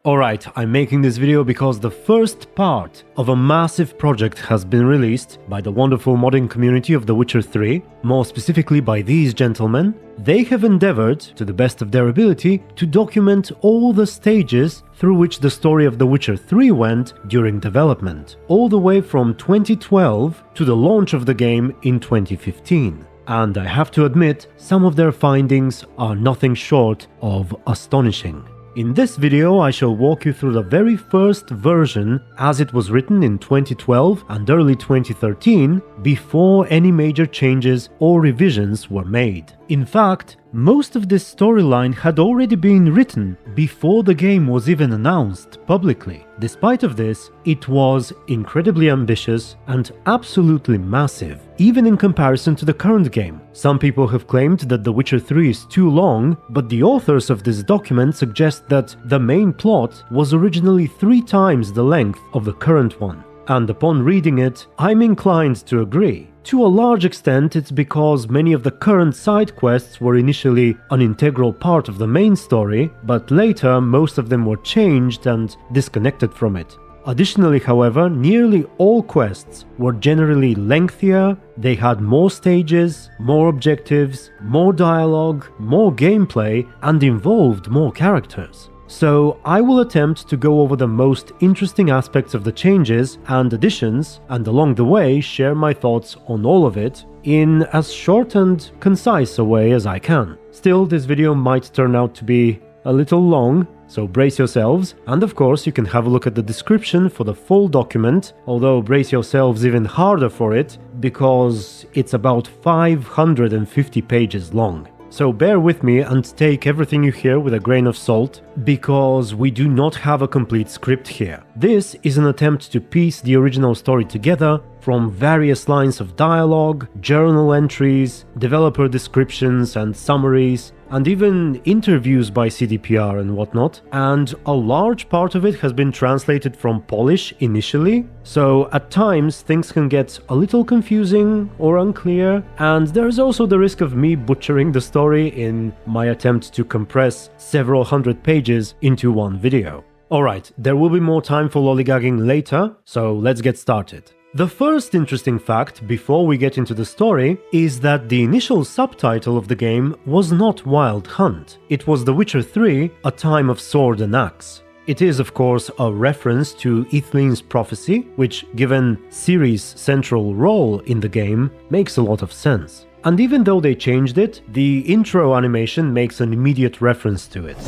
Alright, I'm making this video because the first part of a massive project has been released by the wonderful modding community of The Witcher 3, more specifically by these gentlemen. They have endeavored, to the best of their ability, to document all the stages through which the story of The Witcher 3 went during development, all the way from 2012 to the launch of the game in 2015. And I have to admit, some of their findings are nothing short of astonishing. In this video, I shall walk you through the very first version as it was written in 2012 and early 2013, before any major changes or revisions were made. In fact, most of this storyline had already been written before the game was even announced publicly. Despite of this, it was incredibly ambitious and absolutely massive, even in comparison to the current game. Some people have claimed that The Witcher 3 is too long, but the authors of this document suggest that the main plot was originally 3 times the length of the current one. And upon reading it, I'm inclined to agree. To a large extent, it's because many of the current side quests were initially an integral part of the main story, but later most of them were changed and disconnected from it. Additionally, however, nearly all quests were generally lengthier, they had more stages, more objectives, more dialogue, more gameplay, and involved more characters. So I will attempt to go over the most interesting aspects of the changes and additions, and along the way share my thoughts on all of it in as short and concise a way as I can. Still, this video might turn out to be a little long, so brace yourselves, and of course you can have a look at the description for the full document, although brace yourselves even harder for it, because it's about 550 pages long. So bear with me and take everything you hear with a grain of salt, because we do not have a complete script here. This is an attempt to piece the original story together from various lines of dialogue, journal entries, developer descriptions and summaries, and even interviews by CDPR and whatnot, and a large part of it has been translated from Polish initially, so at times things can get a little confusing or unclear, and there's also the risk of me butchering the story in my attempt to compress several hundred pages into one video. Alright, there will be more time for lollygagging later, so let's get started. The first interesting fact before we get into the story is that the initial subtitle of the game was not Wild Hunt. It was The Witcher 3, A Time of Sword and Axe. It is, of course, a reference to Aethlein's prophecy, which, given Ciri's central role in the game, makes a lot of sense. And even though they changed it, the intro animation makes an immediate reference to it.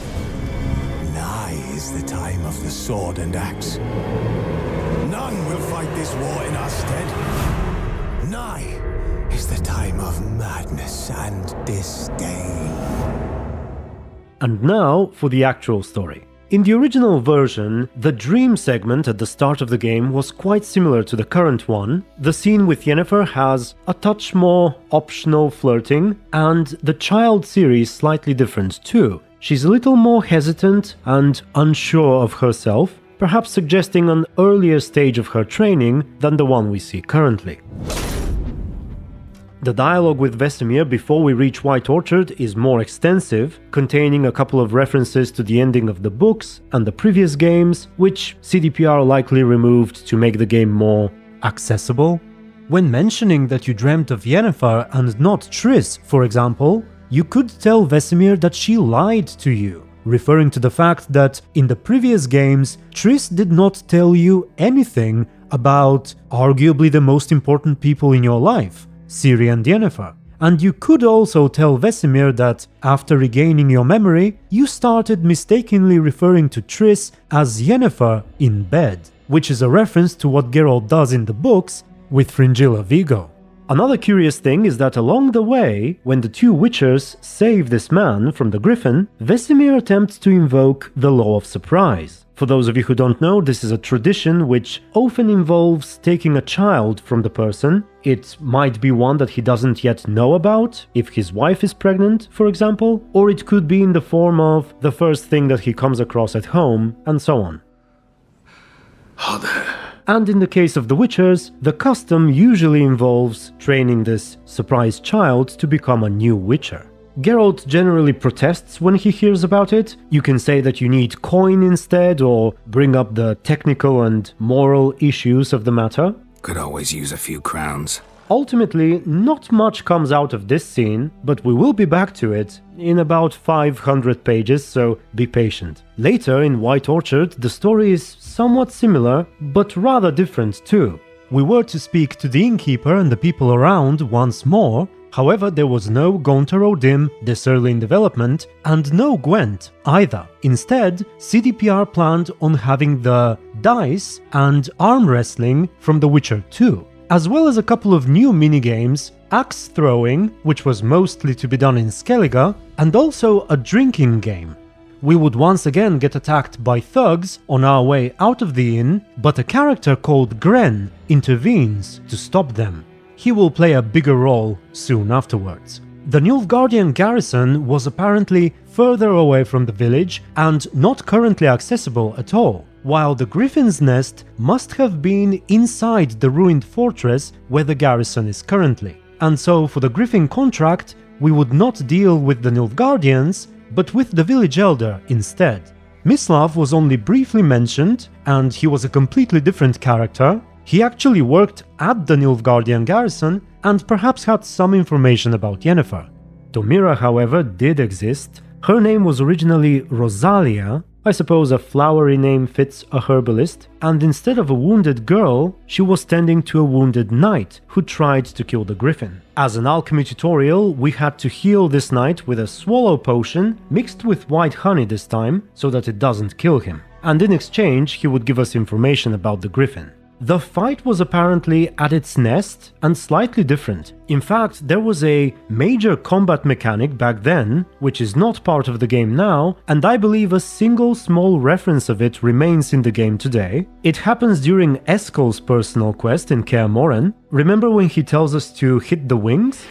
Nigh is the time of the sword and axe. None will fight this war in our stead. Nigh is the time of madness and disdain. And now for the actual story. In the original version, the dream segment at the start of the game was quite similar to the current one. The scene with Yennefer has a touch more optional flirting, and the child Ciri is slightly different too. She's a little more hesitant and unsure of herself, perhaps suggesting an earlier stage of her training than the one we see currently. The dialogue with Vesemir before we reach White Orchard is more extensive, containing a couple of references to the ending of the books and the previous games, which CDPR likely removed to make the game more accessible. When mentioning that you dreamt of Yennefer and not Triss, for example, you could tell Vesemir that she lied to you, referring to the fact that in the previous games, Triss did not tell you anything about arguably the most important people in your life, Ciri and Yennefer. And you could also tell Vesemir that after regaining your memory, you started mistakenly referring to Triss as Yennefer in bed, which is a reference to what Geralt does in the books with Fringilla Vigo. Another curious thing is that along the way, when the two Witchers save this man from the Griffin, Vesemir attempts to invoke the Law of Surprise. For those of you who don't know, this is a tradition which often involves taking a child from the person. It might be one that he doesn't yet know about, if his wife is pregnant, for example, or it could be in the form of the first thing that he comes across at home, and so on. And in the case of the Witchers, the custom usually involves training this surprise child to become a new Witcher. Geralt generally protests when he hears about it. You can say that you need coin instead, or bring up the technical and moral issues of the matter. Could always use a few crowns. Ultimately, not much comes out of this scene, but we will be back to it in about 500 pages, so be patient. Later, in White Orchard, the story is somewhat similar, but rather different too. We were to speak to the innkeeper and the people around once more. However, there was no Gaunter O'Dim this early in development, and no Gwent either. Instead, CDPR planned on having the dice and arm wrestling from The Witcher 2, as well as a couple of new minigames, axe throwing, which was mostly to be done in Skellige, and also a drinking game. We would once again get attacked by thugs on our way out of the inn, but a character called Gren intervenes to stop them. He will play a bigger role soon afterwards. The Nilfgaardian garrison was apparently further away from the village and not currently accessible at all, while the Griffin's Nest must have been inside the ruined fortress where the garrison is currently. And so for the Griffin contract, we would not deal with the Nilfgaardians, but with the village elder instead. Mislav was only briefly mentioned, and he was a completely different character. He actually worked at the Nilfgaardian garrison and perhaps had some information about Yennefer. Tomira, however, did exist. Her name was originally Rosalia. I suppose a flowery name fits a herbalist, and instead of a wounded girl, she was tending to a wounded knight who tried to kill the griffin. As an alchemy tutorial, we had to heal this knight with a swallow potion mixed with white honey this time, so that it doesn't kill him. And in exchange, he would give us information about the griffin. The fight was apparently at its nest and slightly different. In fact, there was a major combat mechanic back then, which is not part of the game now, and I believe a single small reference of it remains in the game today. It happens during Eskel's personal quest in Kaer Morhen. Remember when he tells us to hit the wings?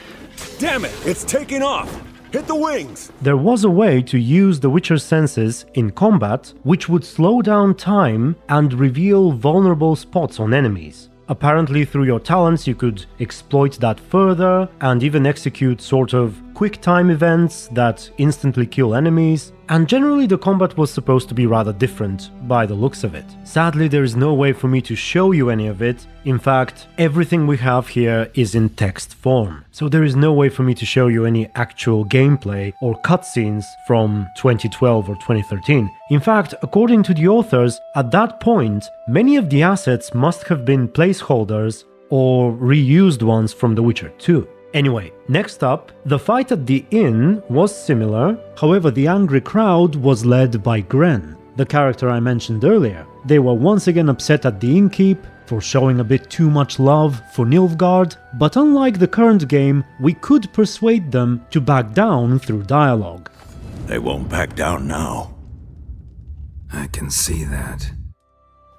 Damn it, it's taking off! Hit the wings! There was a way to use the Witcher's senses in combat, which would slow down time and reveal vulnerable spots on enemies. Apparently through your talents you could exploit that further and even execute sort of quick time events that instantly kill enemies, and generally the combat was supposed to be rather different by the looks of it. Sadly, there is no way for me to show you any of it. In fact, everything we have here is in text form, so there is no way for me to show you any actual gameplay or cutscenes from 2012 or 2013. In fact, according to the authors, at that point, many of the assets must have been placeholders or reused ones from The Witcher 2. Anyway, next up, the fight at the inn was similar, however the angry crowd was led by Gren, the character I mentioned earlier. They were once again upset at the innkeep for showing a bit too much love for Nilfgaard, but unlike the current game, we could persuade them to back down through dialogue. They won't back down now. I can see that.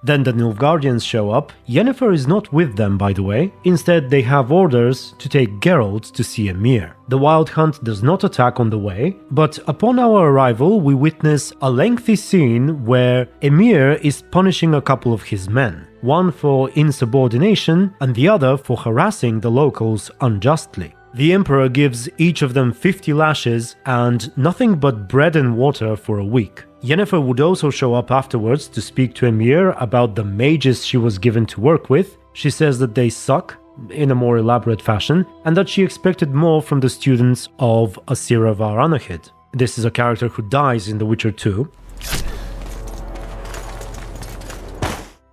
Then the Nilfgaardians show up. Yennefer is not with them, by the way. Instead, they have orders to take Geralt to see Emhyr. The Wild Hunt does not attack on the way, but upon our arrival, we witness a lengthy scene where Emhyr is punishing a couple of his men. One for insubordination and the other for harassing the locals unjustly. The Emperor gives each of them 50 lashes and nothing but bread and water for a week. Yennefer would also show up afterwards to speak to Emhyr about the mages she was given to work with. She says that they suck, in a more elaborate fashion, and that she expected more from the students of Asira Varanahid. This is a character who dies in The Witcher 2.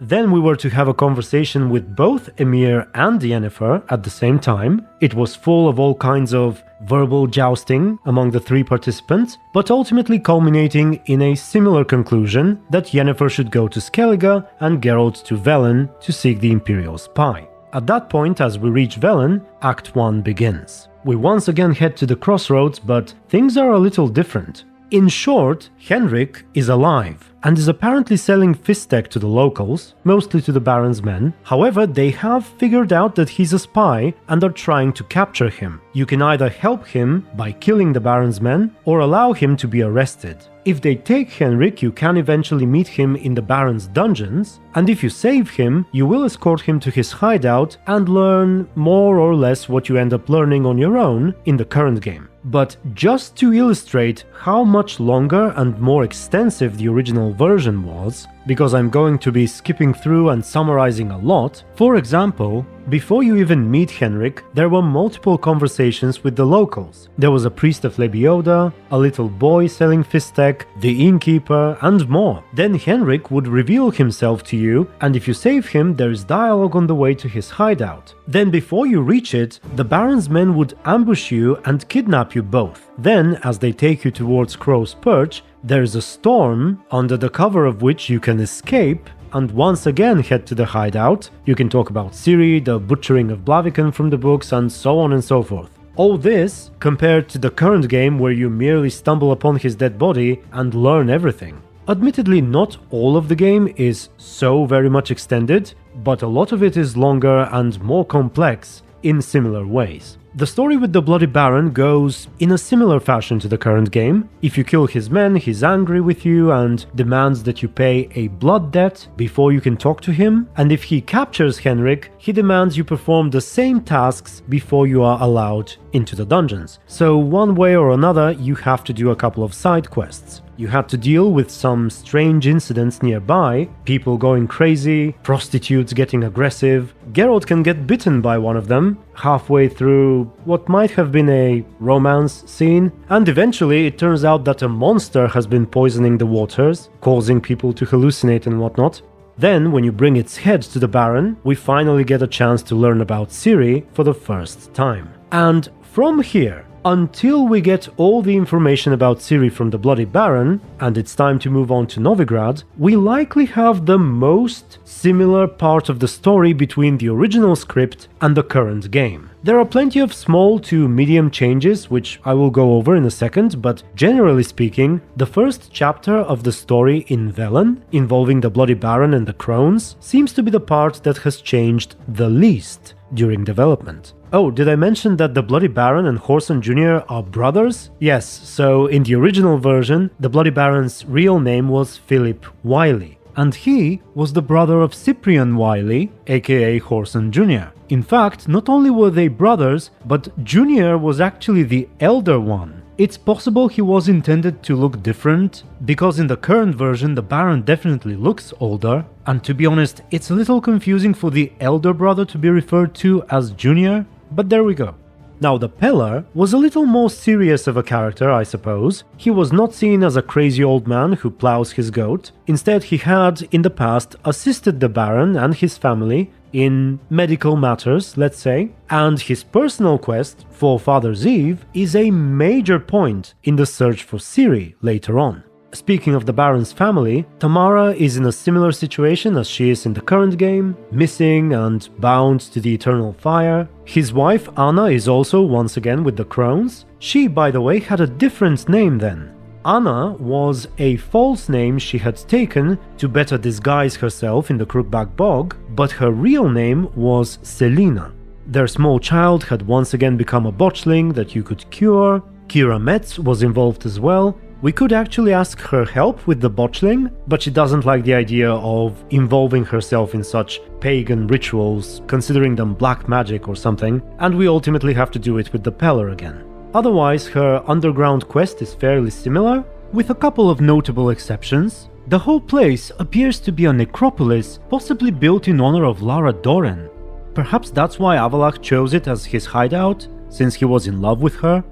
Then we were to have a conversation with both Emhyr and Yennefer at the same time. It was full of all kinds of verbal jousting among the three participants, but ultimately culminating in a similar conclusion that Yennefer should go to Skellige and Geralt to Velen to seek the Imperial spy. At that point, as we reach Velen, Act 1 begins. We once again head to the crossroads, but things are a little different. In short, Hendrik is alive and is apparently selling fistek to the locals, mostly to the Baron's men. However, they have figured out that he's a spy and are trying to capture him. You can either help him by killing the Baron's men or allow him to be arrested. If they take Hendrik, you can eventually meet him in the Baron's dungeons, and if you save him, you will escort him to his hideout and learn more or less what you end up learning on your own in the current game. But just to illustrate how much longer and more extensive the original version was, because I'm going to be skipping through and summarizing a lot, for example, before you even meet Hendrik, there were multiple conversations with the locals. There was a priest of Lebioda, a little boy selling fistek, the innkeeper, and more. Then Hendrik would reveal himself to you, and if you save him, there is dialogue on the way to his hideout. Then before you reach it, the Baron's men would ambush you and kidnap you both. Then, as they take you towards Crow's Perch, there is a storm, under the cover of which you can escape, and once again head to the hideout. You can talk about Ciri, the butchering of Blaviken from the books, and so on and so forth. All this compared to the current game where you merely stumble upon his dead body and learn everything. Admittedly, not all of the game is so very much extended, but a lot of it is longer and more complex in similar ways. The story with the Bloody Baron goes in a similar fashion to the current game. If you kill his men, he's angry with you and demands that you pay a blood debt before you can talk to him, and if he captures Hendrik, he demands you perform the same tasks before you are allowed into the dungeons. So one way or another, you have to do a couple of side quests. You had to deal with some strange incidents nearby, people going crazy, prostitutes getting aggressive. Geralt can get bitten by one of them halfway through what might have been a romance scene, and eventually it turns out that a monster has been poisoning the waters, causing people to hallucinate and whatnot. Then, when you bring its head to the Baron, we finally get a chance to learn about Ciri for the first time. And from here, until we get all the information about Ciri from the Bloody Baron, and it's time to move on to Novigrad, we likely have the most similar part of the story between the original script and the current game. There are plenty of small to medium changes, which I will go over in a second, but generally speaking, the first chapter of the story in Velen, involving the Bloody Baron and the Crones, seems to be the part that has changed the least during development. Oh, did I mention that the Bloody Baron and Whoreson Jr. are brothers? Yes, so in the original version, the Bloody Baron's real name was Philip Wiley, and he was the brother of Cyprian Wiley, aka Whoreson Jr. In fact, not only were they brothers, but Jr. was actually the elder one. It's possible he was intended to look different, because in the current version the Baron definitely looks older, and to be honest, it's a little confusing for the elder brother to be referred to as Junior, but there we go. Now the Peller was a little more serious of a character, I suppose. He was not seen as a crazy old man who plows his goat. Instead, he had, in the past, assisted the Baron and his family in medical matters, let's say, and his personal quest for Father's Eve is a major point in the search for Ciri later on. Speaking of the Baron's family, Tamara is in a similar situation as she is in the current game, missing and bound to the Eternal Fire. His wife Anna is also once again with the Crones. She, by the way, had a different name then. Anna was a false name she had taken to better disguise herself in the Crookback Bog, but her real name was Selina. Their small child had once again become a botchling that you could cure. Keira Metz was involved as well. We could actually ask her help with the botchling, but she doesn't like the idea of involving herself in such pagan rituals, considering them black magic or something, and we ultimately have to do it with the Peller again. Otherwise, her underground quest is fairly similar, with a couple of notable exceptions. The whole place appears to be a necropolis, possibly built in honor of Lara Dorren. Perhaps that's why Avallac'h chose it as his hideout, since he was in love with her.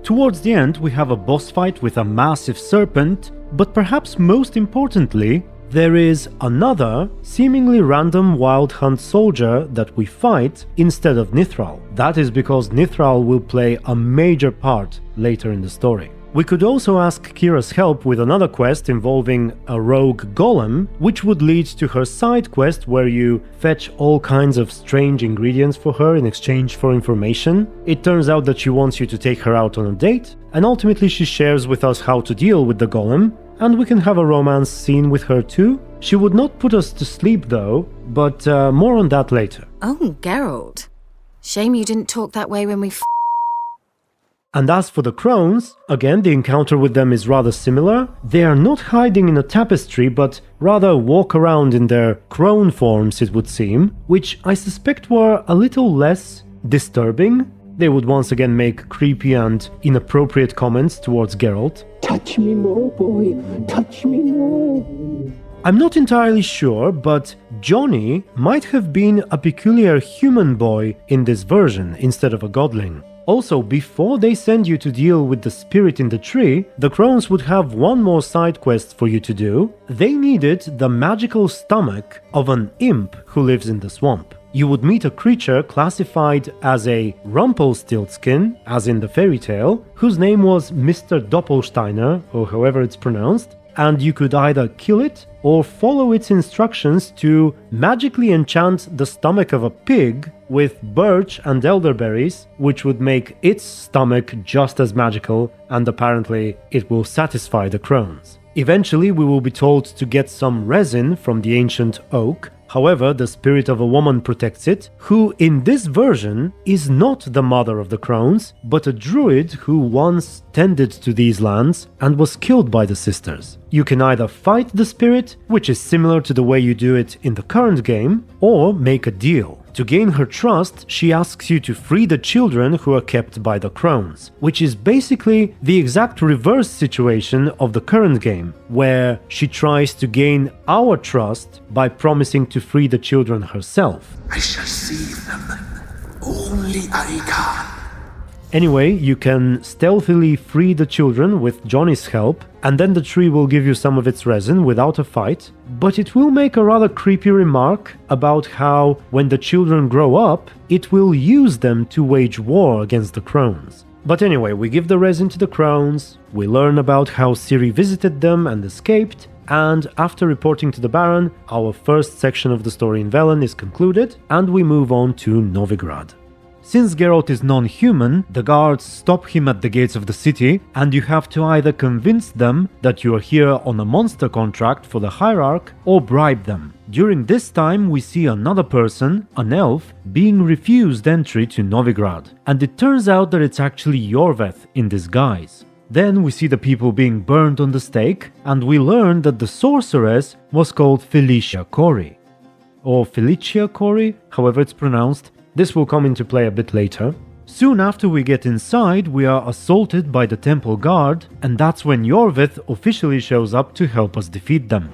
Towards the end, we have a boss fight with a massive serpent, but perhaps most importantly, there is another, seemingly random wild hunt soldier that we fight instead of Nithral. That is because Nithral will play a major part later in the story. We could also ask Keira's help with another quest involving a rogue golem, which would lead to her side quest where you fetch all kinds of strange ingredients for her in exchange for information. It turns out that she wants you to take her out on a date, and ultimately she shares with us how to deal with the golem, and we can have a romance scene with her too. She would not put us to sleep though, but more on that later. Oh, Geralt. Shame you didn't talk that way when we And as for the Crones, again the encounter with them is rather similar. They are not hiding in a tapestry, but rather walk around in their crone forms, it would seem, which I suspect were a little less disturbing. They would once again make creepy and inappropriate comments towards Geralt. Touch me more, boy. Touch me more. I'm not entirely sure, but Johnny might have been a peculiar human boy in this version instead of a godling. Also, before they send you to deal with the spirit in the tree, the Crones would have one more side quest for you to do. They needed the magical stomach of an imp who lives in the swamp. You would meet a creature classified as a Rumpelstiltskin, as in the fairy tale, whose name was Mr. Doppelsteiner, or however it's pronounced, and you could either kill it or follow its instructions to magically enchant the stomach of a pig with birch and elderberries, which would make its stomach just as magical, and apparently it will satisfy the Crones. Eventually we will be told to get some resin from the ancient oak. However, the spirit of a woman protects it, who in this version is not the mother of the Crones, but a druid who once tended to these lands and was killed by the sisters. You can either fight the spirit, which is similar to the way you do it in the current game, or make a deal. To gain her trust, she asks you to free the children who are kept by the Crones, which is basically the exact reverse situation of the current game, where she tries to gain our trust by promising to free the children herself. I shall save them. Only I can. Anyway, you can stealthily free the children with Johnny's help, and then the tree will give you some of its resin without a fight, but it will make a rather creepy remark about how, when the children grow up, it will use them to wage war against the Crones. But anyway, we give the resin to the Crones, we learn about how Ciri visited them and escaped, and after reporting to the Baron, our first section of the story in Velen is concluded, and we move on to Novigrad. Since Geralt is non-human, the guards stop him at the gates of the city, and you have to either convince them that you are here on a monster contract for the Hierarch, or bribe them. During this time we see another person, an elf, being refused entry to Novigrad, and it turns out that it's actually Iorveth in disguise. Then we see the people being burned on the stake, and we learn that the sorceress was called Felicia Cori. Or Felicia Cori, however it's pronounced. This will come into play a bit later. Soon after we get inside, we are assaulted by the temple guard, and that's when Iorveth officially shows up to help us defeat them.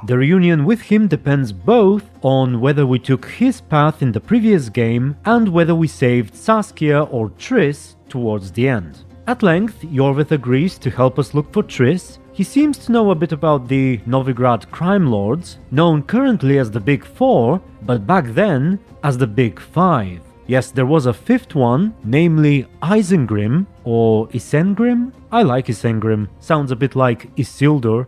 The reunion with him depends both on whether we took his path in the previous game and whether we saved Saskia or Triss towards the end. At length, Iorveth agrees to help us look for Triss. He seems to know a bit about the Novigrad crime lords, known currently as the Big Four, but back then as the Big Five. Yes, there was a fifth one, namely Isengrim, or Isengrim? I like Isengrim, sounds a bit like Isildur.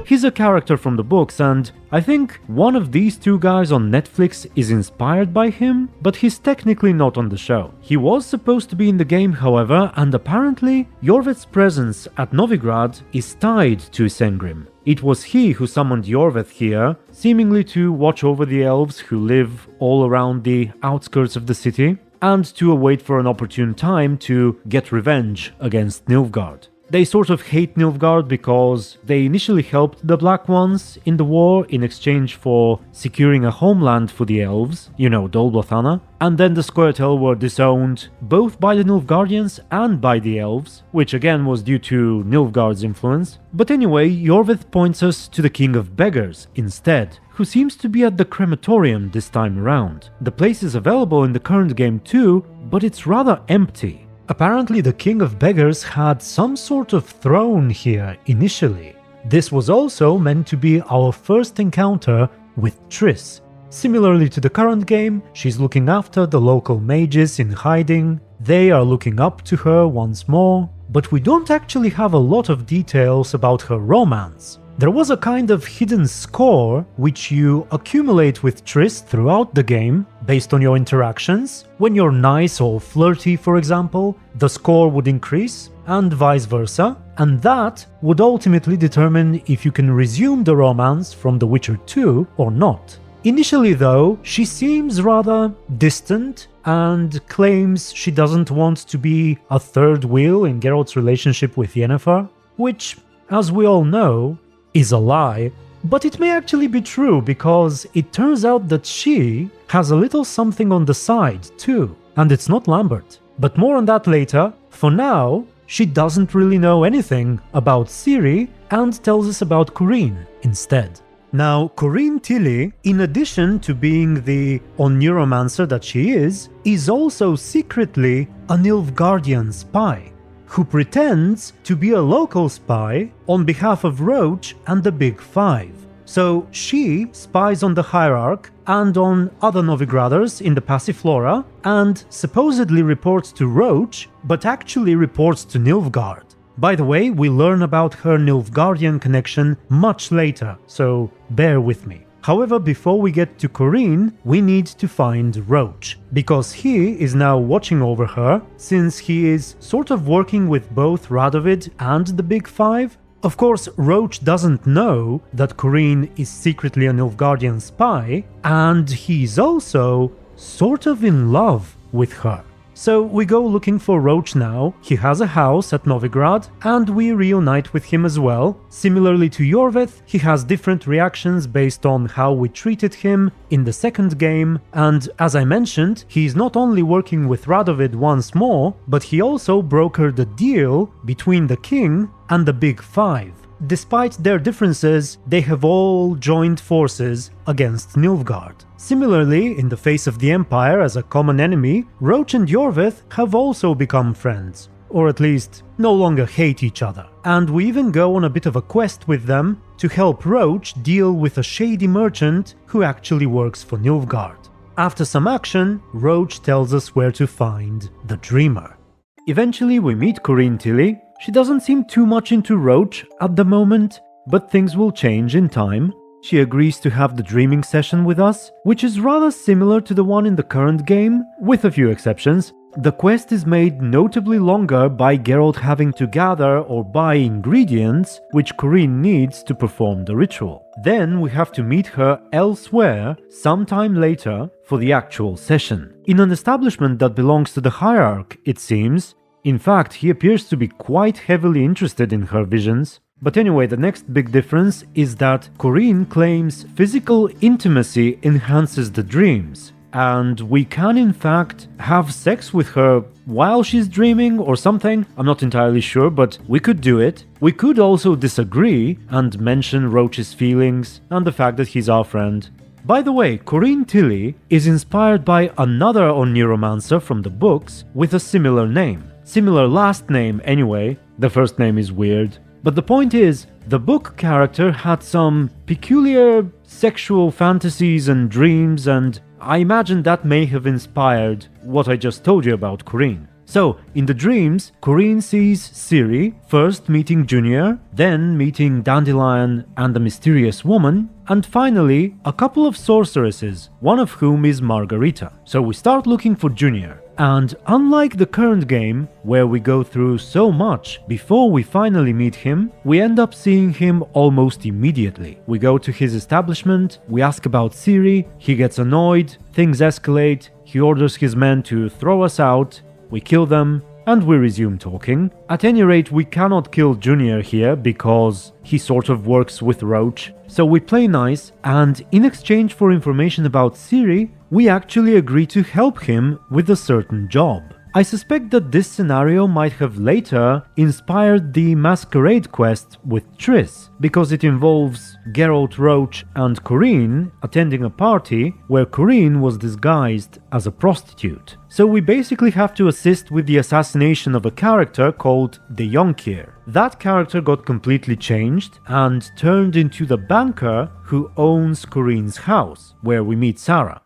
He's a character from the books, and I think one of these two guys on Netflix is inspired by him, but he's technically not on the show. He was supposed to be in the game, however, and apparently Iorveth's presence at Novigrad is tied to Isengrim. It was he who summoned Iorveth here, seemingly to watch over the elves who live all around the outskirts of the city, and to await for an opportune time to get revenge against Nilfgaard. They sort of hate Nilfgaard because they initially helped the Black Ones in the war in exchange for securing a homeland for the elves, you know, Dol Blathanna, and then the Scoia'tael were disowned both by the Nilfgaardians and by the elves, which again was due to Nilfgaard's influence. But anyway, Iorveth points us to the King of Beggars instead, who seems to be at the crematorium this time around. The place is available in the current game too, but it's rather empty. Apparently the King of Beggars had some sort of throne here initially. This was also meant to be our first encounter with Triss. Similarly to the current game, she's looking after the local mages in hiding, they are looking up to her once more, but we don't actually have a lot of details about her romance. There was a kind of hidden score which you accumulate with Triss throughout the game based on your interactions. When you're nice or flirty, for example, the score would increase, and vice versa, and that would ultimately determine if you can resume the romance from The Witcher 2 or not. Initially though, she seems rather distant and claims she doesn't want to be a third wheel in Geralt's relationship with Yennefer, which, as we all know, is a lie. But it may actually be true, because it turns out that she has a little something on the side too, and it's not Lambert. But more on that later. For now, she doesn't really know anything about Ciri and tells us about Corine instead. Now, Corine Tilly, in addition to being the Oneiromancer that she is also secretly a Nilfgaardian spy, who pretends to be a local spy on behalf of Roche and the Big Five. So she spies on the Hierarch and on other Novigraders in the Passiflora and supposedly reports to Roche, but actually reports to Nilfgaard. By the way, we learn about her Nilfgaardian connection much later, so bear with me. However, before we get to Corine, we need to find Roche, because he is now watching over her, since he is sort of working with both Radovid and the Big Five. Of course, Roche doesn't know that Corine is secretly a Nilfgaardian spy, and he's also sort of in love with her. So we go looking for Roche now. He has a house at Novigrad, and we reunite with him as well. Similarly to Iorveth, he has different reactions based on how we treated him in the second game, and as I mentioned, he's not only working with Radovid once more, but he also brokered a deal between the king and the Big Five. Despite their differences, they have all joined forces against Nilfgaard. Similarly, in the face of the Empire as a common enemy, Roche and Iorveth have also become friends, or at least no longer hate each other. And we even go on a bit of a quest with them to help Roche deal with a shady merchant who actually works for Nilfgaard. After some action, Roche tells us where to find the Dreamer. Eventually we meet Corine Tilly. She doesn't seem too much into Roche at the moment, but things will change in time. She agrees to have the dreaming session with us, which is rather similar to the one in the current game, with a few exceptions. The quest is made notably longer by Geralt having to gather or buy ingredients which Corine needs to perform the ritual. Then we have to meet her elsewhere sometime later for the actual session, in an establishment that belongs to the Hierarch, it seems. In fact, he appears to be quite heavily interested in her visions. But anyway, the next big difference is that Corine claims physical intimacy enhances the dreams, and we can in fact have sex with her while she's dreaming or something. I'm not entirely sure, but we could do it. We could also disagree and mention Roche's feelings and the fact that he's our friend. By the way, Corine Tilly is inspired by another Oneiromancer from the books with a similar name. Similar last name anyway, the first name is weird. But the point is, the book character had some peculiar sexual fantasies and dreams, and I imagine that may have inspired what I just told you about Corine. So, in the dreams, Corine sees Ciri, first meeting Junior, then meeting Dandelion and the mysterious woman, and finally a couple of sorceresses, one of whom is Margarita. So we start looking for Junior. And unlike the current game, where we go through so much before we finally meet him, we end up seeing him almost immediately. We go to his establishment, we ask about Ciri, he gets annoyed, things escalate, he orders his men to throw us out, we kill them, and we resume talking. At any rate, we cannot kill Junior here because he sort of works with Roche. So we play nice, and in exchange for information about Ciri, we actually agree to help him with a certain job. I suspect that this scenario might have later inspired the Masquerade quest with Triss, because it involves Geralt, Roche and Corine attending a party where Corine was disguised as a prostitute. So we basically have to assist with the assassination of a character called the Yonkir. That character got completely changed and turned into the banker who owns Corine's house, where we meet Sarah.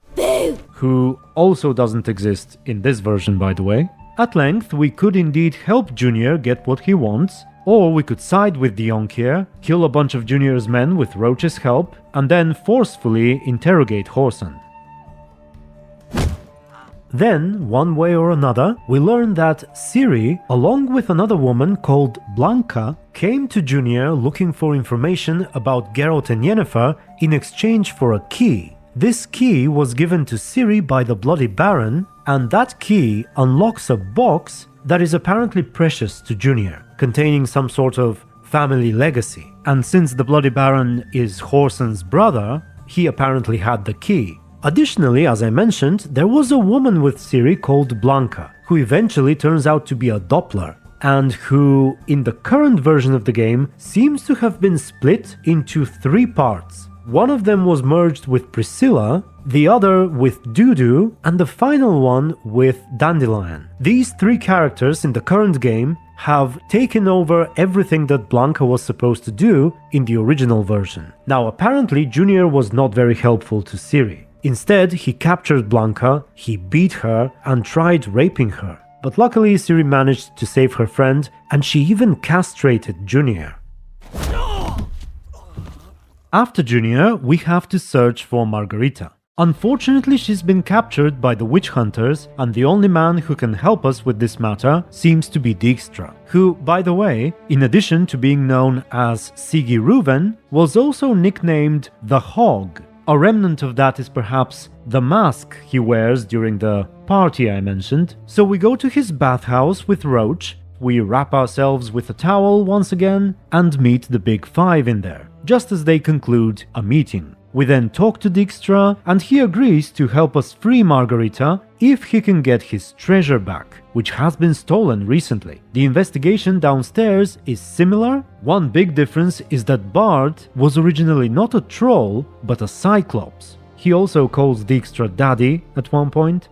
Who also doesn't exist in this version, by the way. At length, we could indeed help Junior get what he wants, or we could side with the Yonkir, kill a bunch of Junior's men with Roche's help, and then forcefully interrogate Whoreson. Then, one way or another, we learn that Ciri, along with another woman called Blanka, came to Junior looking for information about Geralt and Yennefer in exchange for a key. This key was given to Ciri by the Bloody Baron, and that key unlocks a box that is apparently precious to Junior, containing some sort of family legacy. And since the Bloody Baron is Whoreson's brother, he apparently had the key. Additionally, as I mentioned, there was a woman with Ciri called Blanka, who eventually turns out to be a Doppler, and who, in the current version of the game, seems to have been split into 3 parts. One of them was merged with Priscilla, the other with Dudu, and the final one with Dandelion. These 3 characters in the current game have taken over everything that Blanka was supposed to do in the original version. Now, apparently Junior was not very helpful to Ciri. Instead, he captured Blanka, he beat her, and tried raping her. But luckily, Ciri managed to save her friend, and she even castrated Junior. After Junior, we have to search for Margarita. Unfortunately, she's been captured by the witch hunters, and the only man who can help us with this matter seems to be Dijkstra, who, by the way, in addition to being known as Sigi Reuven, was also nicknamed the Hog. A remnant of that is perhaps the mask he wears during the party I mentioned. So we go to his bathhouse with Roche, we wrap ourselves with a towel once again, and meet the Big Five in there, just as they conclude a meeting. We then talk to Dijkstra, and he agrees to help us free Margarita if he can get his treasure back, which has been stolen recently. The investigation downstairs is similar. One big difference is that Bard was originally not a troll, but a cyclops. He also calls Dijkstra daddy at one point.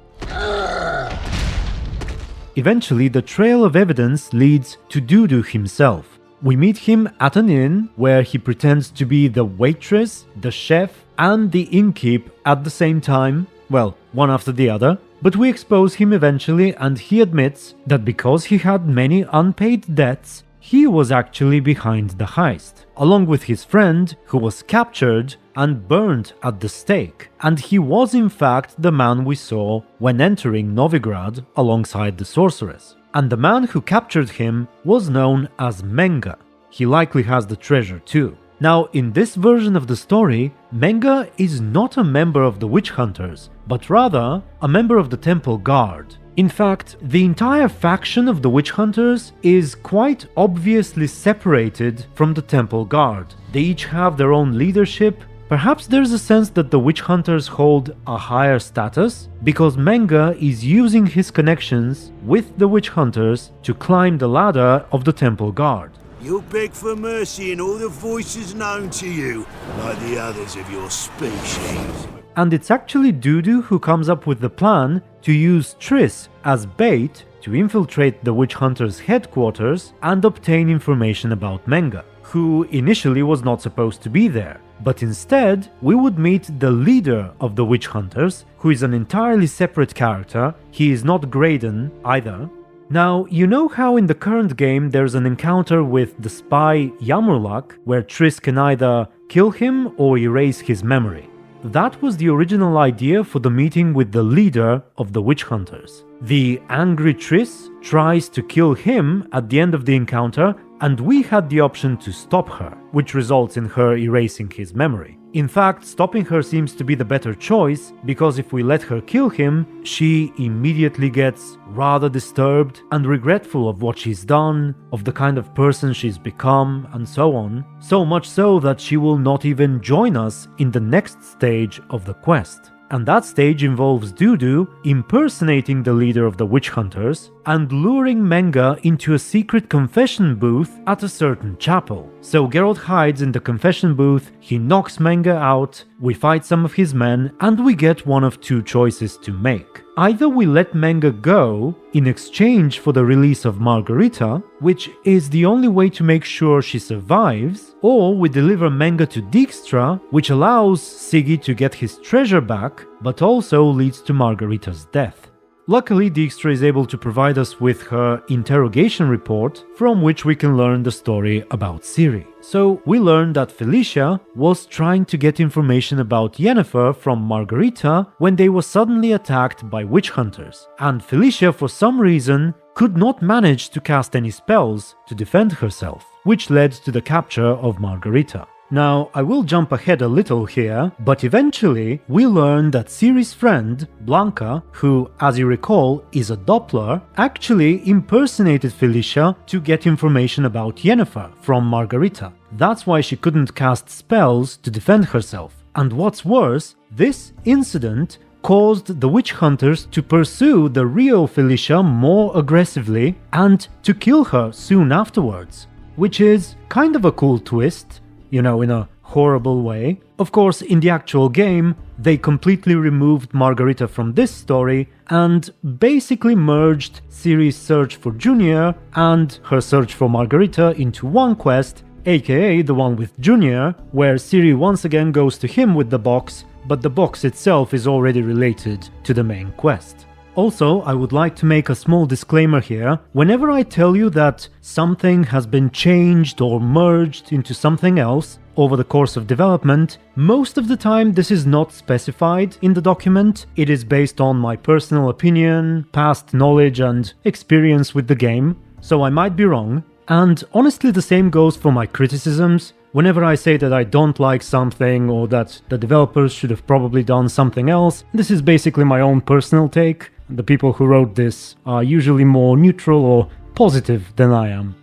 Eventually, the trail of evidence leads to Dudu himself. We meet him at an inn where he pretends to be the waitress, the chef, and the innkeep at the same time. Well, one after the other. But we expose him eventually, and he admits that because he had many unpaid debts, he was actually behind the heist, along with his friend who was captured and burned at the stake. And he was in fact the man we saw when entering Novigrad alongside the sorceress. And the man who captured him was known as Menga. He likely has the treasure too. Now, in this version of the story, Menga is not a member of the witch hunters, but rather a member of the temple guard. In fact, the entire faction of the witch hunters is quite obviously separated from the temple guard. They each have their own leadership. Perhaps there's a sense that the witch hunters hold a higher status, because Menga is using his connections with the witch hunters to climb the ladder of the temple guard. You'll beg for mercy in all the voices known to you, like the others of your species. And it's actually Dudu who comes up with the plan to use Triss as bait to infiltrate the witch hunters' headquarters and obtain information about Menga, who initially was not supposed to be there. But instead, we would meet the leader of the witch hunters, who is an entirely separate character. He is not Graydon either. Now, you know how in the current game there's an encounter with the spy Yamurlak, where Triss can either kill him or erase his memory. That was the original idea for the meeting with the leader of the witch hunters. The angry Triss tries to kill him at the end of the encounter, and we had the option to stop her, which results in her erasing his memory. In fact, stopping her seems to be the better choice, because if we let her kill him, she immediately gets rather disturbed and regretful of what she's done, of the kind of person she's become, and so on. So much so that she will not even join us in the next stage of the quest. And that stage involves Dudu impersonating the leader of the witch hunters and luring Menga into a secret confession booth at a certain chapel. So Geralt hides in the confession booth, he knocks Menga out, we fight some of his men, and we get one of two choices to make. Either we let Menga go in exchange for the release of Margarita, which is the only way to make sure she survives, or we deliver Menga to Dijkstra, which allows Sigi to get his treasure back, but also leads to Margarita's death. Luckily, Dijkstra is able to provide us with her interrogation report, from which we can learn the story about Ciri. So we learn that Felicia was trying to get information about Yennefer from Margarita when they were suddenly attacked by witch hunters, and Felicia for some reason could not manage to cast any spells to defend herself, which led to the capture of Margarita. Now, I will jump ahead a little here, but eventually we learn that Ciri's friend, Blanka, who, as you recall, is a Doppler, actually impersonated Felicia to get information about Yennefer from Margarita. That's why she couldn't cast spells to defend herself. And what's worse, this incident caused the witch hunters to pursue the real Felicia more aggressively and to kill her soon afterwards, which is kind of a cool twist, in a horrible way. Of course, in the actual game, they completely removed Margarita from this story and basically merged Ciri's search for Junior and her search for Margarita into one quest, aka the one with Junior, where Ciri once again goes to him with the box, but the box itself is already related to the main quest. Also, I would like to make a small disclaimer here. Whenever I tell you that something has been changed or merged into something else over the course of development, most of the time this is not specified in the document. It is based on my personal opinion, past knowledge and experience with the game, so I might be wrong. And honestly, the same goes for my criticisms. Whenever I say that I don't like something or that the developers should have probably done something else, this is basically my own personal take. The people who wrote this are usually more neutral or positive than I am.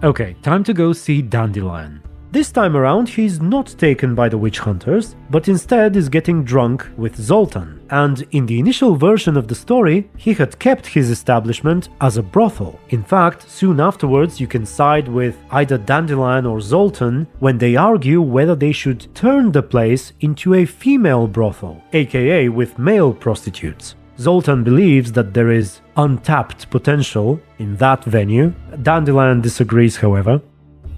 Okay, time to go see Dandelion. This time around he's not taken by the witch hunters, but instead is getting drunk with Zoltan. And in the initial version of the story, he had kept his establishment as a brothel. In fact, soon afterwards you can side with either Dandelion or Zoltan when they argue whether they should turn the place into a female brothel, aka with male prostitutes. Zoltan believes that there is untapped potential in that venue. Dandelion disagrees, however.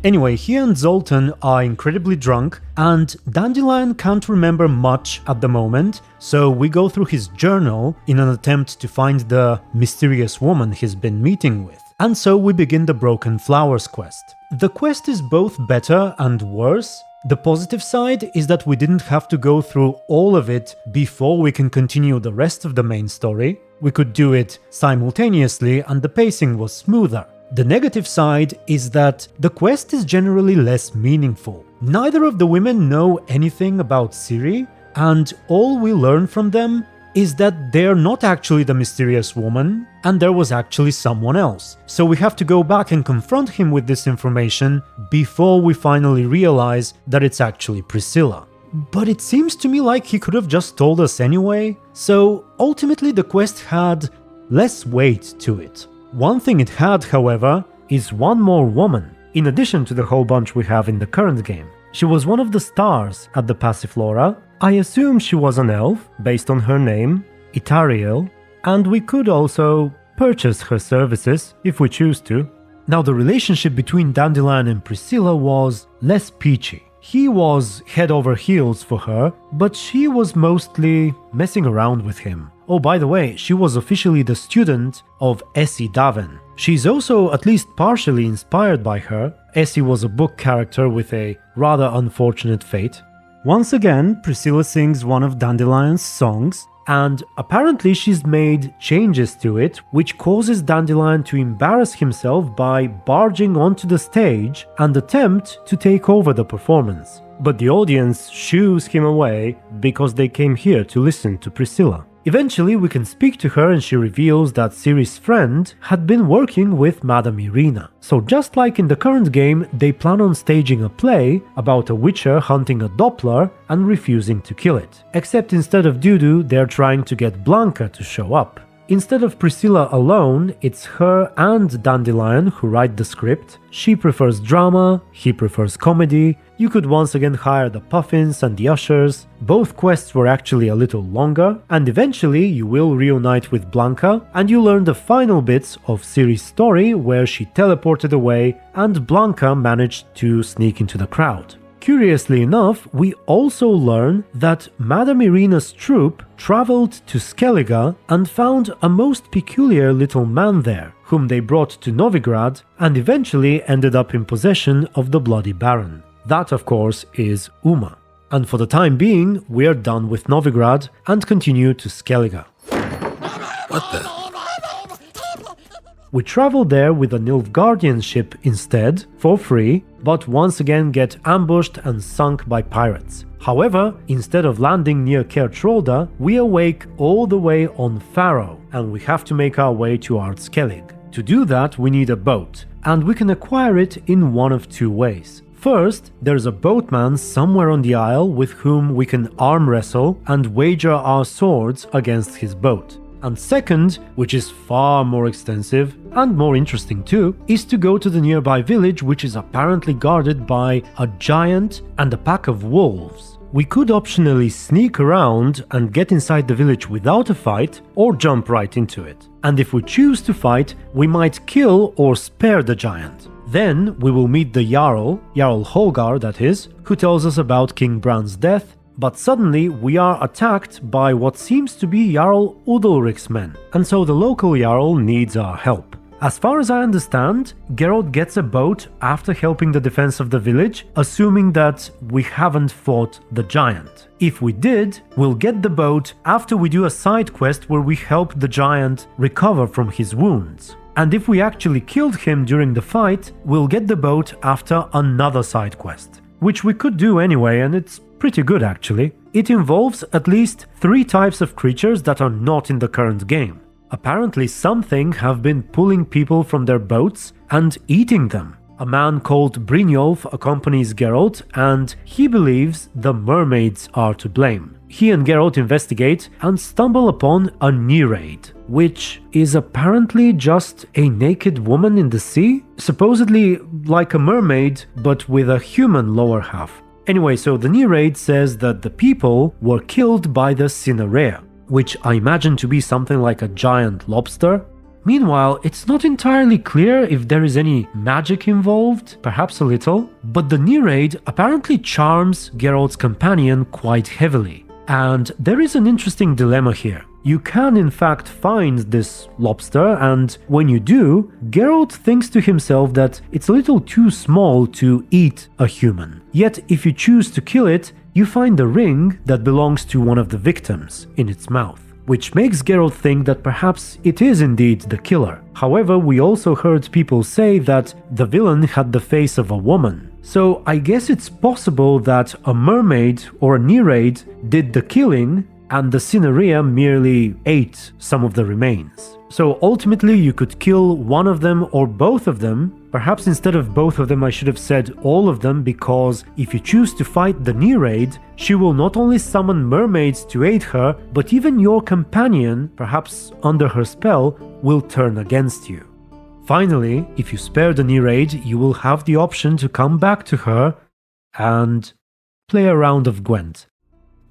Anyway, he and Zoltan are incredibly drunk, and Dandelion can't remember much at the moment, so we go through his journal in an attempt to find the mysterious woman he's been meeting with. And so we begin the Broken Flowers quest. The quest is both better and worse. The positive side is that we didn't have to go through all of it before we can continue the rest of the main story. We could do it simultaneously and the pacing was smoother. The negative side is that the quest is generally less meaningful. Neither of the women know anything about Ciri, and all we learn from them is that they're not actually the mysterious woman, and there was actually someone else. So we have to go back and confront him with this information before we finally realize that it's actually Priscilla. But it seems to me like he could have just told us anyway, so ultimately the quest had less weight to it. One thing it had, however, is one more woman, in addition to the whole bunch we have in the current game. She was one of the stars at the Passiflora. I assume she was an elf, based on her name, Itariel, and we could also purchase her services if we choose to. Now, the relationship between Dandelion and Priscilla was less peachy. He was head over heels for her, but she was mostly messing around with him. Oh, by the way, she was officially the student of Essie Daven. She's also at least partially inspired by her. Essie was a book character with a rather unfortunate fate. Once again, Priscilla sings one of Dandelion's songs, and apparently she's made changes to it, which causes Dandelion to embarrass himself by barging onto the stage and attempt to take over the performance. But the audience shoos him away because they came here to listen to Priscilla. Eventually we can speak to her and she reveals that Ciri's friend had been working with Madame Irina. So just like in the current game, they plan on staging a play about a witcher hunting a Doppler and refusing to kill it. Except instead of Dudu, they're trying to get Blanka to show up. Instead of Priscilla alone, it's her and Dandelion who write the script. She prefers drama, he prefers comedy. You could once again hire the Puffins and the Ushers. Both quests were actually a little longer, and eventually you will reunite with Blanka, and you learn the final bits of Ciri's story where she teleported away and Blanka managed to sneak into the crowd. Curiously enough, we also learn that Madame Irina's troop traveled to Skellige and found a most peculiar little man there, whom they brought to Novigrad and eventually ended up in possession of the Bloody Baron. That, of course, is Uma. And for the time being, we're done with Novigrad and continue to Skellige. What the? We travel there with a Nilfgaardian ship instead, for free, but once again get ambushed and sunk by pirates. However, instead of landing near Catriona, we awake all the way on Faro, and we have to make our way to Skellige. To do that, we need a boat, and we can acquire it in one of two ways. First, there's a boatman somewhere on the isle with whom we can arm wrestle and wager our swords against his boat. And second, which is far more extensive and more interesting too, is to go to the nearby village, which is apparently guarded by a giant and a pack of wolves. We could optionally sneak around and get inside the village without a fight, or jump right into it. And if we choose to fight, we might kill or spare the giant. Then we will meet the Jarl Holgar that is, who tells us about King Bran's death, but suddenly we are attacked by what seems to be Jarl Udalric's men, and so the local Jarl needs our help. As far as I understand, Geralt gets a boat after helping the defense of the village, assuming that we haven't fought the giant. If we did, we'll get the boat after we do a side quest where we help the giant recover from his wounds. And if we actually killed him during the fight, we'll get the boat after another side quest, which we could do anyway, and it's pretty good actually. It involves at least 3 types of creatures that are not in the current game. Apparently something have been pulling people from their boats and eating them. A man called Brynjolf accompanies Geralt, and he believes the mermaids are to blame. He and Geralt investigate and stumble upon a Nereid, which is apparently just a naked woman in the sea, supposedly like a mermaid but with a human lower half. Anyway, so the Nereid says that the people were killed by the Cinarea, which I imagine to be something like a giant lobster. Meanwhile, it's not entirely clear if there is any magic involved, perhaps a little, but the Nereid apparently charms Geralt's companion quite heavily. And there is an interesting dilemma here. You can in fact find this lobster, and when you do, Geralt thinks to himself that it's a little too small to eat a human. Yet if you choose to kill it, you find a ring that belongs to one of the victims in its mouth, which makes Geralt think that perhaps it is indeed the killer. However, we also heard people say that the villain had the face of a woman. So I guess it's possible that a mermaid or a Nereid did the killing and the Cinarea merely ate some of the remains. So ultimately you could kill one of them or both of them. Perhaps instead of both of them I should have said all of them, because if you choose to fight the Nereid, she will not only summon mermaids to aid her, but even your companion, perhaps under her spell, will turn against you. Finally, if you spare the Nereid, you will have the option to come back to her and play a round of Gwent.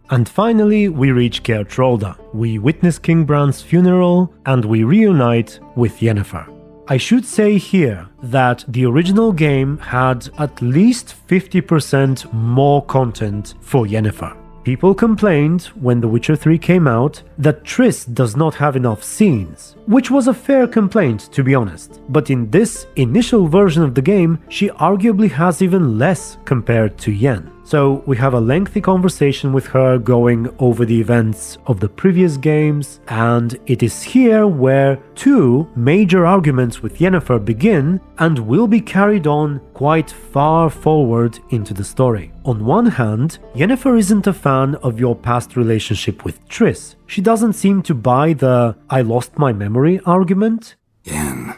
And finally, we reach Catriona. We witness King Bran's funeral and we reunite with Yennefer. I should say here that the original game had at least 50% more content for Yennefer. People complained when The Witcher 3 came out that Triss does not have enough scenes, which was a fair complaint to be honest, but in this initial version of the game she arguably has even less compared to Yen. So we have a lengthy conversation with her going over the events of the previous games, and it is here where 2 major arguments with Yennefer begin and will be carried on quite far forward into the story. On one hand, Yennefer isn't a fan of your past relationship with Triss. She doesn't seem to buy the "I lost my memory" argument. Yen,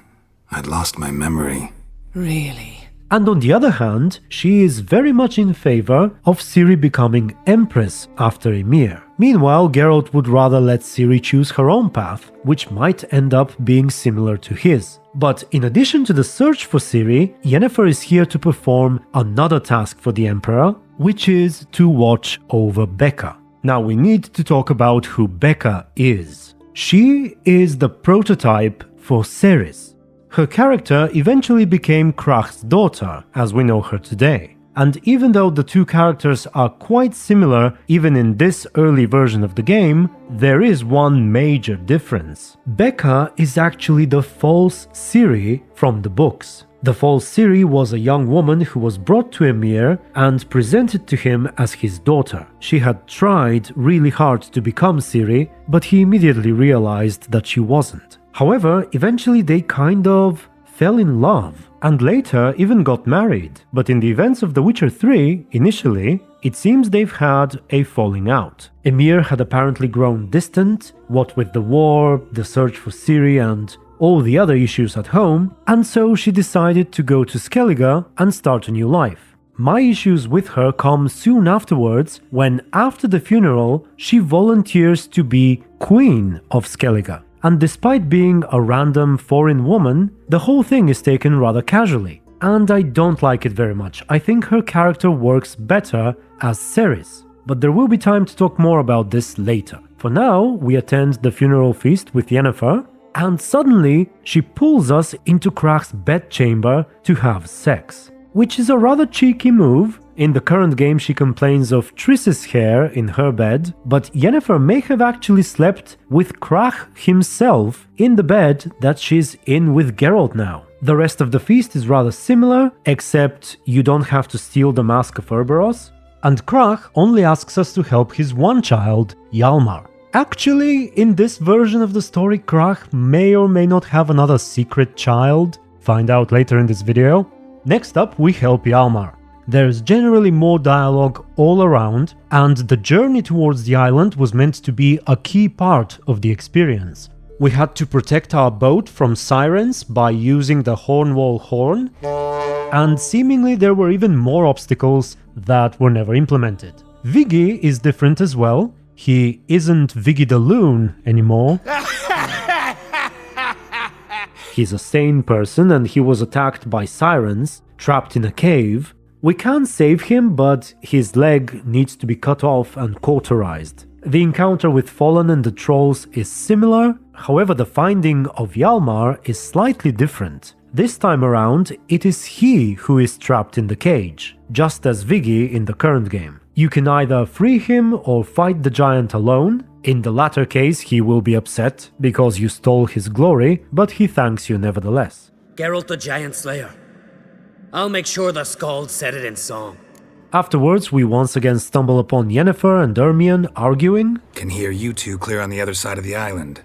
I'd lost my memory. Really? And on the other hand, she is very much in favor of Ciri becoming Empress after Emhyr. Meanwhile, Geralt would rather let Ciri choose her own path, which might end up being similar to his. But in addition to the search for Ciri, Yennefer is here to perform another task for the Emperor, which is to watch over Becca. Now we need to talk about who Becca is. She is the prototype for Ceres. Her character eventually became Krach's daughter, as we know her today. And even though the 2 characters are quite similar even in this early version of the game, there is one major difference. Becca is actually the false Ciri from the books. The false Ciri was a young woman who was brought to Emhyr and presented to him as his daughter. She had tried really hard to become Ciri, but he immediately realized that she wasn't. However, eventually they kind of fell in love and later even got married. But in the events of The Witcher 3, initially, it seems they've had a falling out. Emhyr had apparently grown distant, what with the war, the search for Ciri and all the other issues at home, and so she decided to go to Skellige and start a new life. My issues with her come soon afterwards when, after the funeral, she volunteers to be Queen of Skellige. And despite being a random foreign woman, the whole thing is taken rather casually. And I don't like it very much. I think her character works better as Ciri's. But there will be time to talk more about this later. For now, we attend the funeral feast with Yennefer, and suddenly she pulls us into Crach's bedchamber to have sex. Which is a rather cheeky move. In the current game she complains of Triss's hair in her bed, but Yennefer may have actually slept with Crach himself in the bed that she's in with Geralt now. The rest of the feast is rather similar, except you don't have to steal the Mask of Urboros, and Crach only asks us to help his one child, Hjalmar. Actually, in this version of the story, Crach may or may not have another secret child. Find out later in this video. Next up, we help Hjalmar. There's generally more dialogue all around, and the journey towards the island was meant to be a key part of the experience. We had to protect our boat from sirens by using the Hornwall horn, and seemingly there were even more obstacles that were never implemented. Viggy is different as well. He isn't Viggy the Loon anymore. He's a sane person and he was attacked by sirens, trapped in a cave. We can save him, but his leg needs to be cut off and cauterized. The encounter with Fallen and the trolls is similar, however the finding of Hjalmar is slightly different. This time around, it is he who is trapped in the cage, just as Viggy in the current game. You can either free him or fight the giant alone. In the latter case, he will be upset because you stole his glory, but he thanks you nevertheless. Geralt the Giant Slayer. I'll make sure the Skald said it in song. Afterwards, we once again stumble upon Yennefer and Ermion arguing. Can hear you two clear on the other side of the island.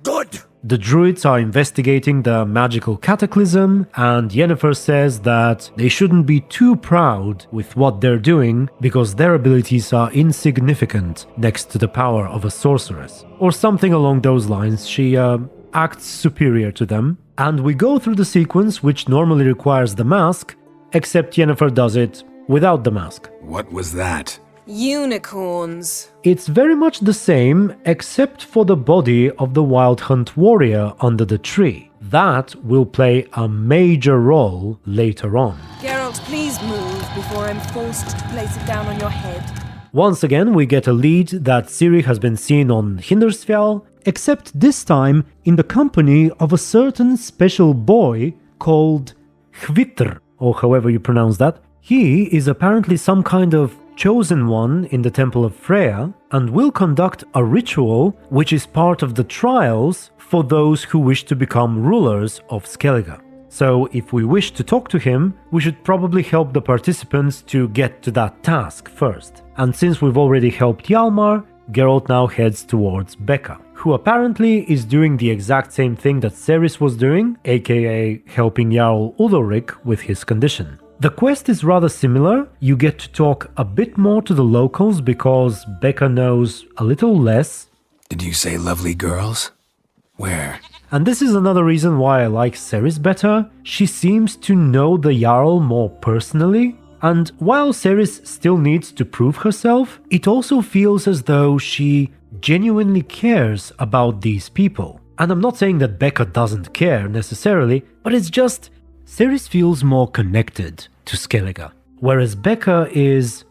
Good! The druids are investigating the magical cataclysm, and Yennefer says that they shouldn't be too proud with what they're doing because their abilities are insignificant next to the power of a sorceress. Or something along those lines. She acts superior to them. And we go through the sequence which normally requires the mask, except Yennefer does it without the mask. What was that? Unicorns. It's very much the same, except for the body of the Wild Hunt warrior under the tree. That will play a major role later on. Geralt, please move before I'm forced to place it down on your head. Once again, we get a lead that Ciri has been seen on Hindarsfjall, except this time in the company of a certain special boy called Hvitr, or however you pronounce that. He is apparently some kind of chosen one in the Temple of Freya and will conduct a ritual which is part of the trials for those who wish to become rulers of Skellige. So if we wish to talk to him, we should probably help the participants to get to that task first. And since we've already helped Hjalmar, Geralt now heads towards Becca, who apparently is doing the exact same thing that Ciri was doing, aka helping Jarl Ulrich with his condition. The quest is rather similar. You get to talk a bit more to the locals because Becca knows a little less. Did you say lovely girls? Where? And this is another reason why I like Ciri better. She seems to know the Jarl more personally. And while Ciri still needs to prove herself, it also feels as though she genuinely cares about these people. And I'm not saying that Becca doesn't care necessarily, but it's just Ciri feels more connected to Skellige, whereas Becca is,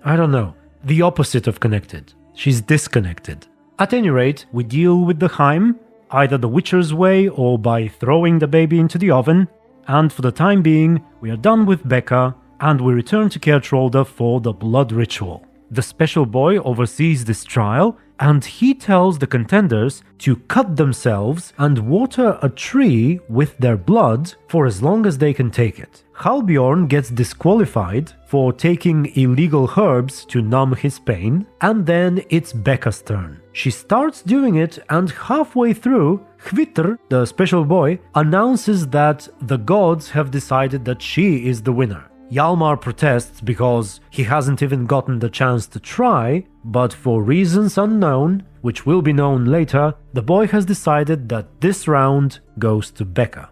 I don't know, the opposite of connected. She's disconnected. At any rate, we deal with the Heim, either the Witcher's way or by throwing the baby into the oven, and for the time being, we are done with Becca, and we return to Kertrolda for the blood ritual. The special boy oversees this trial, and he tells the contenders to cut themselves and water a tree with their blood for as long as they can take it. Halbjorn gets disqualified for taking illegal herbs to numb his pain, and then it's Becca's turn. She starts doing it, and halfway through, Hvitr, the special boy, announces that the gods have decided that she is the winner. Hjalmar protests because he hasn't even gotten the chance to try, but for reasons unknown, which will be known later, the boy has decided that this round goes to Becca.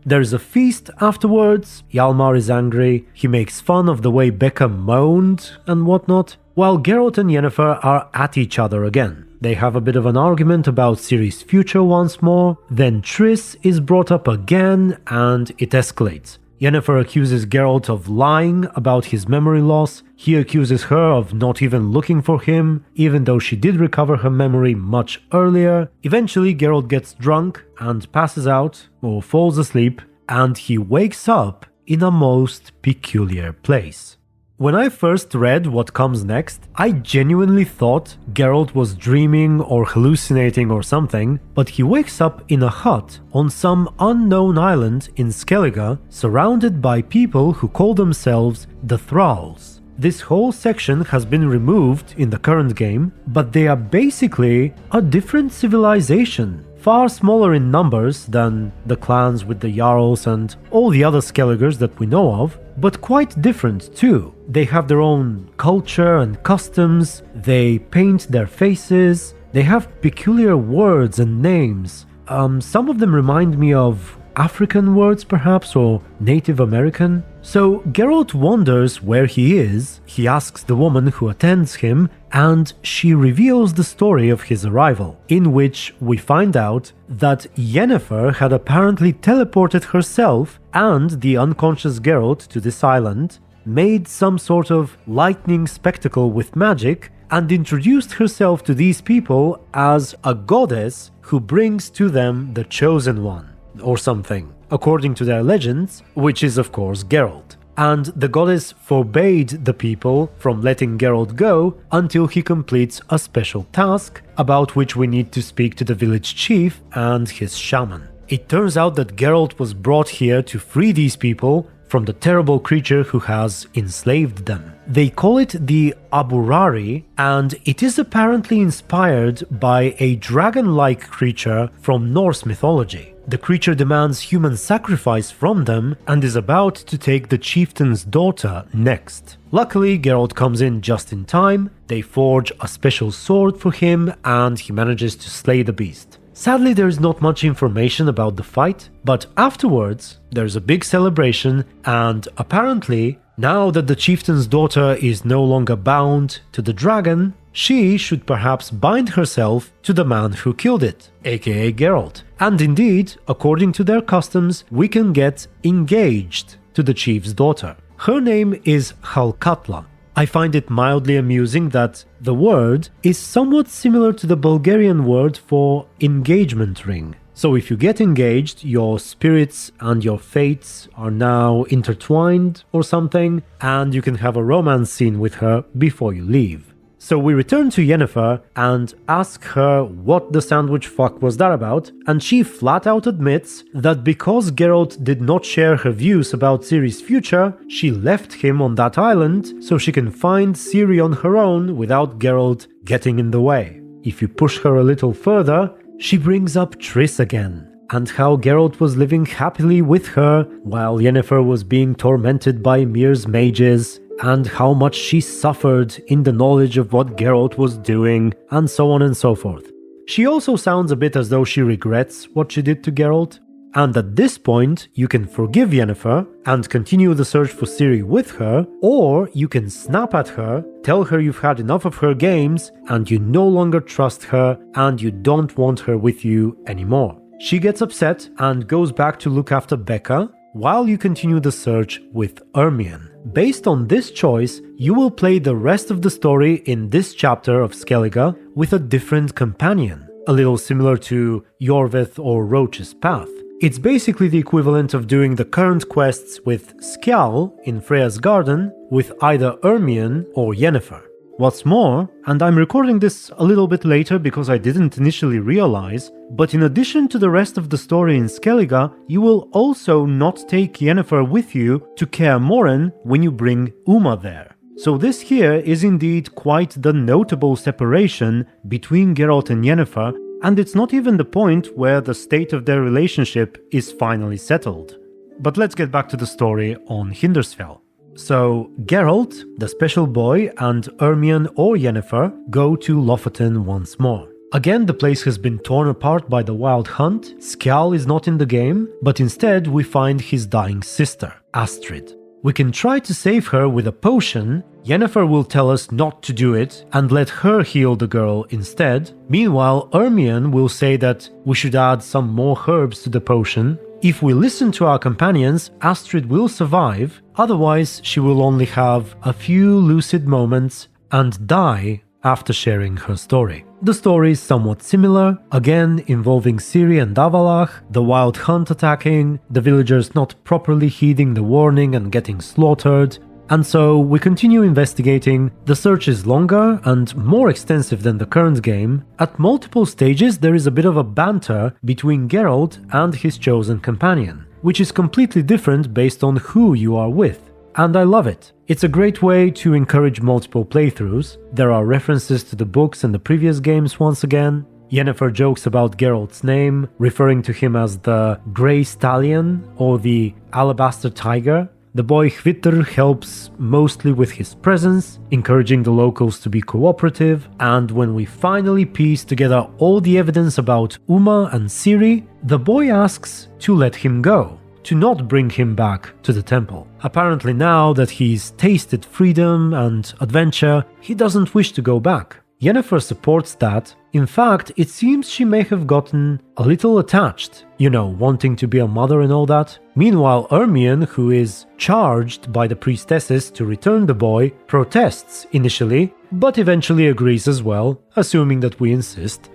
There's a feast afterwards, Hjalmar is angry, he makes fun of the way Becca moaned and whatnot, while Geralt and Yennefer are at each other again. They have a bit of an argument about Ciri's future once more, then Triss is brought up again and it escalates. Yennefer accuses Geralt of lying about his memory loss, he accuses her of not even looking for him, even though she did recover her memory much earlier. Eventually Geralt gets drunk and passes out, or falls asleep, and he wakes up in a most peculiar place. When I first read what comes next, I genuinely thought Geralt was dreaming or hallucinating or something, but he wakes up in a hut on some unknown island in Skellige, surrounded by people who call themselves the Thralls. This whole section has been removed in the current game, but they are basically a different civilization, far smaller in numbers than the clans with the Jarls and all the other Skelligers that we know of, but quite different too. They have their own culture and customs, they paint their faces, they have peculiar words and names. Some of them remind me of African words perhaps, or Native American. So Geralt wonders where he is, he asks the woman who attends him, and she reveals the story of his arrival, in which we find out that Yennefer had apparently teleported herself and the unconscious Geralt to this island, made some sort of lightning spectacle with magic, and introduced herself to these people as a goddess who brings to them the chosen one, or something, according to their legends, which is of course Geralt. And the goddess forbade the people from letting Geralt go until he completes a special task, about which we need to speak to the village chief and his shaman. It turns out that Geralt was brought here to free these people from the terrible creature who has enslaved them. They call it the Aburari, and it is apparently inspired by a dragon-like creature from Norse mythology. The creature demands human sacrifice from them and is about to take the chieftain's daughter next. Luckily, Geralt comes in just in time, they forge a special sword for him and he manages to slay the beast. Sadly, there is not much information about the fight, but afterwards there's a big celebration, and apparently, now that the chieftain's daughter is no longer bound to the dragon, she should perhaps bind herself to the man who killed it, aka Geralt. And indeed, according to their customs, we can get engaged to the chief's daughter. Her name is Halkatla. I find it mildly amusing that the word is somewhat similar to the Bulgarian word for engagement ring. So if you get engaged, your spirits and your fates are now intertwined or something, and you can have a romance scene with her before you leave. So we return to Yennefer and ask her what the sandwich fuck was that about, and she flat out admits that because Geralt did not share her views about Ciri's future, she left him on that island so she can find Ciri on her own without Geralt getting in the way. If you push her a little further, she brings up Triss again, and how Geralt was living happily with her while Yennefer was being tormented by Mir's mages, and how much she suffered in the knowledge of what Geralt was doing, and so on and so forth. She also sounds a bit as though she regrets what she did to Geralt, and at this point you can forgive Yennefer and continue the search for Ciri with her, or you can snap at her, tell her you've had enough of her games and you no longer trust her and you don't want her with you anymore. She gets upset and goes back to look after Becca, while you continue the search with Ermion. Based on this choice, you will play the rest of the story in this chapter of Skellige with a different companion, a little similar to Iorveth or Roche's path. It's basically the equivalent of doing the current quests with Skjal in Freya's garden with either Ermion or Yennefer. What's more, and I'm recording this a little bit later because I didn't initially realize, but in addition to the rest of the story in Skellige, you will also not take Yennefer with you to Kaer Morhen when you bring Uma there. So this here is indeed quite the notable separation between Geralt and Yennefer, and it's not even the point where the state of their relationship is finally settled. But let's get back to the story on Hindarsfell. So, Geralt, the special boy, and Ermion or Yennefer go to Lofoten once more. Again, the place has been torn apart by the Wild Hunt. Skjall is not in the game, but instead we find his dying sister, Astrid. We can try to save her with a potion. Yennefer will tell us not to do it and let her heal the girl instead. Meanwhile, Ermion will say that we should add some more herbs to the potion. If we listen to our companions, Astrid will survive, otherwise she will only have a few lucid moments and die after sharing her story. The story is somewhat similar, again involving Ciri and Avallac'h, the Wild Hunt attacking, the villagers not properly heeding the warning and getting slaughtered. And so we continue investigating. The search is longer and more extensive than the current game. At multiple stages there is a bit of a banter between Geralt and his chosen companion, which is completely different based on who you are with. And I love it. It's a great way to encourage multiple playthroughs. There are references to the books and the previous games once again. Yennefer jokes about Geralt's name, referring to him as the Grey Stallion or the Alabaster Tiger. The boy Hvitr helps mostly with his presence, encouraging the locals to be cooperative, and when we finally piece together all the evidence about Uma and Ciri, the boy asks to let him go, to not bring him back to the temple. Apparently now that he's tasted freedom and adventure, he doesn't wish to go back. Yennefer supports that. In fact, it seems she may have gotten a little attached, wanting to be a mother and all that. Meanwhile, Ermion, who is charged by the priestesses to return the boy, protests initially, but eventually agrees as well, assuming that we insist.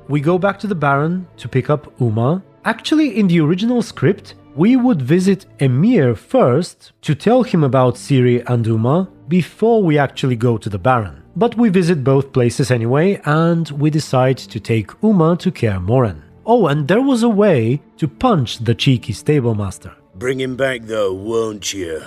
We go back to the Baron to pick up Uma. Actually, in the original script, we would visit Emhyr first to tell him about Ciri and Uma before we actually go to the Baron. But we visit both places anyway, and we decide to take Uma to Kaer Morhen. Oh, and there was a way to punch the cheeky stablemaster. Bring him back though, won't you?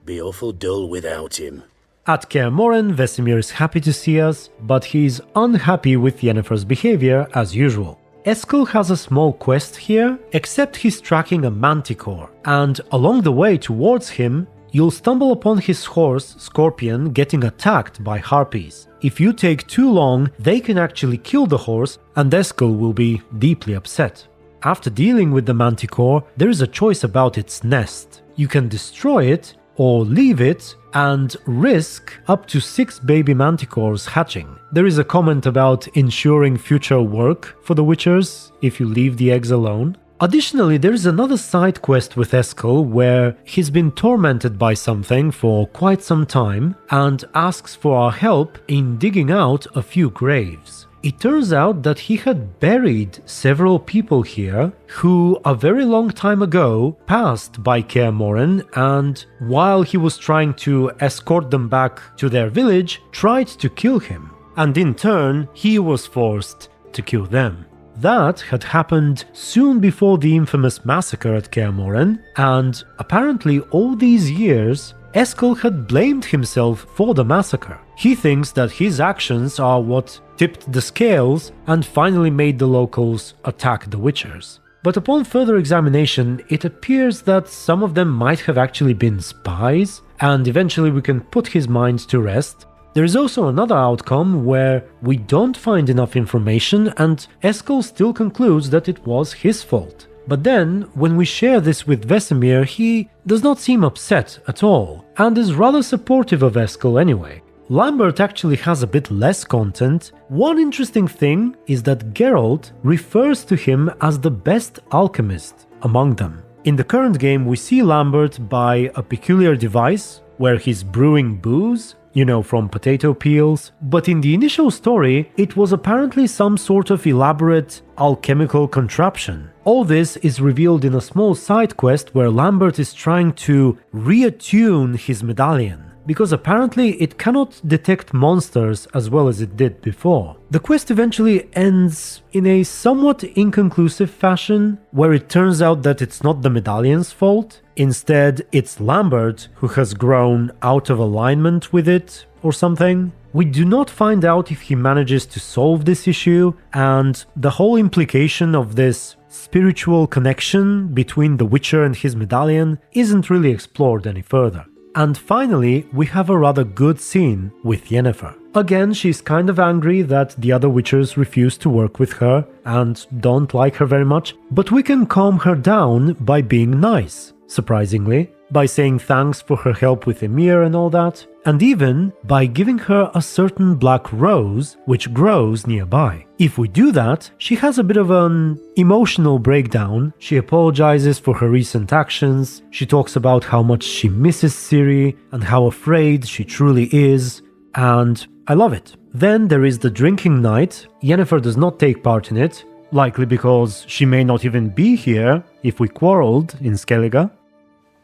Be awful dull without him. At Kaer Morhen, Vesemir is happy to see us, but he's unhappy with Yennefer's behavior as usual. Eskel has a small quest here, except he's tracking a manticore, and along the way towards him, you'll stumble upon his horse, Scorpion, getting attacked by harpies. If you take too long, they can actually kill the horse, and Eskel will be deeply upset. After dealing with the manticore, there is a choice about its nest. You can destroy it, or leave it, and risk up to 6 baby manticores hatching. There is a comment about ensuring future work for the Witchers if you leave the eggs alone. Additionally, there is another side quest with Eskel where he's been tormented by something for quite some time and asks for our help in digging out a few graves. It turns out that he had buried several people here who a very long time ago passed by Kaer Morhen, and while he was trying to escort them back to their village, tried to kill him. And in turn, he was forced to kill them. That had happened soon before the infamous massacre at Kaer Morhen, and apparently all these years, Eskel had blamed himself for the massacre. He thinks that his actions are what tipped the scales and finally made the locals attack the Witchers. But upon further examination, it appears that some of them might have actually been spies, and eventually we can put his mind to rest. There is also another outcome where we don't find enough information and Eskel still concludes that it was his fault. But then, when we share this with Vesemir, he does not seem upset at all, and is rather supportive of Eskel anyway. Lambert actually has a bit less content. One interesting thing is that Geralt refers to him as the best alchemist among them. In the current game, we see Lambert by a peculiar device where he's brewing booze, from potato peels, but in the initial story, it was apparently some sort of elaborate alchemical contraption. All this is revealed in a small side quest where Lambert is trying to reattune his medallion. because apparently it cannot detect monsters as well as it did before. The quest eventually ends in a somewhat inconclusive fashion, where it turns out that it's not the medallion's fault. Instead, it's Lambert who has grown out of alignment with it or something. We do not find out if he manages to solve this issue, and the whole implication of this spiritual connection between the Witcher and his medallion isn't really explored any further. And finally, we have a rather good scene with Yennefer. Again, she's kind of angry that the other Witchers refuse to work with her and don't like her very much, but we can calm her down by being nice, surprisingly, by saying thanks for her help with Emhyr and all that, and even by giving her a certain black rose which grows nearby. If we do that, she has a bit of an emotional breakdown. She apologizes for her recent actions, she talks about how much she misses Ciri and how afraid she truly is, and I love it. Then there is the drinking night. Yennefer does not take part in it, likely because she may not even be here if we quarreled in Skellige.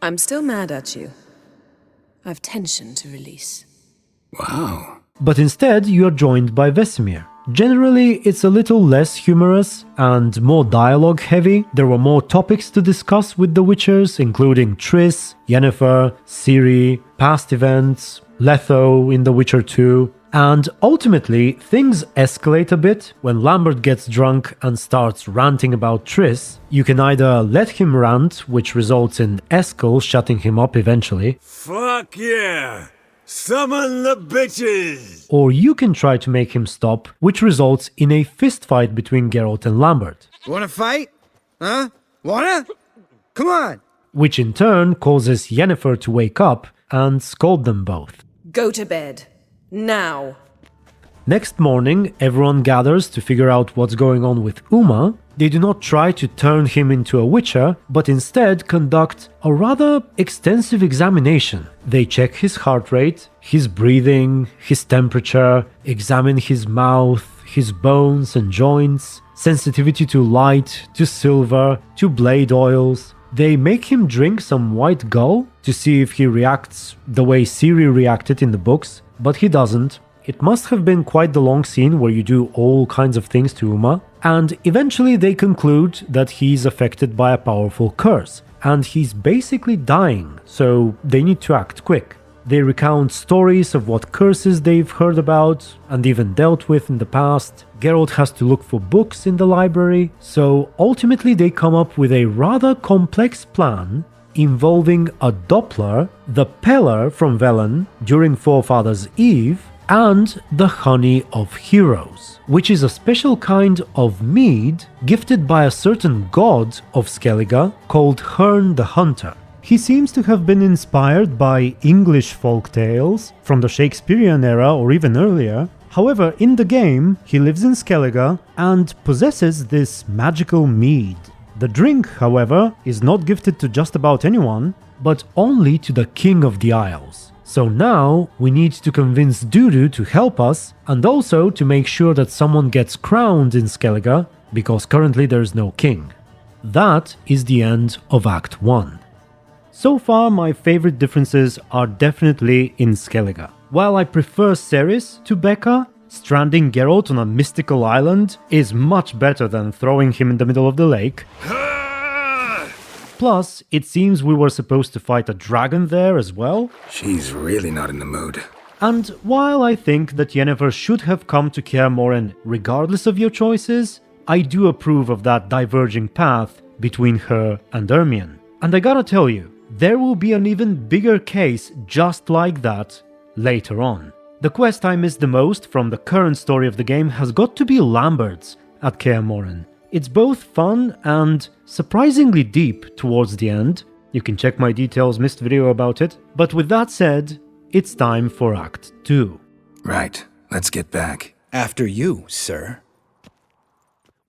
I'm still mad at you. I've tension to release. Wow. But instead, you're joined by Vesemir. Generally, it's a little less humorous and more dialogue heavy. There were more topics to discuss with the Witchers, including Triss, Yennefer, Ciri, past events, Letho in The Witcher 2. And ultimately, things escalate a bit when Lambert gets drunk and starts ranting about Triss. You can either let him rant, which results in Eskel shutting him up eventually. Fuck yeah! Summon the bitches! Or you can try to make him stop, which results in a fistfight between Geralt and Lambert. Wanna fight? Huh? Wanna? Come on! Which in turn causes Yennefer to wake up and scold them both. Go to bed. Now. Next morning, everyone gathers to figure out what's going on with Uma. They do not try to turn him into a Witcher, but instead conduct a rather extensive examination. They check his heart rate, his breathing, his temperature, examine his mouth, his bones and joints, sensitivity to light, to silver, to blade oils. They make him drink some white gull to see if he reacts the way Ciri reacted in the books, but he doesn't. It must have been quite the long scene where you do all kinds of things to Uma, and eventually they conclude that he's affected by a powerful curse, and he's basically dying, so they need to act quick. They recount stories of what curses they've heard about and even dealt with in the past. Geralt has to look for books in the library, so ultimately they come up with a rather complex plan involving a Doppler, the Peller from Velen during Forefathers' Eve, and the Honey of Heroes, which is a special kind of mead gifted by a certain god of Skellige called Herne the Hunter. He seems to have been inspired by English folk tales from the Shakespearean era or even earlier. However, in the game, he lives in Skellige and possesses this magical mead. The drink, however, is not gifted to just about anyone, but only to the King of the Isles. So now we need to convince Dudu to help us and also to make sure that someone gets crowned in Skellige, because currently there is no king. That is the end of Act 1. So far, my favorite differences are definitely in Skellige. While I prefer Ceres to Becca, stranding Geralt on a mystical island is much better than throwing him in the middle of the lake. Plus, it seems we were supposed to fight a dragon there as well. She's really not in the mood. And while I think that Yennefer should have come to Kaer Morhen regardless of your choices, I do approve of that diverging path between her and Ermion. And I gotta tell you, there will be an even bigger case just like that later on. The quest I missed the most from the current story of the game has got to be Lambert's at Kaer Morhen. It's both fun and surprisingly deep towards the end. You can check my details missed video about it. But with that said, it's time for Act 2. Right, let's get back. After you, sir.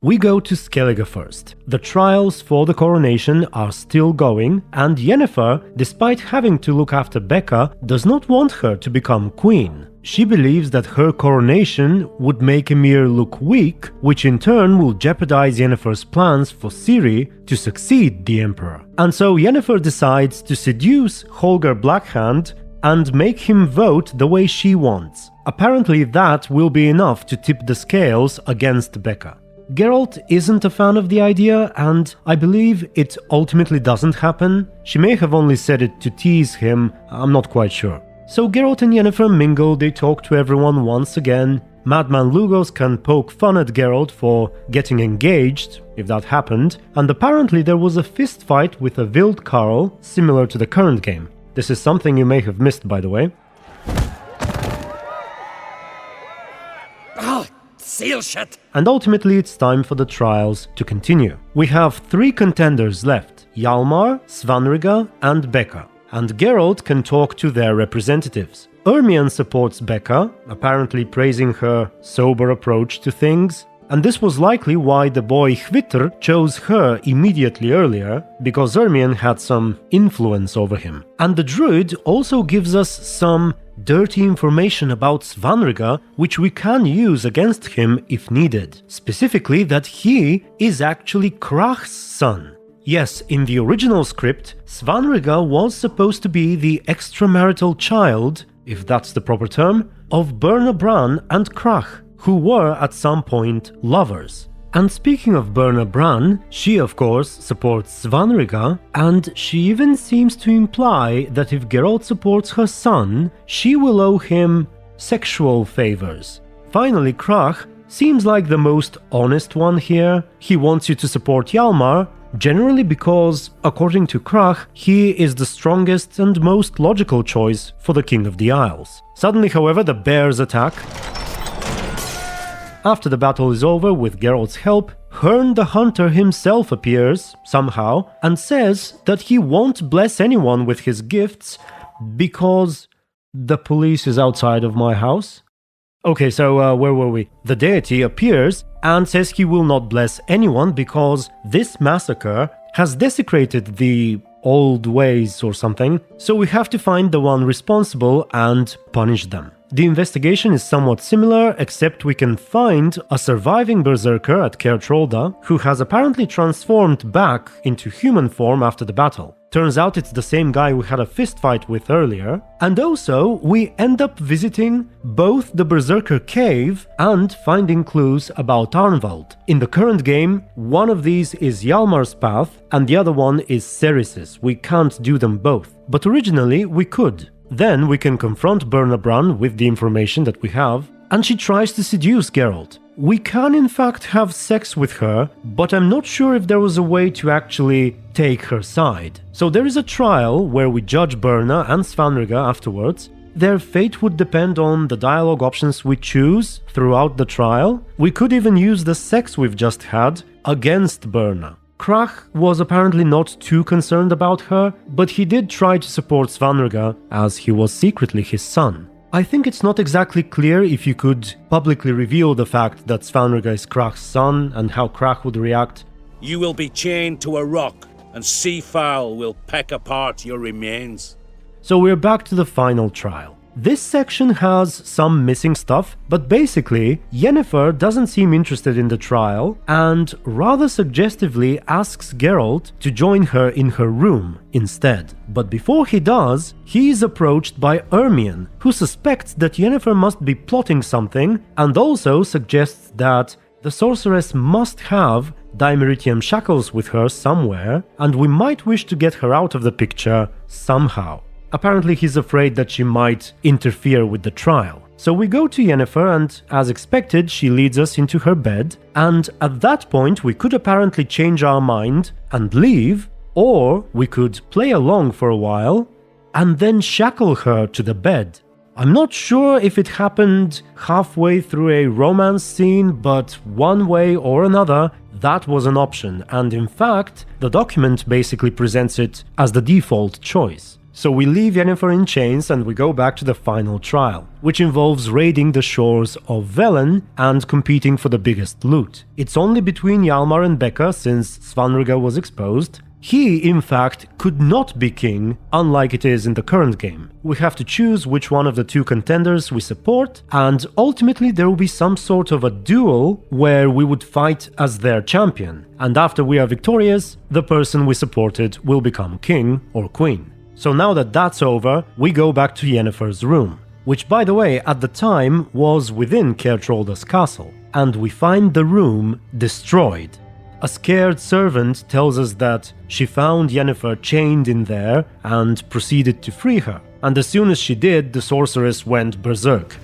We go to Skellige first. The trials for the coronation are still going, and Yennefer, despite having to look after Becca, does not want her to become queen. She believes that her coronation would make Emhyr look weak, which in turn will jeopardize Yennefer's plans for Ciri to succeed the emperor. And so Yennefer decides to seduce Holger Blackhand and make him vote the way she wants. Apparently that will be enough to tip the scales against Becca. Geralt isn't a fan of the idea, and I believe it ultimately doesn't happen. She may have only said it to tease him, I'm not quite sure. So Geralt and Yennefer mingle, they talk to everyone once again. Madman Lugos can poke fun at Geralt for getting engaged, if that happened, and apparently there was a fist fight with a Wild Carl, similar to the current game. This is something you may have missed, by the way. Seal shut! And ultimately it's time for the trials to continue. We have 3 contenders left, Hjalmar, Svanrige and Becca, and Geralt can talk to their representatives. Ermion supports Becca, apparently praising her sober approach to things, and this was likely why the boy Hvitr chose her immediately earlier, because Ermion had some influence over him. And the druid also gives us some dirty information about Svanrige, which we can use against him if needed. Specifically that he is actually Krach's son. Yes, in the original script, Svanrige was supposed to be the extramarital child, if that's the proper term, of Berna Bran and Krach, who were at some point lovers. And speaking of Berna Bran, she of course supports Svanrige, and she even seems to imply that if Geralt supports her son, she will owe him sexual favors. Finally, Krach seems like the most honest one here. He wants you to support Hjalmar, generally because, according to Krach, he is the strongest and most logical choice for the King of the Isles. Suddenly, however, the bears attack. After the battle is over, with Geralt's help, Herne the Hunter himself appears, somehow, and says that he won't bless anyone with his gifts because the police is outside of my house. Okay, so where were we? The deity appears and says he will not bless anyone because this massacre has desecrated the old ways or something, so we have to find the one responsible and punish them. The investigation is somewhat similar, except we can find a surviving berserker at Caer Trolda who has apparently transformed back into human form after the battle. Turns out it's the same guy we had a fist fight with earlier. And also, we end up visiting both the Berserker Cave and finding clues about Arnvald. In the current game, one of these is Hjalmar's path and the other one is Ceris's. We can't do them both, but originally we could. Then we can confront Berna Bran with the information that we have, and she tries to seduce Geralt. We can in fact have sex with her, but I'm not sure if there was a way to actually take her side. So there is a trial where we judge Berna and Svanrige afterwards. Their fate would depend on the dialogue options we choose throughout the trial. We could even use the sex we've just had against Berna. Krach was apparently not too concerned about her, but he did try to support Svanrige as he was secretly his son. I think it's not exactly clear if you could publicly reveal the fact that Svanrige is Krach's son and how Krach would react. You will be chained to a rock, and sea fowl will peck apart your remains. So we're back to the final trial. This section has some missing stuff, but basically, Yennefer doesn't seem interested in the trial and rather suggestively asks Geralt to join her in her room instead. But before he does, he is approached by Ermion, who suspects that Yennefer must be plotting something and also suggests that the sorceress must have dimeritium shackles with her somewhere, and we might wish to get her out of the picture somehow. Apparently he's afraid that she might interfere with the trial. So we go to Yennefer and, as expected, she leads us into her bed, and at that point we could apparently change our mind and leave, or we could play along for a while and then shackle her to the bed. I'm not sure if it happened halfway through a romance scene, but one way or another, that was an option, and in fact, the document basically presents it as the default choice. So we leave Yennefer in chains and we go back to the final trial, which involves raiding the shores of Velen and competing for the biggest loot. It's only between Hjalmar and Becca since Svanrige was exposed. He, in fact, could not be king, unlike it is in the current game. We have to choose which one of the two contenders we support, and ultimately there will be some sort of a duel where we would fight as their champion, and after we are victorious, the person we supported will become king or queen. So now that that's over, we go back to Yennefer's room, which by the way at the time was within Caertrolda's castle, and we find the room destroyed. A scared servant tells us that she found Yennefer chained in there and proceeded to free her, and as soon as she did, the sorceress went berserk.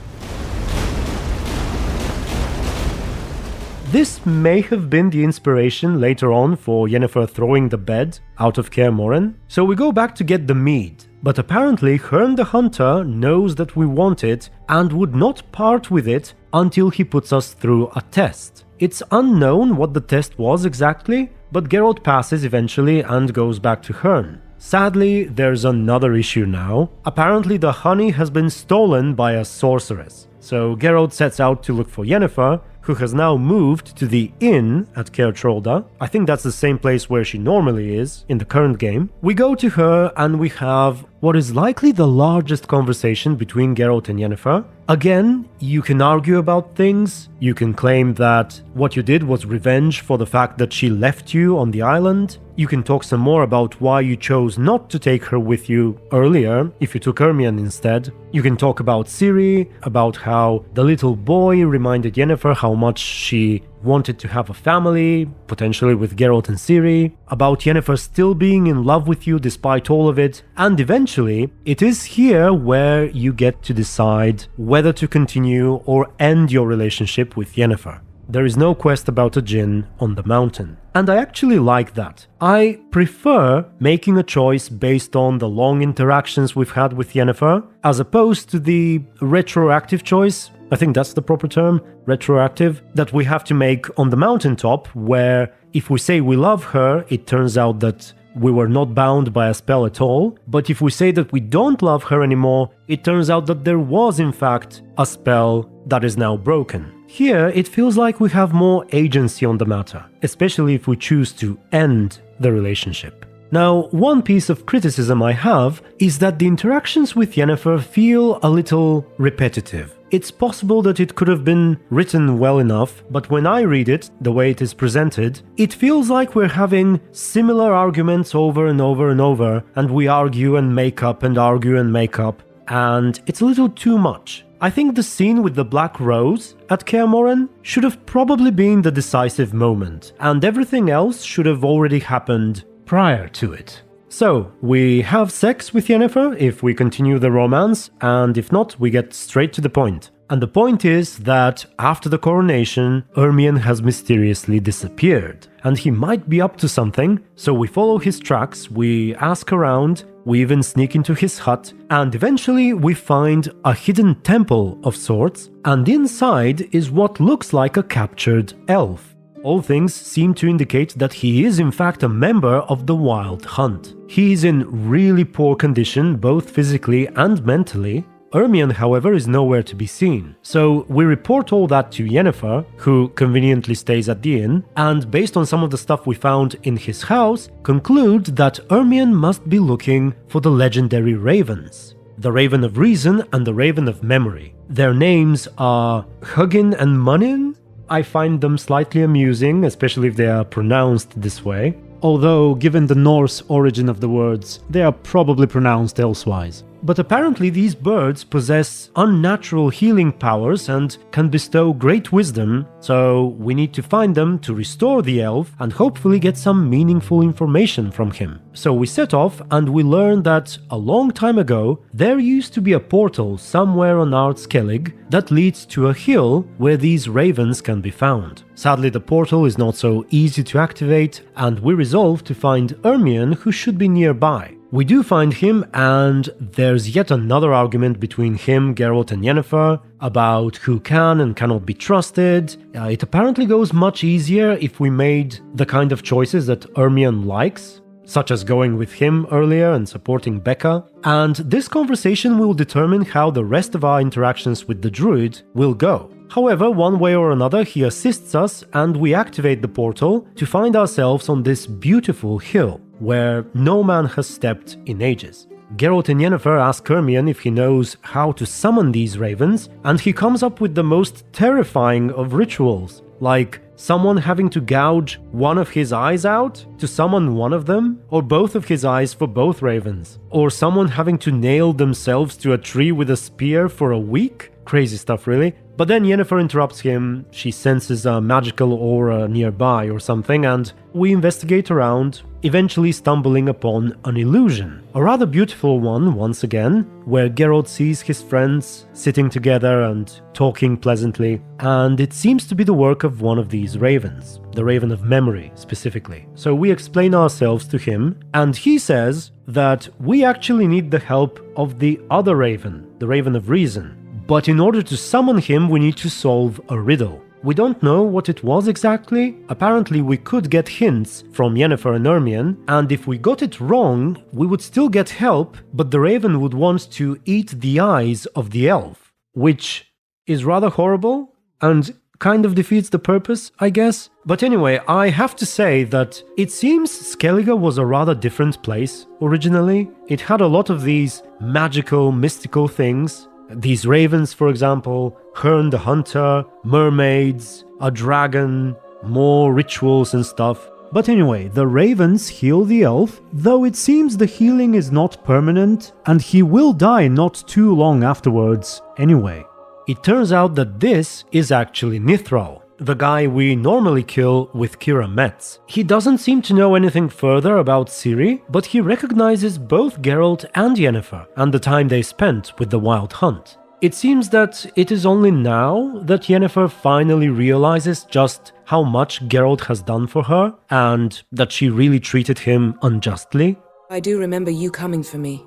This may have been the inspiration later on for Yennefer throwing the bed out of Kaer Morhen, so we go back to get the mead. But apparently Herne the Hunter knows that we want it and would not part with it until he puts us through a test. It's unknown what the test was exactly, but Geralt passes eventually and goes back to Herne. Sadly, there's another issue now. Apparently the honey has been stolen by a sorceress. So Geralt sets out to look for Yennefer, who has now moved to the inn at Caertrolda. I think that's the same place where she normally is in the current game. We go to her and we have what is likely the largest conversation between Geralt and Yennefer. Again, you can argue about things. You can claim that what you did was revenge for the fact that she left you on the island. You can talk some more about why you chose not to take her with you earlier, if you took Hermione instead. You can talk about Ciri, about how the little boy reminded Yennefer how much she wanted to have a family, potentially with Geralt and Ciri, about Yennefer still being in love with you despite all of it, and eventually, it is here where you get to decide whether to continue or end your relationship with Yennefer. There is no quest about a djinn on the mountain. And I actually like that. I prefer making a choice based on the long interactions we've had with Yennefer, as opposed to the retroactive choice, I think that's the proper term, retroactive, that we have to make on the mountaintop, where if we say we love her, it turns out that we were not bound by a spell at all, but if we say that we don't love her anymore, it turns out that there was in fact a spell that is now broken. Here, it feels like we have more agency on the matter, especially if we choose to end the relationship. Now, one piece of criticism I have is that the interactions with Yennefer feel a little repetitive. It's possible that it could have been written well enough, but when I read it, the way it is presented, it feels like we're having similar arguments over and over and over, and we argue and make up and argue and make up, and it's a little too much. I think the scene with the Black Rose at Kaer Morhen should have probably been the decisive moment, and everything else should have already happened prior to it. So, we have sex with Yennefer if we continue the romance, and if not, we get straight to the point. And the point is that after the coronation, Hermione has mysteriously disappeared, and he might be up to something, so we follow his tracks, we ask around, we even sneak into his hut, and eventually we find a hidden temple of sorts, and inside is what looks like a captured elf. All things seem to indicate that he is in fact a member of the Wild Hunt. He is in really poor condition, both physically and mentally. Hermione, however, is nowhere to be seen. So we report all that to Yennefer, who conveniently stays at the inn, and based on some of the stuff we found in his house, conclude that Hermione must be looking for the legendary ravens. The Raven of Reason and the Raven of Memory. Their names are Hugin and Munin. I find them slightly amusing, especially if they are pronounced this way. Although, given the Norse origin of the words, they are probably pronounced elsewise. But apparently these birds possess unnatural healing powers and can bestow great wisdom, so we need to find them to restore the elf and hopefully get some meaningful information from him. So we set off and we learn that a long time ago there used to be a portal somewhere on Ard Skellige that leads to a hill where these ravens can be found. Sadly, the portal is not so easy to activate, and we resolve to find Hermione, who should be nearby. We do find him, and there's yet another argument between him, Geralt and Yennefer about who can and cannot be trusted. It apparently goes much easier if we made the kind of choices that Hermione likes, such as going with him earlier and supporting Becca, and this conversation will determine how the rest of our interactions with the druid will go. However, one way or another he assists us and we activate the portal to find ourselves on this beautiful hill, where no man has stepped in ages. Geralt and Yennefer ask Hermione if he knows how to summon these ravens, and he comes up with the most terrifying of rituals, like someone having to gouge one of his eyes out to summon one of them, or both of his eyes for both ravens, or someone having to nail themselves to a tree with a spear for a week? Crazy stuff, really. But then Yennefer interrupts him, she senses a magical aura nearby or something, and we investigate around, eventually stumbling upon an illusion. A rather beautiful one, once again, where Geralt sees his friends sitting together and talking pleasantly, and it seems to be the work of one of these ravens, the Raven of Memory specifically. So we explain ourselves to him, and he says that we actually need the help of the other raven, the Raven of Reason. But in order to summon him, we need to solve a riddle. We don't know what it was exactly. Apparently we could get hints from Yennefer and Ermion, and if we got it wrong, we would still get help, but the raven would want to eat the eyes of the elf, which is rather horrible and kind of defeats the purpose, I guess. But anyway, I have to say that it seems Skellige was a rather different place originally. It had a lot of these magical, mystical things. These ravens, for example, Herne the Hunter, mermaids, a dragon, more rituals and stuff. But anyway, the ravens heal the elf, though it seems the healing is not permanent, and he will die not too long afterwards anyway. It turns out that this is actually Nithral, the guy we normally kill with Keira Metz. He doesn't seem to know anything further about Ciri, but he recognizes both Geralt and Yennefer and the time they spent with the Wild Hunt. It seems that it is only now that Yennefer finally realizes just how much Geralt has done for her and that she really treated him unjustly. I do remember you coming for me,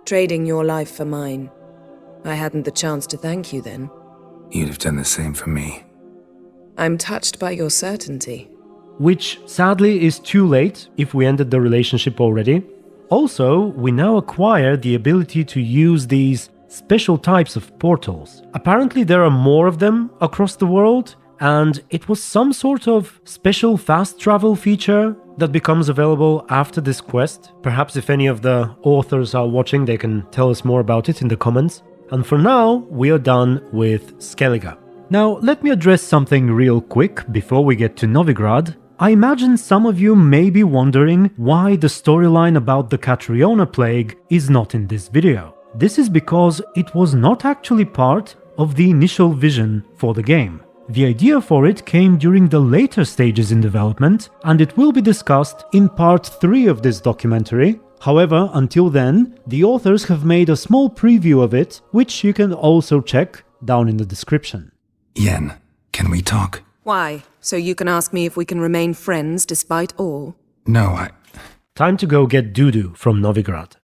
trading your life for mine. I hadn't the chance to thank you then. You'd have done the same for me. I'm touched by your certainty. Which sadly is too late if we ended the relationship already. Also, we now acquire the ability to use these special types of portals. Apparently there are more of them across the world, and it was some sort of special fast travel feature that becomes available after this quest. Perhaps if any of the authors are watching, they can tell us more about it in the comments. And for now, we are done with Skellige. Now, let me address something real quick before we get to Novigrad. I imagine some of you may be wondering why the storyline about the Catriona plague is not in this video. This is because it was not actually part of the initial vision for the game. The idea for it came during the later stages in development, and it will be discussed in part 3 of this documentary. However, until then, the authors have made a small preview of it, which you can also check down in the description. Yen, can we talk? Why? So you can ask me if we can remain friends despite all? No, Time to go get Dudu from Novigrad.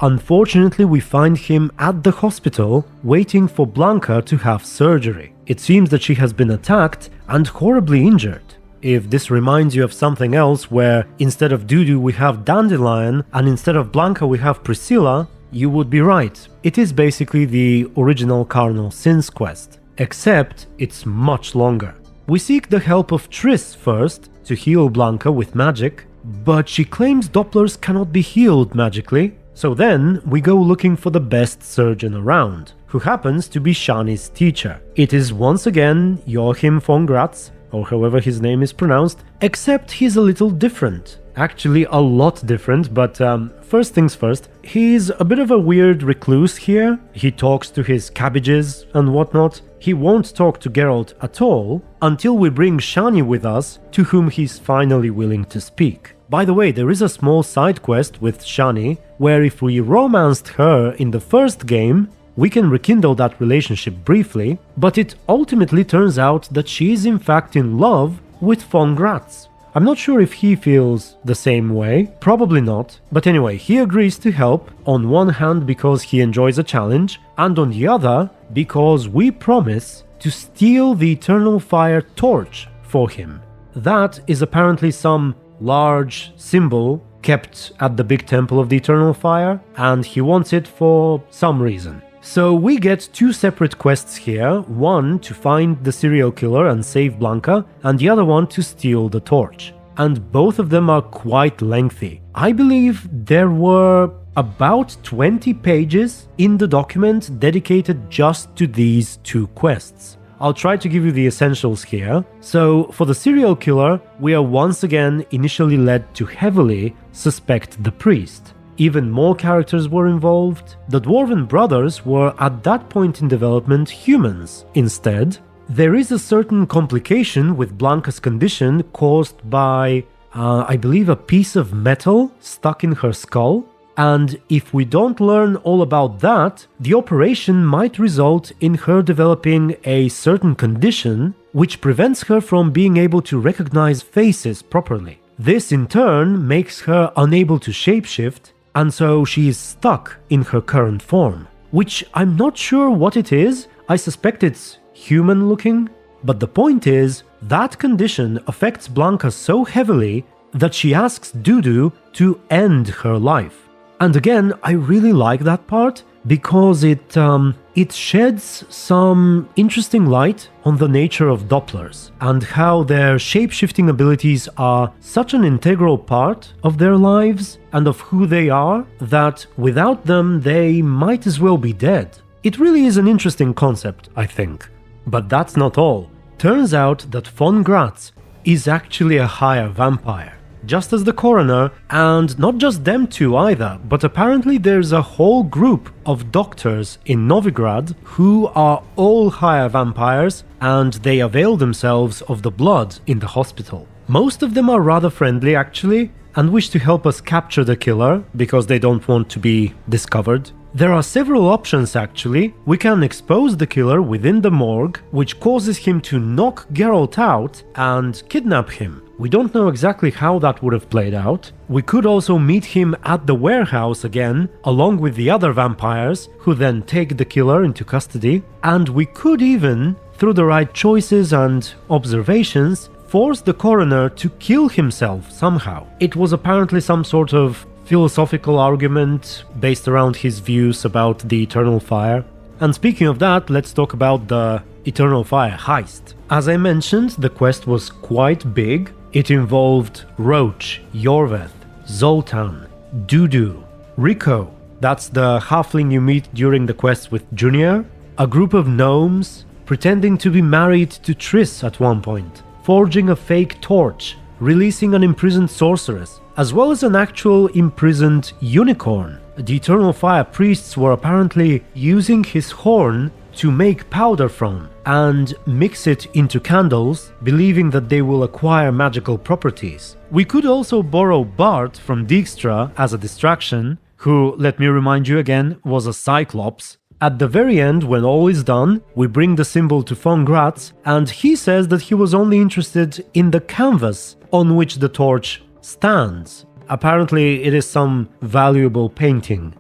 Unfortunately, we find him at the hospital waiting for Blanka to have surgery. It seems that she has been attacked and horribly injured. If this reminds you of something else where instead of Dudu we have Dandelion and instead of Blanka we have Priscilla, you would be right. It is basically the original Cardinal Sins quest, except it's much longer. We seek the help of Triss first to heal Blanka with magic, but she claims Dopplers cannot be healed magically. So then we go looking for the best surgeon around, who happens to be Shani's teacher. It is once again Joachim von Gratz, or however his name is pronounced, except he's a little different. Actually a lot different, but first things first, he's a bit of a weird recluse here. He talks to his cabbages and whatnot. He won't talk to Geralt at all until we bring Shani with us, to whom he's finally willing to speak. By the way, there is a small side quest with Shani, where if we romanced her in the first game, we can rekindle that relationship briefly, but it ultimately turns out that she is in fact in love with von Gratz. I'm not sure if he feels the same way, probably not, but anyway, he agrees to help, on one hand because he enjoys a challenge, and on the other because we promise to steal the Eternal Fire torch for him. That is apparently some large symbol kept at the big temple of the Eternal Fire, and he wants it for some reason. So we get 2 separate quests here, one to find the serial killer and save Blanka, and the other one to steal the torch. And both of them are quite lengthy. I believe there were about 20 pages in the document dedicated just to these 2 quests. I'll try to give you the essentials here. So, for the serial killer, we are once again initially led to heavily suspect the priest. Even more characters were involved. The Dwarven brothers were at that point in development humans. Instead, there is a certain complication with Blanka's condition caused by, I believe, a piece of metal stuck in her skull. And if we don't learn all about that, the operation might result in her developing a certain condition which prevents her from being able to recognize faces properly. This in turn makes her unable to shapeshift, and so she is stuck in her current form. Which I'm not sure what it is, I suspect it's human looking, but the point is, that condition affects Blanka so heavily that she asks Dudu to end her life. And again, I really like that part because it sheds some interesting light on the nature of Dopplers and how their shapeshifting abilities are such an integral part of their lives and of who they are that without them they might as well be dead. It really is an interesting concept, I think. But that's not all. Turns out that von Gratz is actually a higher vampire. Just as the coroner, and not just them two either, but apparently there's a whole group of doctors in Novigrad who are all higher vampires and they avail themselves of the blood in the hospital. Most of them are rather friendly actually and wish to help us capture the killer because they don't want to be discovered. There are several options actually. We can expose the killer within the morgue, which causes him to knock Geralt out and kidnap him. We don't know exactly how that would have played out. We could also meet him at the warehouse again, along with the other vampires, who then take the killer into custody. And we could even, through the right choices and observations, force the coroner to kill himself somehow. It was apparently some sort of philosophical argument based around his views about the Eternal Fire. And speaking of that, let's talk about the Eternal Fire heist. As I mentioned, the quest was quite big. It involved Roche, Iorveth, Zoltan, Dudu, Rico, that's the halfling you meet during the quest with Junior, a group of gnomes pretending to be married to Triss at one point, forging a fake torch, releasing an imprisoned sorceress, as well as an actual imprisoned unicorn. The Eternal Fire priests were apparently using his horn to make powder from and mix it into candles, believing that they will acquire magical properties. We could also borrow Bart from Dijkstra as a distraction, who, let me remind you again, was a cyclops. At the very end, when all is done, we bring the symbol to von Gratz, and he says that he was only interested in the canvas on which the torch stands. Apparently, it is some valuable painting.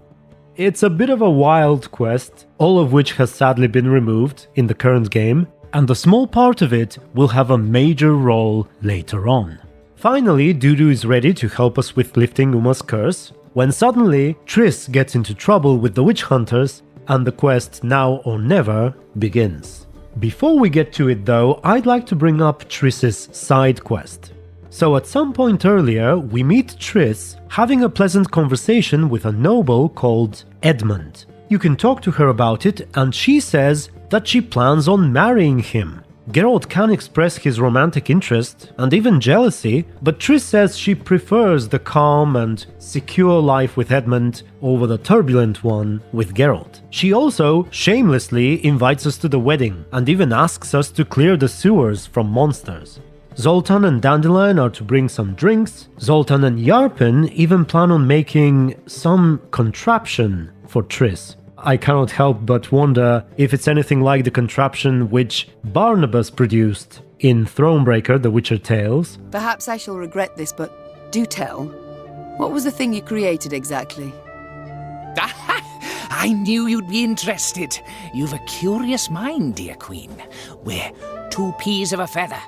It's a bit of a wild quest, all of which has sadly been removed in the current game, and a small part of it will have a major role later on. Finally, Dudu is ready to help us with lifting Uma's curse, when suddenly Triss gets into trouble with the witch hunters, and the quest Now or Never begins. Before we get to it though, I'd like to bring up Triss's side quest. So at some point earlier, we meet Triss having a pleasant conversation with a noble called Edmund. You can talk to her about it, and she says that she plans on marrying him. Geralt can express his romantic interest and even jealousy, but Triss says she prefers the calm and secure life with Edmund over the turbulent one with Geralt. She also shamelessly invites us to the wedding and even asks us to clear the sewers from monsters. Zoltan and Dandelion are to bring some drinks. Zoltan and Yarpen even plan on making some contraption for Triss. I cannot help but wonder if it's anything like the contraption which Barnabas produced in Thronebreaker, The Witcher Tales. Perhaps I shall regret this, but do tell. What was the thing you created exactly? I knew you'd be interested. You've a curious mind, dear queen. We're two peas of a feather.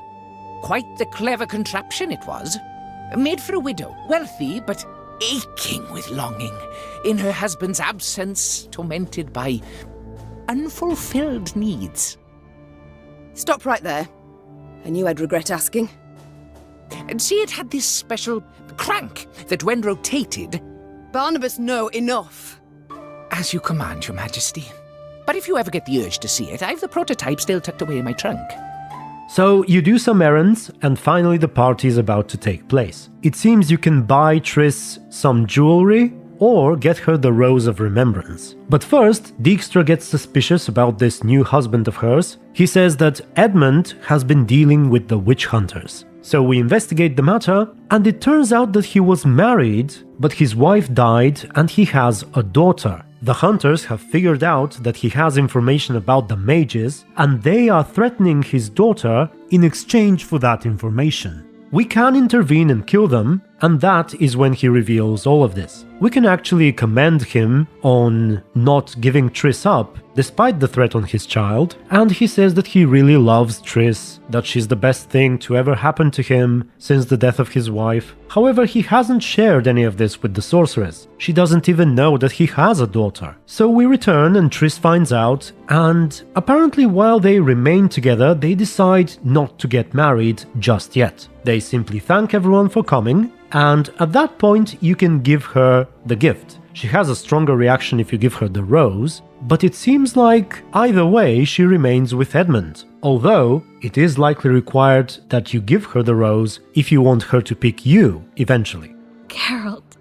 Quite the clever contraption it was. Made for a widow, wealthy but aching with longing, in her husband's absence, tormented by unfulfilled needs. Stop right there. I knew I'd regret asking. And see, it had this special crank that when rotated... Barnabas, no, enough. As you command, your majesty. But if you ever get the urge to see it, I've the prototype still tucked away in my trunk. So you do some errands, and finally the party is about to take place. It seems you can buy Triss some jewelry, or get her the Rose of Remembrance. But first, Dijkstra gets suspicious about this new husband of hers. He says that Edmund has been dealing with the witch hunters. So we investigate the matter, and it turns out that he was married, but his wife died and he has a daughter. The hunters have figured out that he has information about the mages, and they are threatening his daughter in exchange for that information. We can intervene and kill them, and that is when he reveals all of this. We can actually commend him on not giving Triss up, despite the threat on his child, and he says that he really loves Triss, that she's the best thing to ever happen to him since the death of his wife. However, he hasn't shared any of this with the sorceress. She doesn't even know that he has a daughter. So we return and Triss finds out, and apparently while they remain together, they decide not to get married just yet. They simply thank everyone for coming, and at that point you can give her the gift. She has a stronger reaction if you give her the rose, but it seems like either way she remains with Edmund, although it is likely required that you give her the rose if you want her to pick you eventually. Geralt,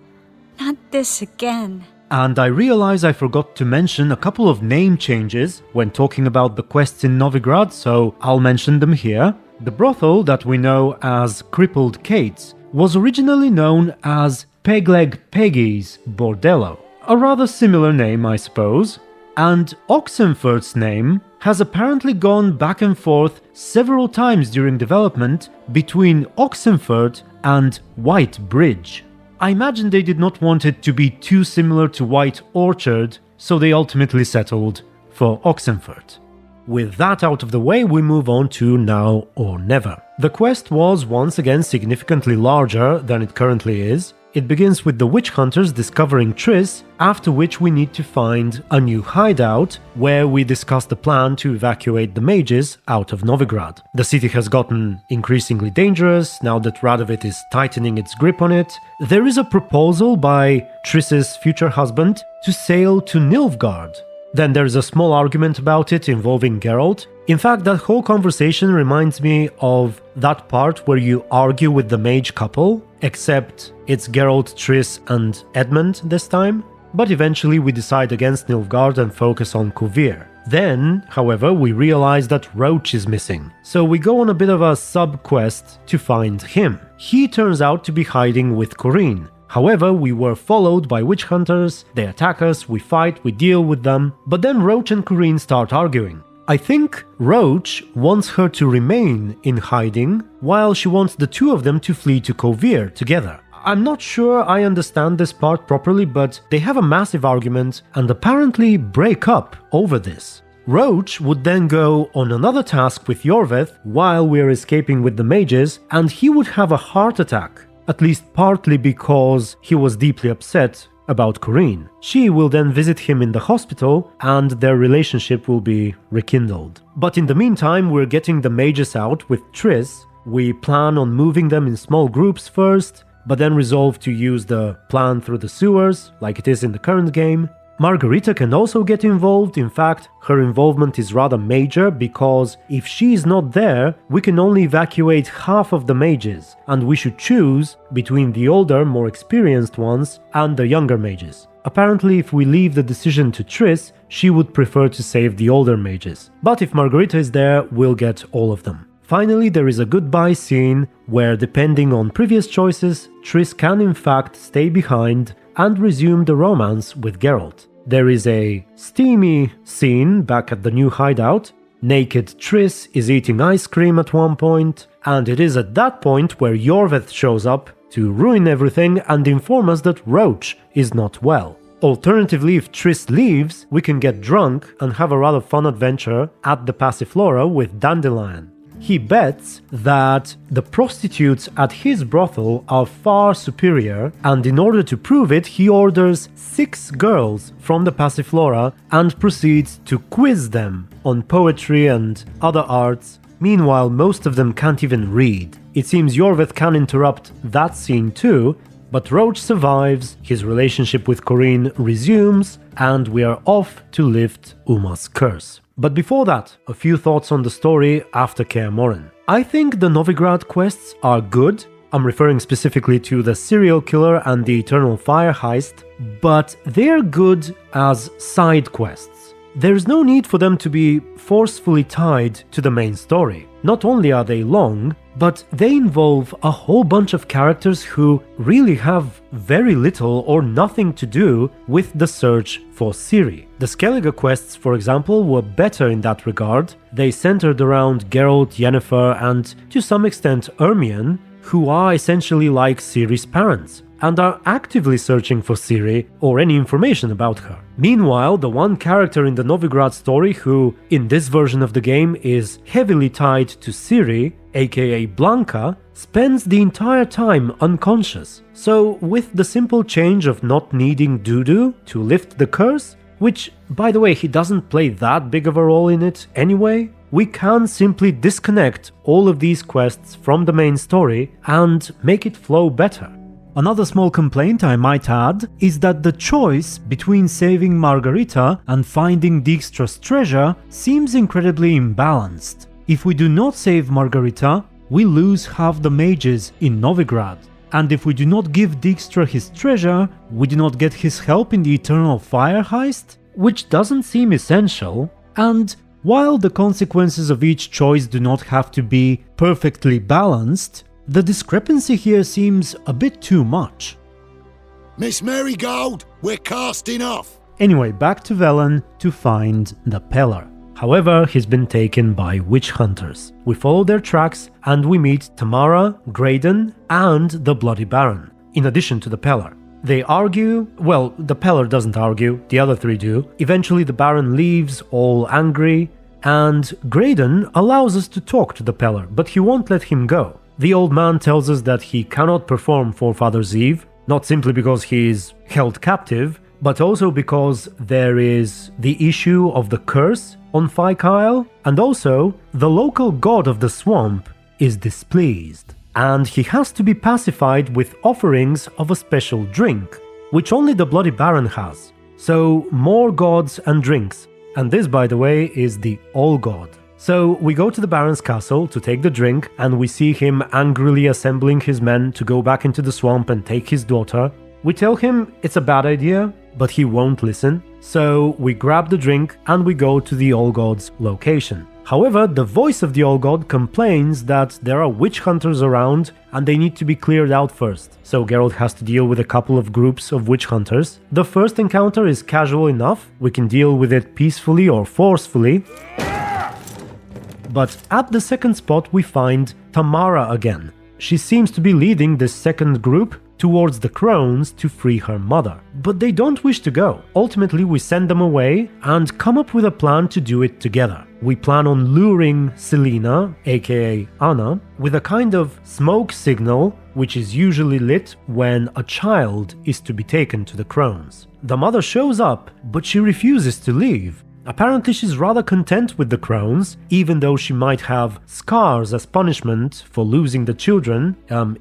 not this again. And I realize I forgot to mention a couple of name changes when talking about the quests in Novigrad, so I'll mention them here. The brothel that we know as Crippled Kate's was originally known as Pegleg Peggy's Bordello, a rather similar name I suppose, and Oxenford's name has apparently gone back and forth several times during development between Oxenford and White Bridge. I imagine they did not want it to be too similar to White Orchard, so they ultimately settled for Oxenford. With that out of the way, we move on to Now or Never. The quest was once again significantly larger than it currently is. It begins with the witch hunters discovering Triss, after which we need to find a new hideout, where we discuss the plan to evacuate the mages out of Novigrad. The city has gotten increasingly dangerous now that Radovid is tightening its grip on it. There is a proposal by Triss's future husband to sail to Nilfgaard. Then there's a small argument about it involving Geralt. In fact, that whole conversation reminds me of that part where you argue with the mage couple, except it's Geralt, Triss, and Edmund this time. But eventually we decide against Nilfgaard and focus on Kovir. Then, however, we realize that Roche is missing, so we go on a bit of a sub-quest to find him. He turns out to be hiding with Corine. However, we were followed by witch hunters, they attack us, we fight, we deal with them, but then Roche and Corine start arguing. I think Roche wants her to remain in hiding, while she wants the two of them to flee to Kovir together. I'm not sure I understand this part properly, but they have a massive argument and apparently break up over this. Roche would then go on another task with Iorveth while we're escaping with the mages, and he would have a heart attack. At least partly because he was deeply upset about Corine. She will then visit him in the hospital and their relationship will be rekindled. But in the meantime, we're getting the mages out with Triss. We plan on moving them in small groups first, but then resolve to use the plan through the sewers, like it is in the current game. Margarita can also get involved. In fact, her involvement is rather major because if she's not there, we can only evacuate half of the mages, and we should choose between the older, more experienced ones and the younger mages. Apparently, if we leave the decision to Triss, she would prefer to save the older mages. But if Margarita is there, we'll get all of them. Finally, there is a goodbye scene where, depending on previous choices, Triss can in fact stay behind and resume the romance with Geralt. There is a steamy scene back at the new hideout. Naked Triss is eating ice cream at one point, and it is at that point where Iorveth shows up to ruin everything and inform us that Roche is not well. Alternatively, if Triss leaves, we can get drunk and have a rather fun adventure at the Passiflora with Dandelion. He bets that the prostitutes at his brothel are far superior, and in order to prove it, he orders 6 girls from the Passiflora and proceeds to quiz them on poetry and other arts. Meanwhile, most of them can't even read. It seems Iorveth can interrupt that scene too, But Roche survives, his relationship with Corinne resumes, and we are off to lift Uma's curse. But before that, a few thoughts on the story after Kaer Morhen. I think the Novigrad quests are good. I'm referring specifically to the serial killer and the Eternal Fire heist, but they're good as side quests. There's no need for them to be forcefully tied to the main story. Not only are they long, but they involve a whole bunch of characters who really have very little or nothing to do with the search for Ciri. The Skellige quests, for example, were better in that regard. They centered around Geralt, Yennefer, and to some extent Emhyr, who are essentially like Ciri's parents, and are actively searching for Ciri or any information about her. Meanwhile, the one character in the Novigrad story who, in this version of the game, is heavily tied to Ciri, aka Blanka, spends the entire time unconscious. So, with the simple change of not needing Dudu to lift the curse, which, by the way, he doesn't play that big of a role in it anyway, we can simply disconnect all of these quests from the main story and make it flow better. Another small complaint I might add is that the choice between saving Margarita and finding Dijkstra's treasure seems incredibly imbalanced. If we do not save Margarita, we lose half the mages in Novigrad. And if we do not give Dijkstra his treasure, we do not get his help in the Eternal Fire heist, which doesn't seem essential. And while the consequences of each choice do not have to be perfectly balanced, the discrepancy here seems a bit too much. Miss Marigold, we're casting off! Anyway, back to Velen to find the Peller. However, he's been taken by witch hunters. We follow their tracks and we meet Tamara, Graydon, and the Bloody Baron, in addition to the Peller. They argue, well, the Peller doesn't argue, the other three do. Eventually the Baron leaves, all angry, and Graydon allows us to talk to the Peller, but he won't let him go. The old man tells us that he cannot perform Forefather's Eve, not simply because he is held captive, but also because there is the issue of the curse on Fyke Isle, and also the local god of the swamp is displeased, and he has to be pacified with offerings of a special drink, which only the Bloody Baron has. So more gods and drinks, and this, by the way, is the All God. So we go to the Baron's castle to take the drink, and we see him angrily assembling his men to go back into the swamp and take his daughter. We tell him it's a bad idea, but he won't listen. So we grab the drink and we go to the All God's location. However, the voice of the All God complains that there are witch hunters around and they need to be cleared out first. So Geralt has to deal with a couple of groups of witch hunters. The first encounter is casual enough, we can deal with it peacefully or forcefully. But at the second spot we find Tamara again. She seems to be leading this second group towards the Crones to free her mother. But they don't wish to go. Ultimately we send them away and come up with a plan to do it together. We plan on luring Selena, aka Anna, with a kind of smoke signal which is usually lit when a child is to be taken to the Crones. The mother shows up, but she refuses to leave. Apparently she's rather content with the Crones, even though she might have scars as punishment for losing the children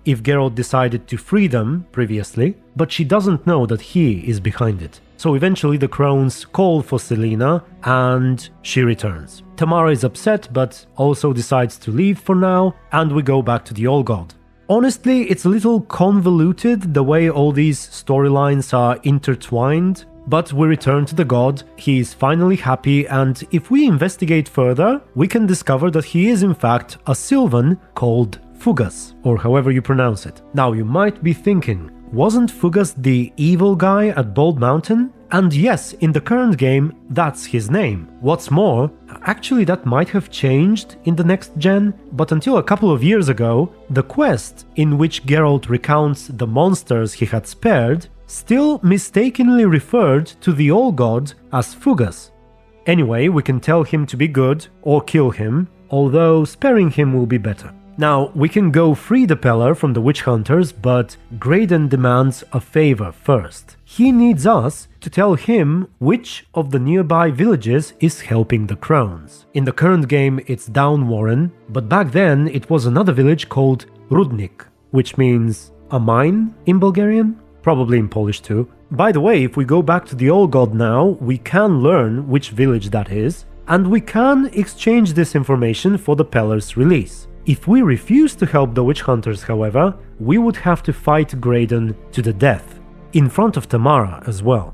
if Geralt decided to free them previously, but she doesn't know that he is behind it. So eventually the Crones call for Selena and she returns. Tamara is upset but also decides to leave for now, and we go back to the All God. Honestly, it's a little convoluted the way all these storylines are intertwined. But we return to the god, he is finally happy, and if we investigate further, we can discover that he is in fact a Sylvan called Fugas, or however you pronounce it. Now you might be thinking, wasn't Fugas the evil guy at Bald Mountain? And yes, in the current game, that's his name. What's more, actually that might have changed in the next gen, but until a couple of years ago, the quest in which Geralt recounts the monsters he had spared still mistakenly referred to the All God as Fugas. Anyway, we can tell him to be good or kill him, although sparing him will be better. Now, we can go free the Peller from the witch hunters, but Graydon demands a favor first. He needs us to tell him which of the nearby villages is helping the Crones. In the current game it's Down Warren, but back then it was another village called Rudnik, which means a mine in Bulgarian, probably in Polish too. By the way, if we go back to the Old God now, we can learn which village that is, and we can exchange this information for the Pellar's release. If we refuse to help the witch hunters, however, we would have to fight Graydon to the death, in front of Tamara as well.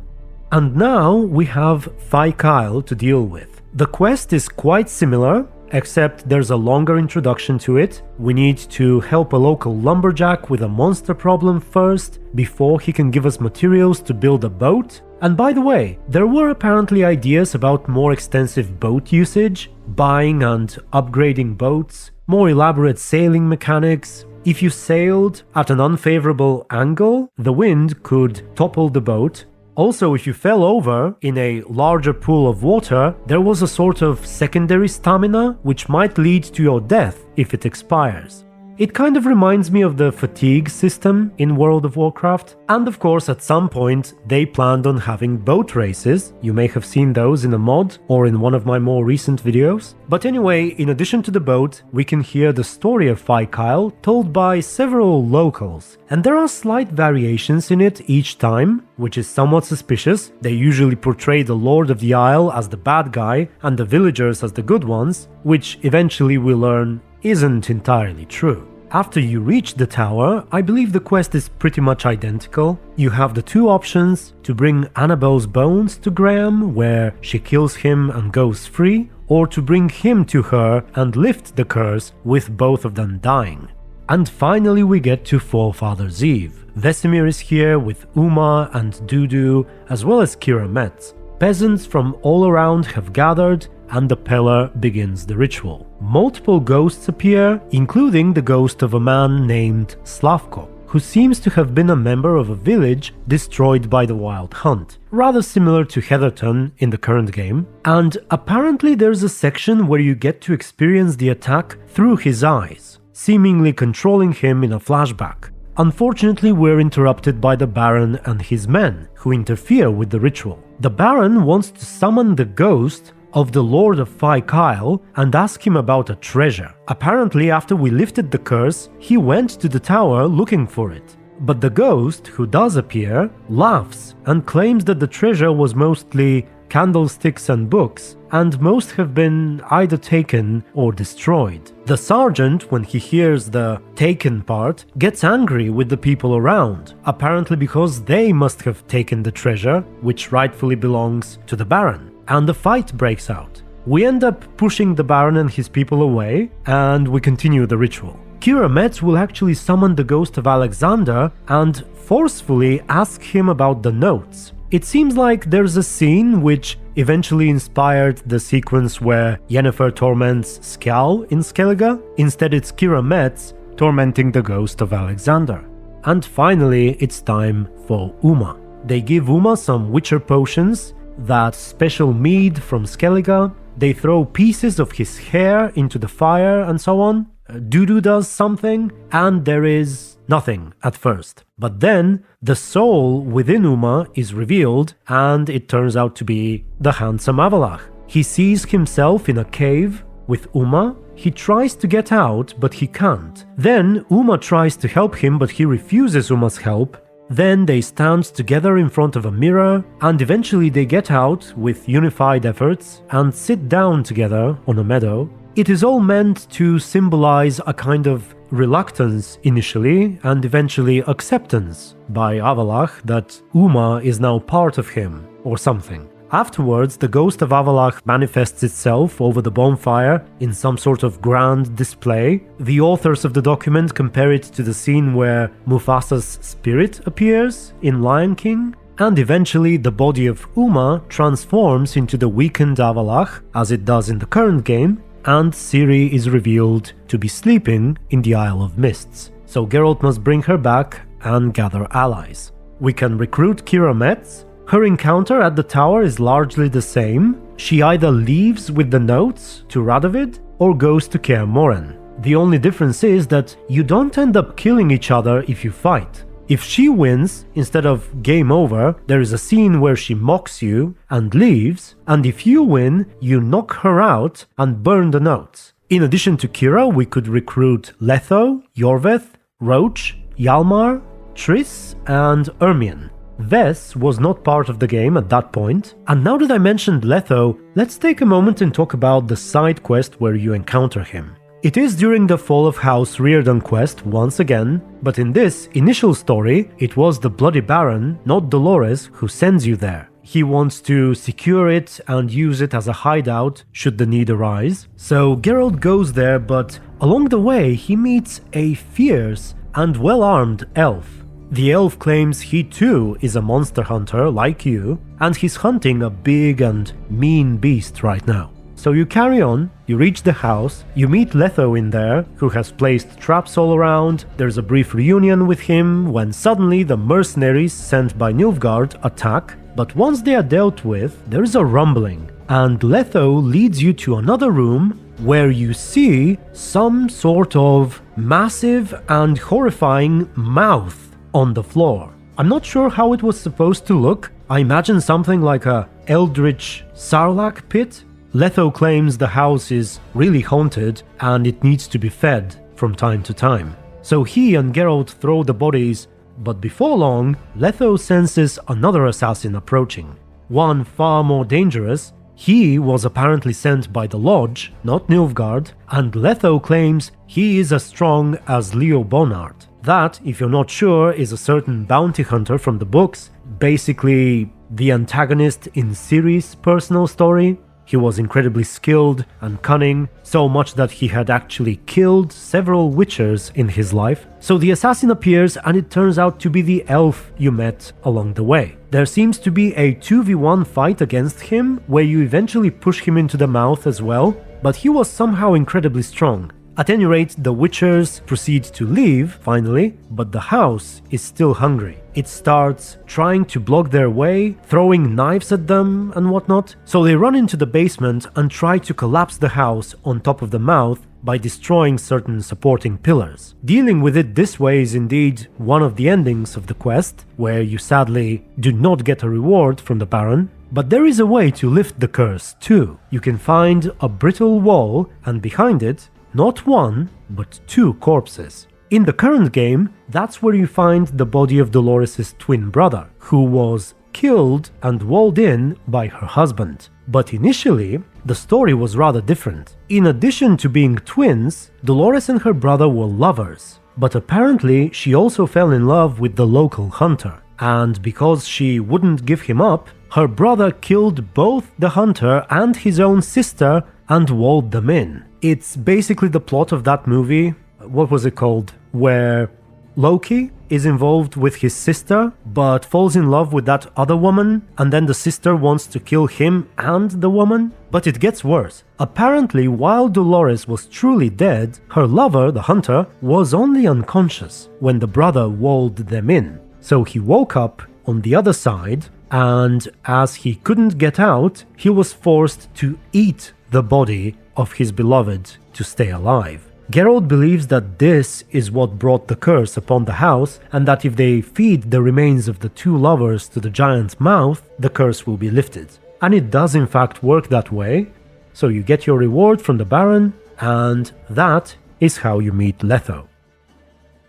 And now we have Fykael to deal with. The quest is quite similar, except there's a longer introduction to it. We need to help a local lumberjack with a monster problem first, before he can give us materials to build a boat. And by the way, there were apparently ideas about more extensive boat usage, buying and upgrading boats, more elaborate sailing mechanics. If you sailed at an unfavorable angle, the wind could topple the boat. Also, if you fell over in a larger pool of water, there was a sort of secondary stamina which might lead to your death if it expires. It kind of reminds me of the fatigue system in World of Warcraft, and of course at some point they planned on having boat races. You may have seen those in a mod or in one of my more recent videos. But anyway, in addition to the boat, we can hear the story of Fykael told by several locals, and there are slight variations in it each time, which is somewhat suspicious. They usually portray the Lord of the Isle as the bad guy and the villagers as the good ones, which eventually we learn isn't entirely true. After you reach the tower, I believe the quest is pretty much identical. You have the two options: to bring Annabelle's bones to Graham, where she kills him and goes free, or to bring him to her and lift the curse with both of them dying. And finally we get to Forefather's Eve. Vesemir is here with Uma and Dudu, as well as Keira Metz. Peasants from all around have gathered, and the Pellar begins the ritual. Multiple ghosts appear, including the ghost of a man named Slavko, who seems to have been a member of a village destroyed by the Wild Hunt, rather similar to Heatherton in the current game, and apparently there's a section where you get to experience the attack through his eyes, seemingly controlling him in a flashback. Unfortunately, we're interrupted by the Baron and his men, who interfere with the ritual. The Baron wants to summon the ghost of the Lord of Fykael and ask him about a treasure. Apparently, after we lifted the curse, he went to the tower looking for it. But the ghost, who does appear, laughs and claims that the treasure was mostly candlesticks and books, and most have been either taken or destroyed. The sergeant, when he hears the taken part, gets angry with the people around, apparently because they must have taken the treasure, which rightfully belongs to the Baron. And a fight breaks out. We end up pushing the Baron and his people away, and we continue the ritual. Keira Metz will actually summon the ghost of Alexander and forcefully ask him about the notes. It seems like there's a scene which eventually inspired the sequence where Yennefer torments Skjal in Skellige. Instead, it's Keira Metz tormenting the ghost of Alexander. And finally, it's time for Uma. They give Uma some witcher potions, that special mead from Skellige. They throw pieces of his hair into the fire and so on. Dudu does something, and there is nothing at first. But then the soul within Uma is revealed, and it turns out to be the handsome Avallac'h. He sees himself in a cave with Uma. He tries to get out, but he can't. Then Uma tries to help him, but he refuses Uma's help. Then they stand together in front of a mirror, and eventually they get out with unified efforts and sit down together on a meadow. It is all meant to symbolize a kind of reluctance initially, and eventually acceptance by Avallac'h that Uma is now part of him, or something. Afterwards, the ghost of Avallac'h manifests itself over the bonfire in some sort of grand display. The authors of the document compare it to the scene where Mufasa's spirit appears in Lion King, and eventually the body of Uma transforms into the weakened Avallac'h, as it does in the current game, and Ciri is revealed to be sleeping in the Isle of Mists. So Geralt must bring her back and gather allies. We can recruit Keira Metz. Her encounter at the tower is largely the same. She either leaves with the notes to Radovid or goes to Kaer Morhen. The only difference is that you don't end up killing each other if you fight. If she wins, instead of game over, there is a scene where she mocks you and leaves, and if you win, you knock her out and burn the notes. In addition to Keira, we could recruit Letho, Iorveth, Roche, Hjalmar, Triss, and Ermion. Ves was not part of the game at that point, and now that I mentioned Letho, let's take a moment and talk about the side quest where you encounter him. It is during the Fall of House Rearden quest once again, but in this initial story, it was the Bloody Baron, not Dolores, who sends you there. He wants to secure it and use it as a hideout should the need arise. So Geralt goes there, but along the way he meets a fierce and well-armed elf. The elf claims he too is a monster hunter like you, and he's hunting a big and mean beast right now. So you carry on, you reach the house, you meet Letho in there, who has placed traps all around. There's a brief reunion with him when suddenly the mercenaries sent by Nilfgaard attack, but once they are dealt with, there's a rumbling, and Letho leads you to another room where you see some sort of massive and horrifying mouth on the floor. I'm not sure how it was supposed to look. I imagine something like a eldritch sarlacc pit. Letho claims the house is really haunted and it needs to be fed from time to time. So he and Geralt throw the bodies, but before long, Letho senses another assassin approaching. One far more dangerous. He was apparently sent by the Lodge, not Nilfgaard, and Letho claims he is as strong as Leo Bonart. That, if you're not sure, is a certain bounty hunter from the books, basically the antagonist in Ciri's personal story. He was incredibly skilled and cunning, so much that he had actually killed several witchers in his life. So the assassin appears and it turns out to be the elf you met along the way. There seems to be a 2v1 fight against him, where you eventually push him into the mouth as well, but he was somehow incredibly strong. At any rate, the witchers proceed to leave, finally, but the house is still hungry. It starts trying to block their way, throwing knives at them and whatnot, so they run into the basement and try to collapse the house on top of the mouth by destroying certain supporting pillars. Dealing with it this way is indeed one of the endings of the quest, where you sadly do not get a reward from the Baron, but there is a way to lift the curse too. You can find a brittle wall, and behind it, not one, but two corpses. In the current game, that's where you find the body of Dolores' twin brother, who was killed and walled in by her husband. But initially, the story was rather different. In addition to being twins, Dolores and her brother were lovers, but apparently she also fell in love with the local hunter, and because she wouldn't give him up, her brother killed both the hunter and his own sister and walled them in. It's basically the plot of that movie, what was it called, where Loki is involved with his sister, but falls in love with that other woman, and then the sister wants to kill him and the woman. But it gets worse. Apparently, while Dolores was truly dead, her lover, the hunter, was only unconscious when the brother walled them in. So he woke up on the other side, and as he couldn't get out, he was forced to eat the body of his beloved to stay alive. Geralt believes that this is what brought the curse upon the house, and that if they feed the remains of the two lovers to the giant's mouth, the curse will be lifted. And it does in fact work that way, so you get your reward from the Baron, and that is how you meet Letho.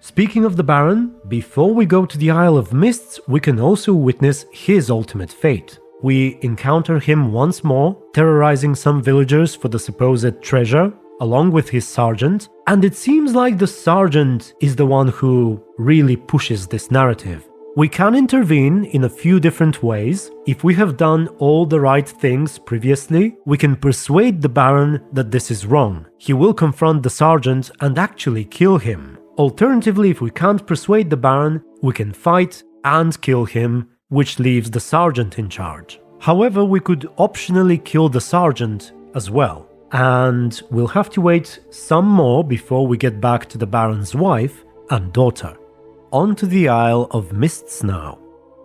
Speaking of the Baron, before we go to the Isle of Mists, we can also witness his ultimate fate. We encounter him once more, terrorizing some villagers for the supposed treasure, along with his sergeant, and it seems like the sergeant is the one who really pushes this narrative. We can intervene in a few different ways. If we have done all the right things previously, we can persuade the Baron that this is wrong. He will confront the sergeant and actually kill him. Alternatively, if we can't persuade the Baron, we can fight and kill him, which leaves the sergeant in charge. However, we could optionally kill the sergeant as well, and we'll have to wait some more before we get back to the Baron's wife and daughter. On to the Isle of Mists now.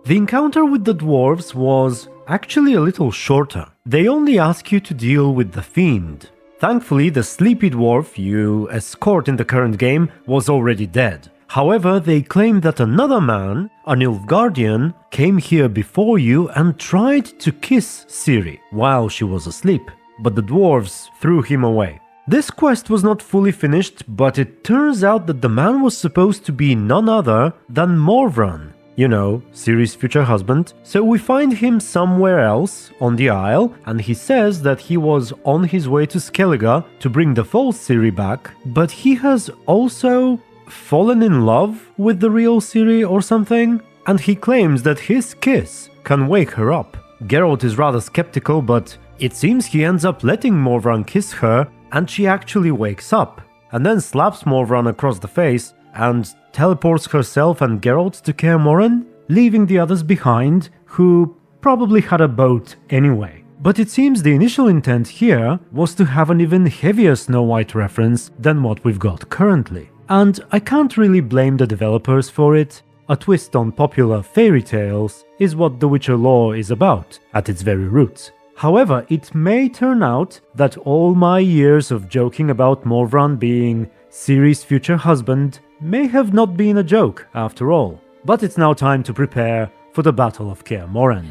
The encounter with the dwarves was actually a little shorter. They only ask you to deal with the fiend. Thankfully, the sleepy dwarf you escort in the current game was already dead. However, they claim that another man, a Nilfgaardian, came here before you and tried to kiss Ciri while she was asleep, but the dwarves threw him away. This quest was not fully finished, but it turns out that the man was supposed to be none other than Morvran. You know, Ciri's future husband. So we find him somewhere else on the Isle, and he says that he was on his way to Skellige to bring the false Ciri back, but he has also fallen in love with the real Ciri or something, and he claims that his kiss can wake her up. Geralt is rather skeptical, but it seems he ends up letting Morvran kiss her, and she actually wakes up, and then slaps Morvran across the face, and teleports herself and Geralt to Kaer Morhen, leaving the others behind, who probably had a boat anyway. But it seems the initial intent here was to have an even heavier Snow White reference than what we've got currently. And I can't really blame the developers for it. A twist on popular fairy tales is what The Witcher lore is about, at its very roots. However, it may turn out that all my years of joking about Morvran being Ciri's future husband may have not been a joke after all. But it's now time to prepare for the Battle of Kaer Morhen.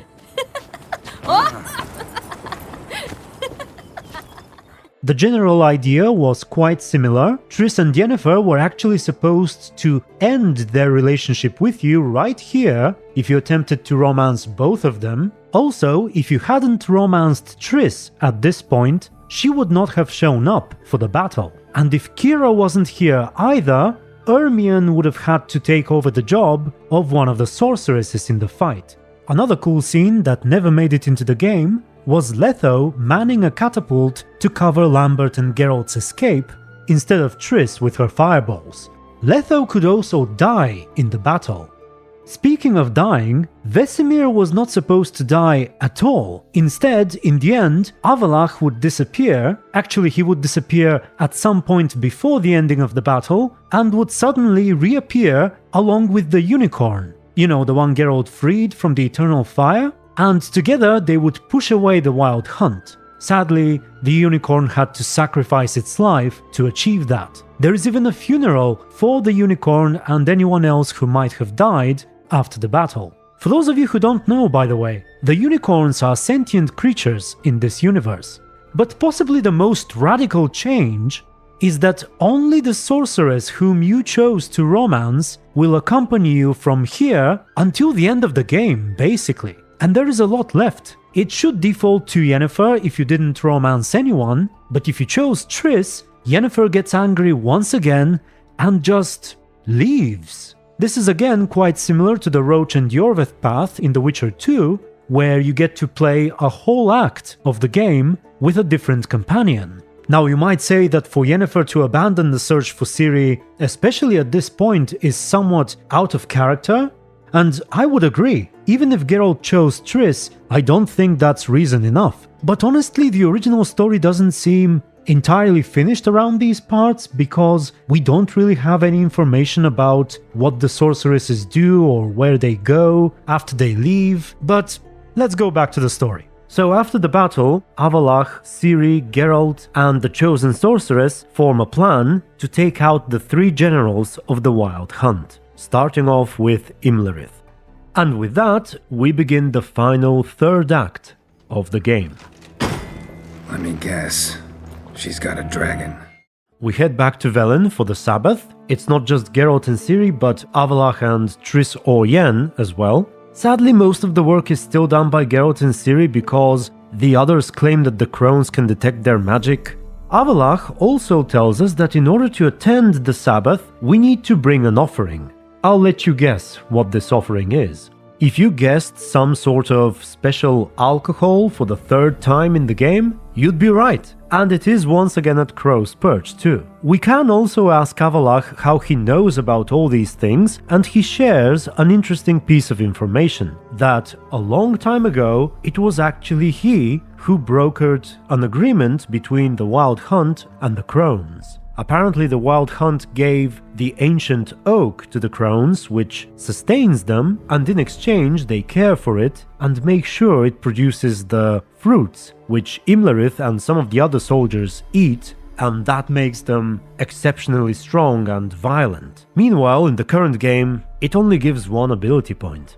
The general idea was quite similar. Triss and Yennefer were actually supposed to end their relationship with you right here if you attempted to romance both of them. Also, if you hadn't romanced Triss at this point, she would not have shown up for the battle. And if Keira wasn't here either, Ermion would have had to take over the job of one of the sorceresses in the fight. Another cool scene that never made it into the game was Letho manning a catapult to cover Lambert and Geralt's escape instead of Triss with her fireballs. Letho could also die in the battle. Speaking of dying, Vesemir was not supposed to die at all. Instead, in the end, Avallac'h would disappear. Actually, he would disappear at some point before the ending of the battle and would suddenly reappear along with the unicorn. You know, the one Geralt freed from the eternal fire? And together they would push away the wild hunt. Sadly, the unicorn had to sacrifice its life to achieve that. There is even a funeral for the unicorn and anyone else who might have died after the battle. For those of you who don't know, by the way, the unicorns are sentient creatures in this universe. But possibly the most radical change is that only the sorceress whom you chose to romance will accompany you from here until the end of the game, basically. And there is a lot left. It should default to Yennefer if you didn't romance anyone, but if you chose Triss, Yennefer gets angry once again and just leaves. This is again quite similar to the Roche and Iorveth path in The Witcher 2, where you get to play a whole act of the game with a different companion. Now you might say that for Yennefer to abandon the search for Ciri, especially at this point, is somewhat out of character, and I would agree. Even if Geralt chose Triss, I don't think that's reason enough. But honestly, the original story doesn't seem entirely finished around these parts because we don't really have any information about what the sorceresses do or where they go after they leave. But let's go back to the story. So after the battle, Avallac'h, Ciri, Geralt and the chosen sorceress form a plan to take out the three generals of the Wild Hunt, starting off with Imlerith. And with that, we begin the final third act of the game. Let me guess. She's got a dragon. We head back to Velen for the Sabbath. It's not just Geralt and Ciri, but Avallac'h and Triss or Yen as well. Sadly, most of the work is still done by Geralt and Ciri because the others claim that the Crones can detect their magic. Avallac'h also tells us that in order to attend the Sabbath, we need to bring an offering. I'll let you guess what this offering is. If you guessed some sort of special alcohol for the third time in the game, you'd be right. And it is once again at Crow's Perch too. We can also ask Avallac'h how he knows about all these things, and he shares an interesting piece of information, that a long time ago it was actually he who brokered an agreement between the Wild Hunt and the Crones. Apparently the Wild Hunt gave the ancient oak to the Crones, which sustains them, and in exchange they care for it and make sure it produces the fruits, which Imlerith and some of the other soldiers eat, and that makes them exceptionally strong and violent. Meanwhile, in the current game, it only gives one ability point.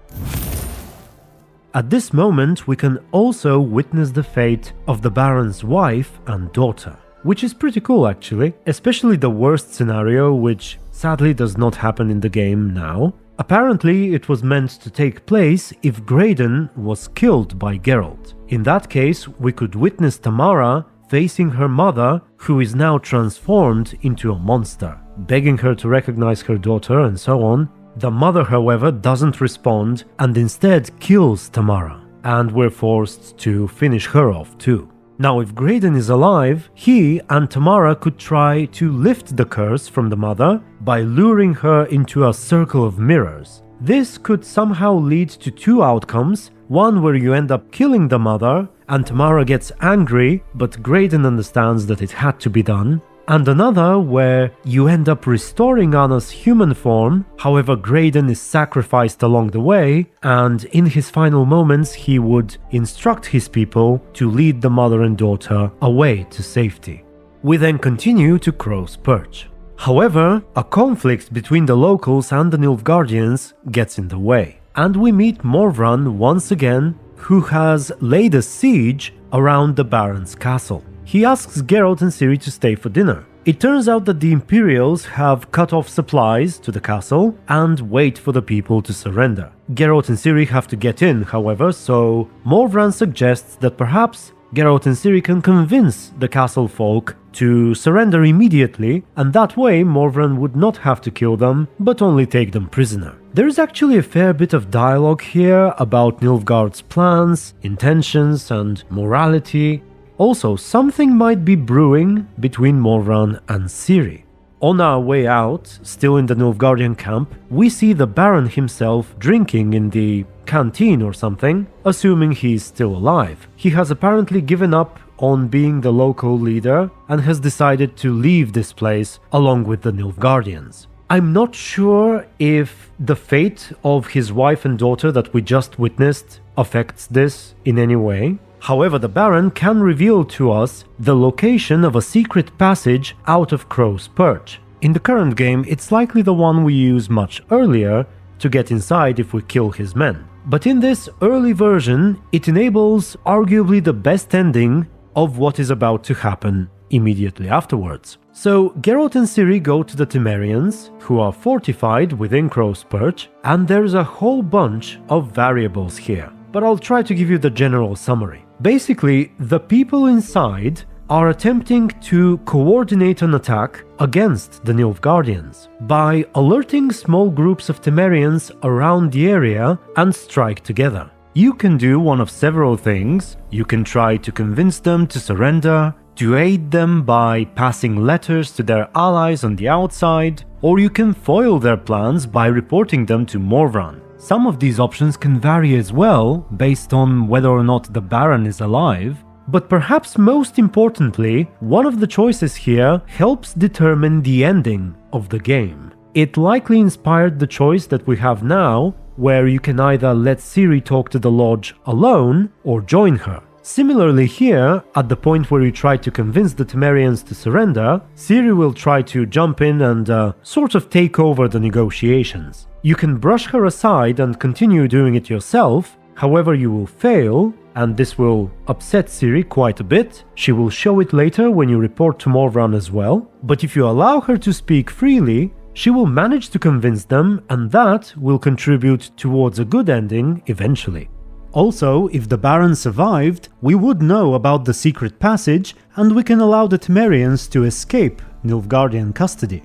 At this moment, we can also witness the fate of the Baron's wife and daughter. which is pretty cool actually, especially the worst scenario, which sadly does not happen in the game now. Apparently, it was meant to take place if Graydon was killed by Geralt. In that case, we could witness Tamara facing her mother, who is now transformed into a monster, begging her to recognize her daughter and so on. The mother, however, doesn't respond and instead kills Tamara, and we're forced to finish her off too. Now, if Graydon is alive, he and Tamara could try to lift the curse from the mother by luring her into a circle of mirrors. This could somehow lead to two outcomes, one where you end up killing the mother and Tamara gets angry, but Graydon understands that it had to be done, and another where you end up restoring Anna's human form, however Graydon is sacrificed along the way, and in his final moments he would instruct his people to lead the mother and daughter away to safety. We then continue to Crow's Perch. However, a conflict between the locals and the Nilfgaardians gets in the way, and we meet Morvran once again, who has laid a siege around the Baron's castle. He asks Geralt and Ciri to stay for dinner. It turns out that the Imperials have cut off supplies to the castle and wait for the people to surrender. Geralt and Ciri have to get in, however, so Morvran suggests that perhaps Geralt and Ciri can convince the castle folk to surrender immediately, and that way Morvran would not have to kill them, but only take them prisoner. There is actually a fair bit of dialogue here about Nilfgaard's plans, intentions, and morality. Also, something might be brewing between Morvran and Ciri. On our way out, still in the Nilfgaardian camp, we see the Baron himself drinking in the canteen or something, assuming he's still alive. He has apparently given up on being the local leader and has decided to leave this place along with the Nilfgaardians. I'm not sure if the fate of his wife and daughter that we just witnessed affects this in any way. However, the Baron can reveal to us the location of a secret passage out of Crow's Perch. In the current game, it's likely the one we use much earlier to get inside if we kill his men. But in this early version, it enables arguably the best ending of what is about to happen immediately afterwards. So Geralt and Ciri go to the Temerians, who are fortified within Crow's Perch, and there's a whole bunch of variables here. But I'll try to give you the general summary. Basically, the people inside are attempting to coordinate an attack against the Nilfgaardians by alerting small groups of Temerians around the area and strike together. You can do one of several things. You can try to convince them to surrender, to aid them by passing letters to their allies on the outside, or you can foil their plans by reporting them to Morvran. Some of these options can vary as well, based on whether or not the Baron is alive, but perhaps most importantly, one of the choices here helps determine the ending of the game. It likely inspired the choice that we have now, where you can either let Ciri talk to the Lodge alone or join her. Similarly here, at the point where you try to convince the Temerians to surrender, Ciri will try to jump in and sort of take over the negotiations. You can brush her aside and continue doing it yourself, however you will fail, and this will upset Ciri quite a bit. She will show it later when you report to Morvran as well, but if you allow her to speak freely, she will manage to convince them, and that will contribute towards a good ending eventually. Also, if the Baron survived, we would know about the secret passage and we can allow the Temerians to escape Nilfgaardian custody.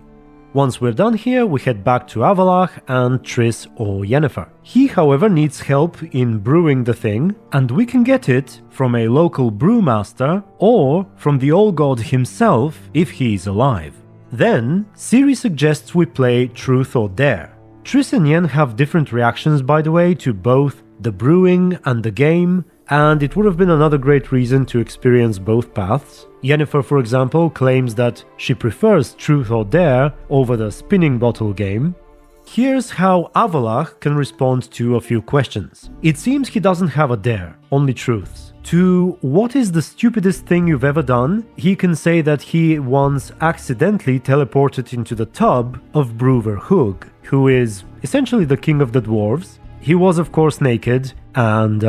Once we're done here, we head back to Avallac'h and Triss or Yennefer. He, however, needs help in brewing the thing, and we can get it from a local brewmaster or from the Old God himself if he's alive. Then, Ciri suggests we play Truth or Dare. Triss and Yen have different reactions, by the way, to both the brewing and the game, and it would have been another great reason to experience both paths. Yennefer, for example, claims that she prefers Truth or Dare over the spinning bottle game. Here's how Avallac'h can respond to a few questions. It seems he doesn't have a dare, only truths. To what is the stupidest thing you've ever done, he can say that he once accidentally teleported into the tub of Brewer Hug, who is essentially the king of the dwarves. He was of course naked, and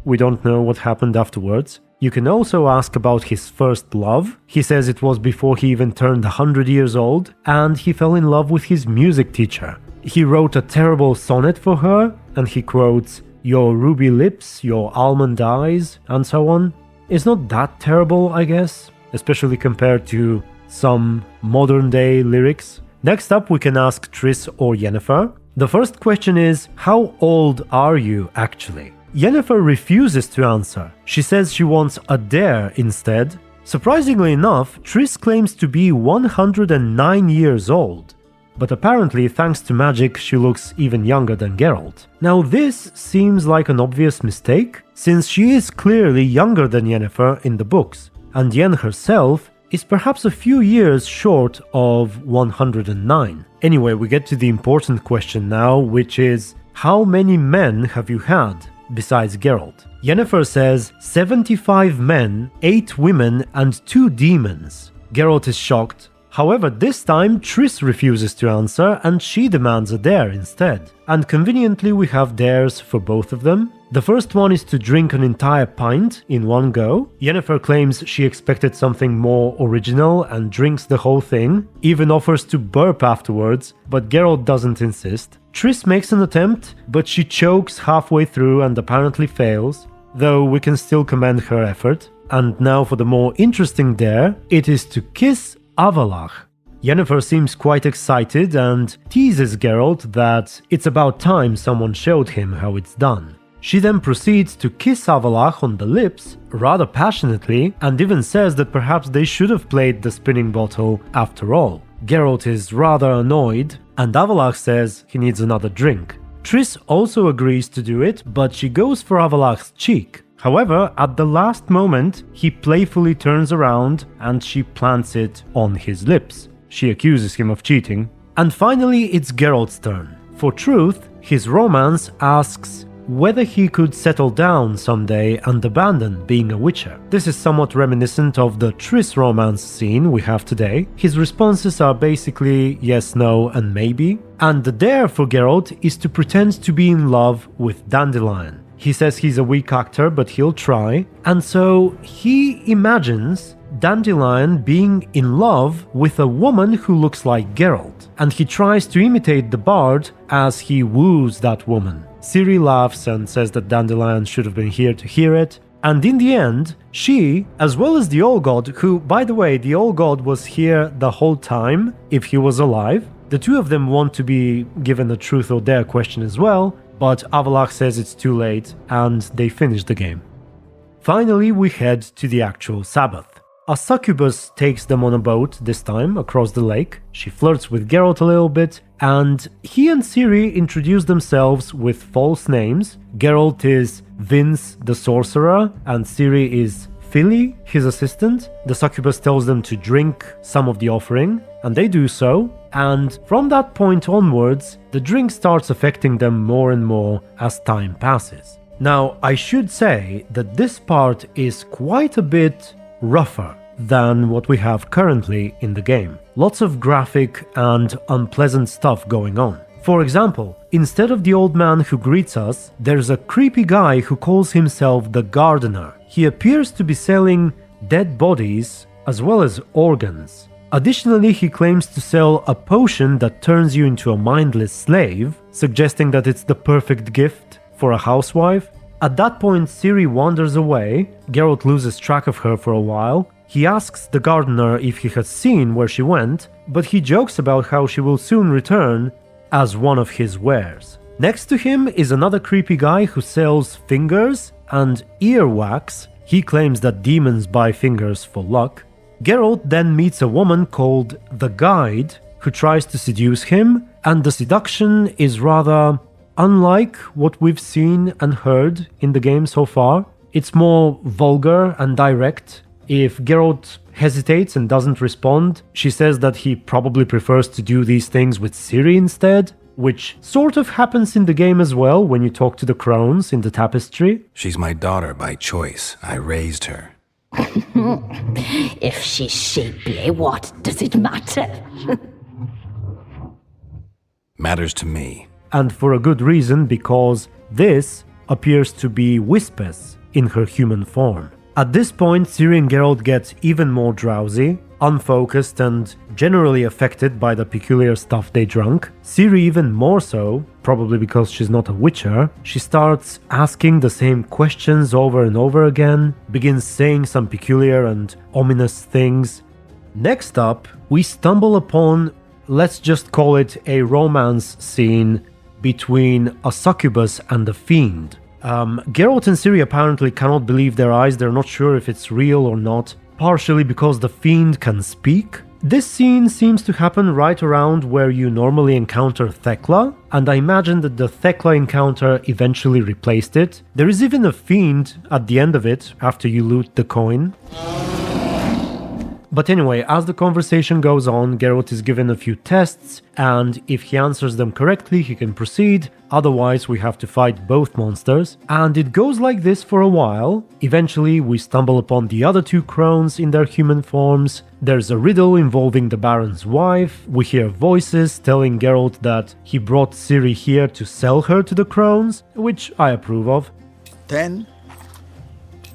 we don't know what happened afterwards. You can also ask about his first love. He says it was before he even turned 100 years old, and he fell in love with his music teacher. He wrote a terrible sonnet for her, and he quotes, "Your ruby lips, your almond eyes," and so on. It's not that terrible, I guess, especially compared to some modern-day lyrics. Next up, we can ask Triss or Yennefer. The first question is, how old are you actually? Yennefer refuses to answer. She says she wants a dare instead. Surprisingly enough, Triss claims to be 109 years old. But apparently, thanks to magic, she looks even younger than Geralt. Now this seems like an obvious mistake, since she is clearly younger than Yennefer in the books, and Yen herself is perhaps a few years short of 109. Anyway, we get to the important question now, which is, how many men have you had besides Geralt? Yennefer says 75 men, 8 women, and 2 demons. Geralt is shocked. However, this time Triss refuses to answer and she demands a dare instead. And conveniently we have dares for both of them. The first one is to drink an entire pint in one go. Yennefer claims she expected something more original and drinks the whole thing, even offers to burp afterwards, but Geralt doesn't insist. Triss makes an attempt, but she chokes halfway through and apparently fails, though we can still commend her effort. And now for the more interesting dare, it is to kiss Avallac'h. Yennefer seems quite excited and teases Geralt that it's about time someone showed him how it's done. She then proceeds to kiss Avallac'h on the lips rather passionately and even says that perhaps they should have played the spinning bottle after all. Geralt is rather annoyed and Avallac'h says he needs another drink. Triss also agrees to do it, but she goes for Avallac'h's cheek. However, at the last moment, he playfully turns around and she plants it on his lips. She accuses him of cheating. And finally, it's Geralt's turn. For truth, his romance asks whether he could settle down someday and abandon being a witcher. This is somewhat reminiscent of the Triss Romance scene we have today. His responses are basically yes, no, and maybe. And the dare for Geralt is to pretend to be in love with Dandelion. He says he's a weak actor, but he'll try. And so he imagines Dandelion being in love with a woman who looks like Geralt. And he tries to imitate the bard as he woos that woman. Ciri laughs and says that Dandelion should have been here to hear it. And in the end, she, as well as the Old God, who, by the way, the Old God was here the whole time if he was alive. The two of them want to be given a truth or dare question as well, but Avallac'h says it's too late and they finish the game. Finally, we head to the actual Sabbath. A succubus takes them on a boat, this time across the lake. She flirts with Geralt a little bit, and he and Ciri introduce themselves with false names. Geralt is Vince the Sorcerer, and Ciri is Philly, his assistant. The succubus tells them to drink some of the offering, and they do so. And from that point onwards, the drink starts affecting them more and more as time passes. Now, I should say that this part is quite a bit rougher than what we have currently in the game. Lots of graphic and unpleasant stuff going on. For example, instead of the old man who greets us, there's a creepy guy who calls himself the Gardener. He appears to be selling dead bodies as well as organs. Additionally, he claims to sell a potion that turns you into a mindless slave, suggesting that it's the perfect gift for a housewife. At that point, Ciri wanders away. Geralt loses track of her for a while. He asks the gardener if he has seen where she went, but he jokes about how she will soon return as one of his wares. Next to him is another creepy guy who sells fingers and ear wax. He claims that demons buy fingers for luck. Geralt then meets a woman called the Guide who tries to seduce him, and the seduction is rather unlike what we've seen and heard in the game so far. It's more vulgar and direct. If Geralt hesitates and doesn't respond, she says that he probably prefers to do these things with Ciri instead, which sort of happens in the game as well when you talk to the Crones in the tapestry. She's my daughter by choice. I raised her. If she's shapely, what does it matter? Matters to me. And for a good reason, because this appears to be Whispers in her human form. At this point, Ciri and Geralt get even more drowsy, unfocused, and generally affected by the peculiar stuff they drank. Ciri even more so, probably because she's not a witcher. She starts asking the same questions over and over again, begins saying some peculiar and ominous things. Next up, we stumble upon, let's just call it a romance scene between a succubus and a fiend. Geralt and Ciri apparently cannot believe their eyes, they're not sure if it's real or not, partially because the fiend can speak. This scene seems to happen right around where you normally encounter Thekla, and I imagine that the Thekla encounter eventually replaced it. There is even a fiend at the end of it, after you loot the coin. But anyway, as the conversation goes on, Geralt is given a few tests, and if he answers them correctly, he can proceed. Otherwise, we have to fight both monsters. And it goes like this for a while. Eventually, we stumble upon the other two Crones in their human forms. There's a riddle involving the Baron's wife. We hear voices telling Geralt that he brought Ciri here to sell her to the Crones, which I approve of. 10?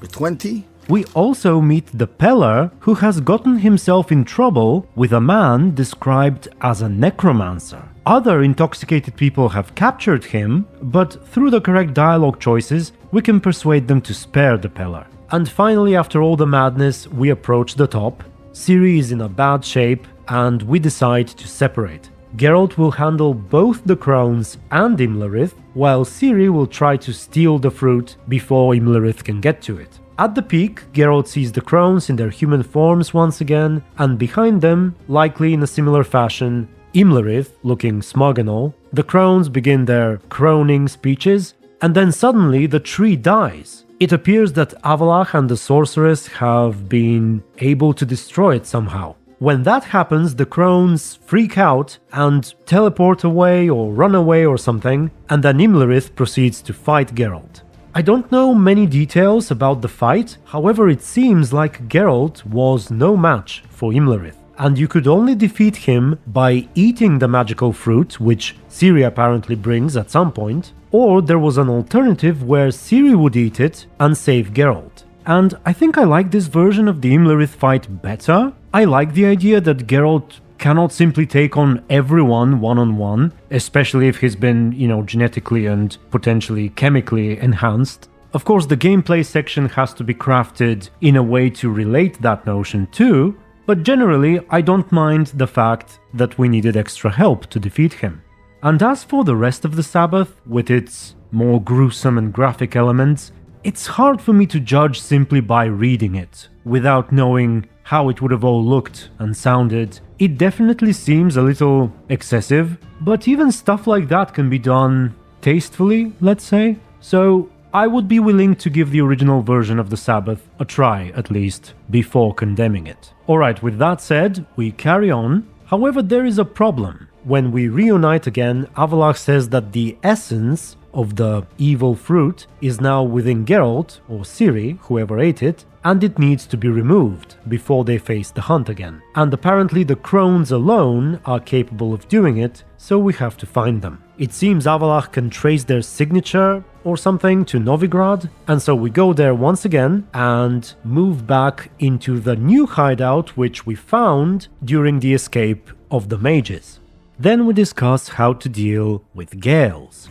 20? We also meet the Peller, who has gotten himself in trouble with a man described as a necromancer. Other intoxicated people have captured him, but through the correct dialogue choices, we can persuade them to spare the Peller. And finally, after all the madness, we approach the top. Ciri is in a bad shape, and we decide to separate. Geralt will handle both the Crones and Imlerith, while Ciri will try to steal the fruit before Imlerith can get to it. At the peak, Geralt sees the Crones in their human forms once again, and behind them, likely in a similar fashion, Imlerith, looking smug and all. The Crones begin their croning speeches, and then suddenly the tree dies. It appears that Avallac'h and the sorceress have been able to destroy it somehow. When that happens, the Crones freak out and teleport away or run away or something, and then Imlerith proceeds to fight Geralt. I don't know many details about the fight, however it seems like Geralt was no match for Imlerith, and you could only defeat him by eating the magical fruit, which Ciri apparently brings at some point, or there was an alternative where Ciri would eat it and save Geralt. And I think I like this version of the Imlerith fight better. I like the idea that Geralt cannot simply take on everyone one-on-one, especially if he's been, genetically and potentially chemically enhanced. Of course, the gameplay section has to be crafted in a way to relate that notion too, but generally, I don't mind the fact that we needed extra help to defeat him. And as for the rest of the Sabbath, with its more gruesome and graphic elements, it's hard for me to judge simply by reading it, without knowing how it would have all looked and sounded. It definitely seems a little excessive, but even stuff like that can be done tastefully, let's say. So I would be willing to give the original version of the Sabbath a try, at least, before condemning it. Alright, with that said, we carry on. However, there is a problem. When we reunite again, Avallac'h says that the essence of the evil fruit is now within Geralt, or Ciri, whoever ate it, and it needs to be removed before they face the hunt again. And apparently the Crones alone are capable of doing it, so we have to find them. It seems Avallac'h can trace their signature or something to Novigrad, and so we go there once again and move back into the new hideout which we found during the escape of the mages. Then we discuss how to deal with Gales.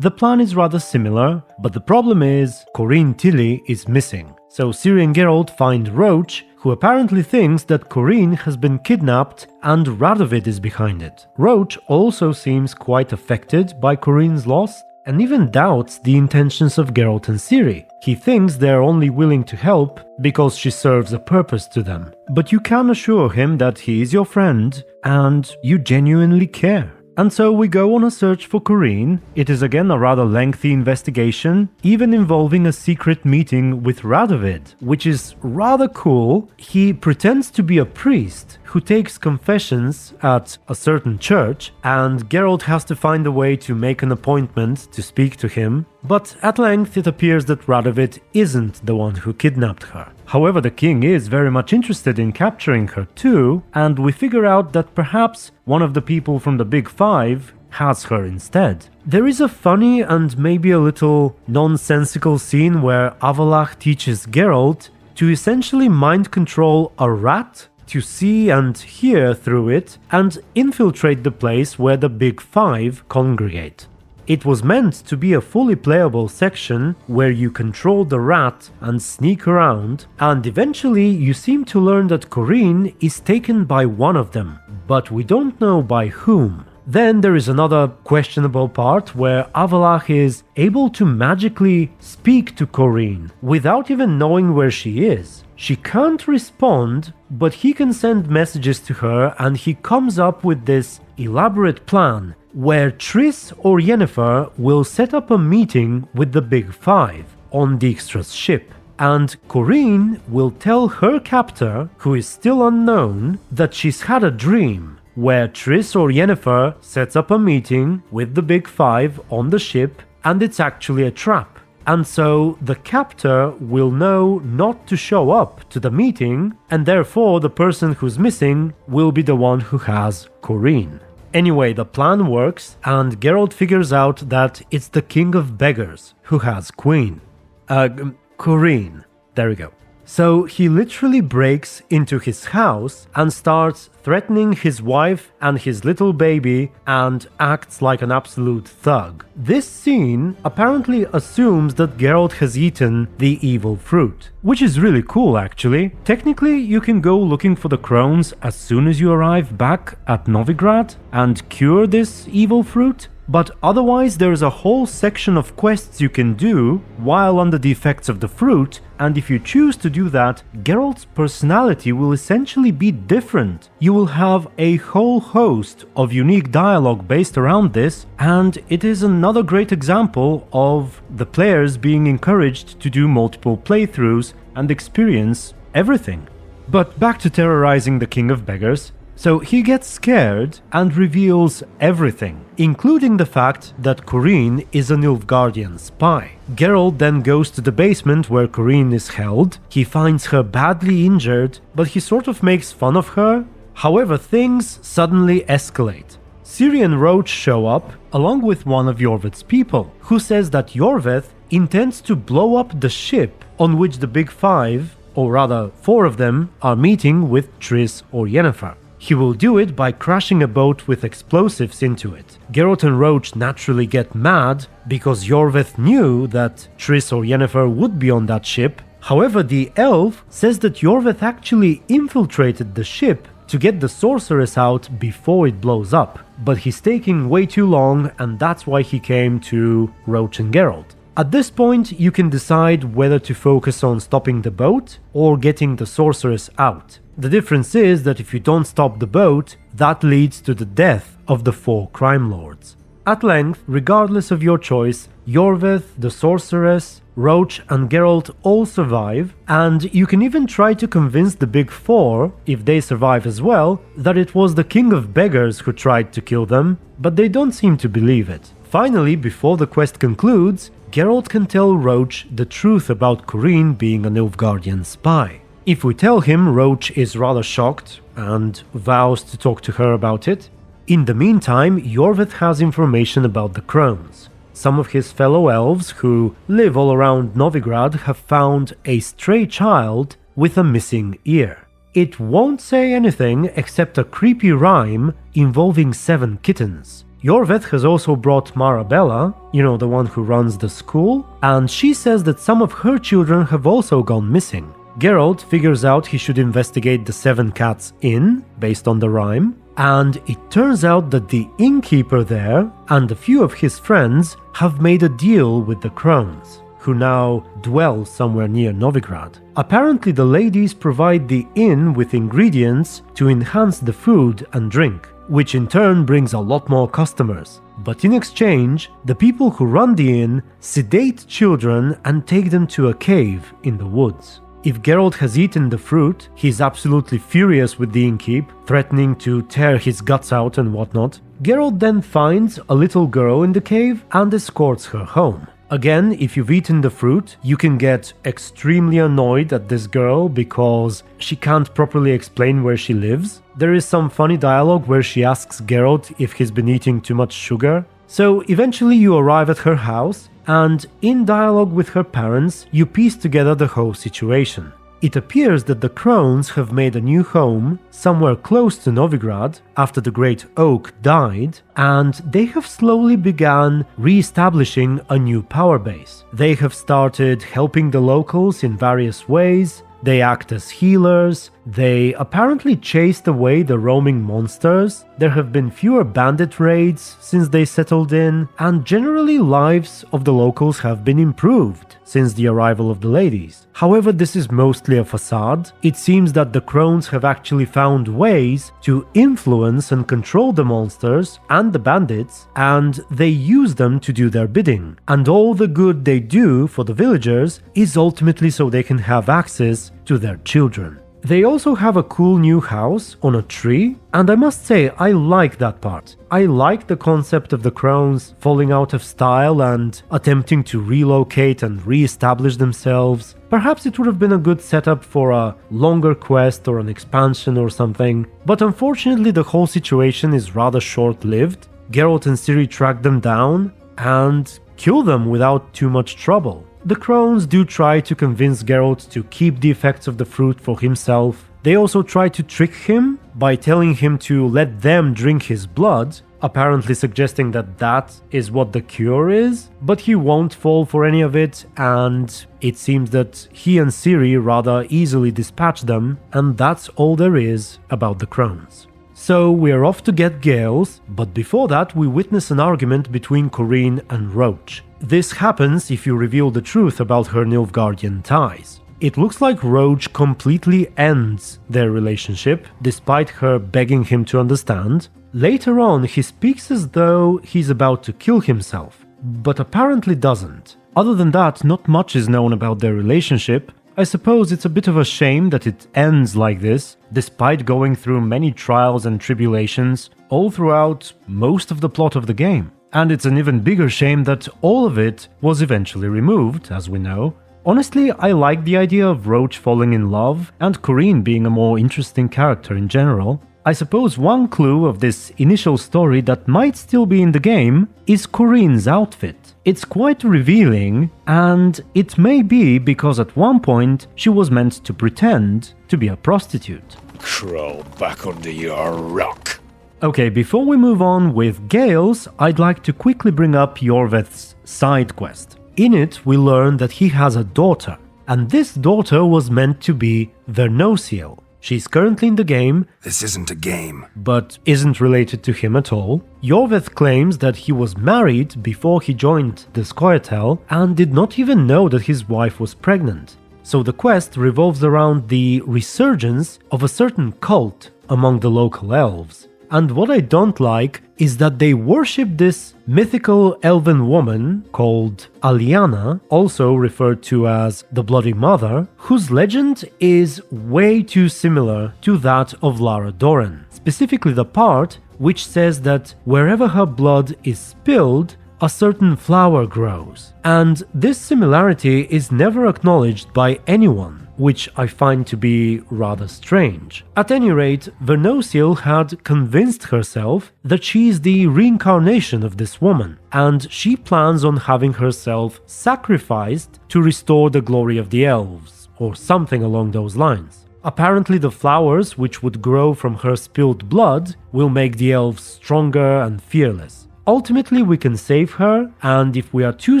The plan is rather similar, but the problem is Corine Tilly is missing. So Ciri and Geralt find Roche, who apparently thinks that Corinne has been kidnapped and Radovid is behind it. Roche also seems quite affected by Corinne's loss and even doubts the intentions of Geralt and Ciri. He thinks they're only willing to help because she serves a purpose to them. But you can assure him that he is your friend and you genuinely care. And so we go on a search for Corinne. It is again a rather lengthy investigation, even involving a secret meeting with Radovid, which is rather cool. He pretends to be a priest who takes confessions at a certain church, and Geralt has to find a way to make an appointment to speak to him. But at length it appears that Radovid isn't the one who kidnapped her. However, the king is very much interested in capturing her too, and we figure out that perhaps one of the people from the Big Five has her instead. There is a funny and maybe a little nonsensical scene where Avallac'h teaches Geralt to essentially mind control a rat to see and hear through it and infiltrate the place where the Big Five congregate. It was meant to be a fully playable section where you control the rat and sneak around, and eventually you seem to learn that Corinne is taken by one of them, but we don't know by whom. Then there is another questionable part where Avallac'h is able to magically speak to Corinne without even knowing where she is. She can't respond, but he can send messages to her, and he comes up with this elaborate plan where Triss or Yennefer will set up a meeting with the Big Five on Dijkstra's ship, and Corinne will tell her captor, who is still unknown, that she's had a dream where Triss or Yennefer sets up a meeting with the Big Five on the ship, and it's actually a trap. And so the captor will know not to show up to the meeting, and therefore the person who's missing will be the one who has Corinne. Anyway, the plan works, and Geralt figures out that it's the King of Beggars who has Corinne. There we go. So he literally breaks into his house and starts threatening his wife and his little baby and acts like an absolute thug. This scene apparently assumes that Geralt has eaten the evil fruit, which is really cool actually. Technically, you can go looking for the Crones as soon as you arrive back at Novigrad and cure this evil fruit. But otherwise there is a whole section of quests you can do while under the effects of the fruit, and if you choose to do that, Geralt's personality will essentially be different. You will have a whole host of unique dialogue based around this, and it is another great example of the players being encouraged to do multiple playthroughs and experience everything. But back to terrorizing the King of Beggars. So he gets scared and reveals everything, including the fact that Corinne is a Nilfgaardian spy. Geralt then goes to the basement where Corinne is held. He finds her badly injured, but he sort of makes fun of her. However, things suddenly escalate. Ciri and Roche show up, along with one of Iorveth's people, who says that Iorveth intends to blow up the ship on which the Big Five, or rather 4 of them, are meeting with Triss or Yennefer. He will do it by crashing a boat with explosives into it. Geralt and Roche naturally get mad because Iorveth knew that Triss or Yennefer would be on that ship. However, the elf says that Iorveth actually infiltrated the ship to get the sorceress out before it blows up, but he's taking way too long, and that's why he came to Roche and Geralt. At this point, you can decide whether to focus on stopping the boat or getting the sorceress out. The difference is that if you don't stop the boat, that leads to the death of the 4 crime lords. At length, regardless of your choice, Iorveth, the sorceress, Roche and Geralt all survive, and you can even try to convince the Big 4, if they survive as well, that it was the King of Beggars who tried to kill them, but they don't seem to believe it. Finally, before the quest concludes, Geralt can tell Roche the truth about Corinne being a Nilfgaardian spy. If we tell him, Roche is rather shocked and vows to talk to her about it. In the meantime, Iorveth has information about the Crones. Some of his fellow elves who live all around Novigrad have found a stray child with a missing ear. It won't say anything except a creepy rhyme involving 7 kittens. Iorveth has also brought Marabella, the one who runs the school, and she says that some of her children have also gone missing. Geralt figures out he should investigate the 7 Cats Inn, based on the rhyme, and it turns out that the innkeeper there and a few of his friends have made a deal with the Crones, who now dwell somewhere near Novigrad. Apparently the ladies provide the inn with ingredients to enhance the food and drink, which in turn brings a lot more customers. But in exchange, the people who run the inn sedate children and take them to a cave in the woods. If Geralt has eaten the fruit, he's absolutely furious with the innkeep, threatening to tear his guts out and whatnot. Geralt then finds a little girl in the cave and escorts her home. Again, if you've eaten the fruit, you can get extremely annoyed at this girl because she can't properly explain where she lives. There is some funny dialogue where she asks Geralt if he's been eating too much sugar. So eventually you arrive at her house, and in dialogue with her parents, you piece together the whole situation. It appears that the Crones have made a new home somewhere close to Novigrad after the Great Oak died, and they have slowly begun re-establishing a new power base. They have started helping the locals in various ways. They act as healers. They apparently chased away the roaming monsters. There have been fewer bandit raids since they settled in, and generally lives of the locals have been improved since the arrival of the ladies. However, this is mostly a facade. It seems that the Crones have actually found ways to influence and control the monsters and the bandits, and they use them to do their bidding. And all the good they do for the villagers is ultimately so they can have access to their children. They also have a cool new house on a tree, and I must say I like that part. I like the concept of the Crones falling out of style and attempting to relocate and re-establish themselves. Perhaps it would have been a good setup for a longer quest or an expansion or something, but unfortunately the whole situation is rather short-lived. Geralt and Ciri track them down and kill them without too much trouble. The Crones do try to convince Geralt to keep the effects of the fruit for himself. They also try to trick him by telling him to let them drink his blood, apparently suggesting that that is what the cure is, but he won't fall for any of it, and it seems that he and Ciri rather easily dispatch them, and that's all there is about the Crones. So we're off to get Gales, but before that we witness an argument between Corine and Roche. This happens if you reveal the truth about her Nilfgaardian ties. It looks like Roche completely ends their relationship, despite her begging him to understand. Later on, he speaks as though he's about to kill himself, but apparently doesn't. Other than that, not much is known about their relationship. I suppose it's a bit of a shame that it ends like this, despite going through many trials and tribulations all throughout most of the plot of the game. And it's an even bigger shame that all of it was eventually removed, as we know. Honestly, I like the idea of Roche falling in love and Corine being a more interesting character in general. I suppose one clue of this initial story that might still be in the game is Corine's outfit. It's quite revealing, and it may be because at one point she was meant to pretend to be a prostitute. Crawl back under your rock. Okay, before we move on with Gales, I'd like to quickly bring up Iorveth's side quest. In it, we learn that he has a daughter, and this daughter was meant to be Vernociel. She's currently in the game. This isn't a game. But isn't related to him at all. Iorveth claims that he was married before he joined the Scoia'tael and did not even know that his wife was pregnant. So the quest revolves around the resurgence of a certain cult among the local elves. And what I don't like is that they worship this mythical elven woman called Aliana, also referred to as the Bloody Mother, whose legend is way too similar to that of Lara Dorren. Specifically the part which says that wherever her blood is spilled, a certain flower grows. And this similarity is never acknowledged by anyone, which I find to be rather strange. At any rate, Vernociel had convinced herself that she is the reincarnation of this woman, and she plans on having herself sacrificed to restore the glory of the elves, or something along those lines. Apparently the flowers which would grow from her spilled blood will make the elves stronger and fearless. Ultimately, we can save her, and if we are too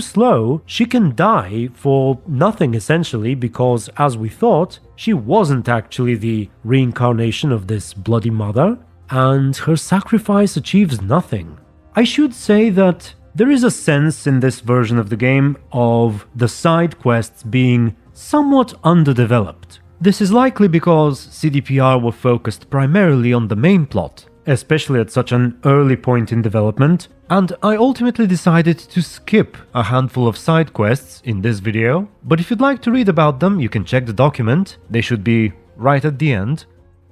slow, she can die for nothing essentially, because as we thought, she wasn't actually the reincarnation of this Bloody Mother, and her sacrifice achieves nothing. I should say that there is a sense in this version of the game of the side quests being somewhat underdeveloped. This is likely because CDPR were focused primarily on the main plot, especially at such an early point in development, and I ultimately decided to skip a handful of side quests in this video, but if you'd like to read about them, you can check the document, they should be right at the end.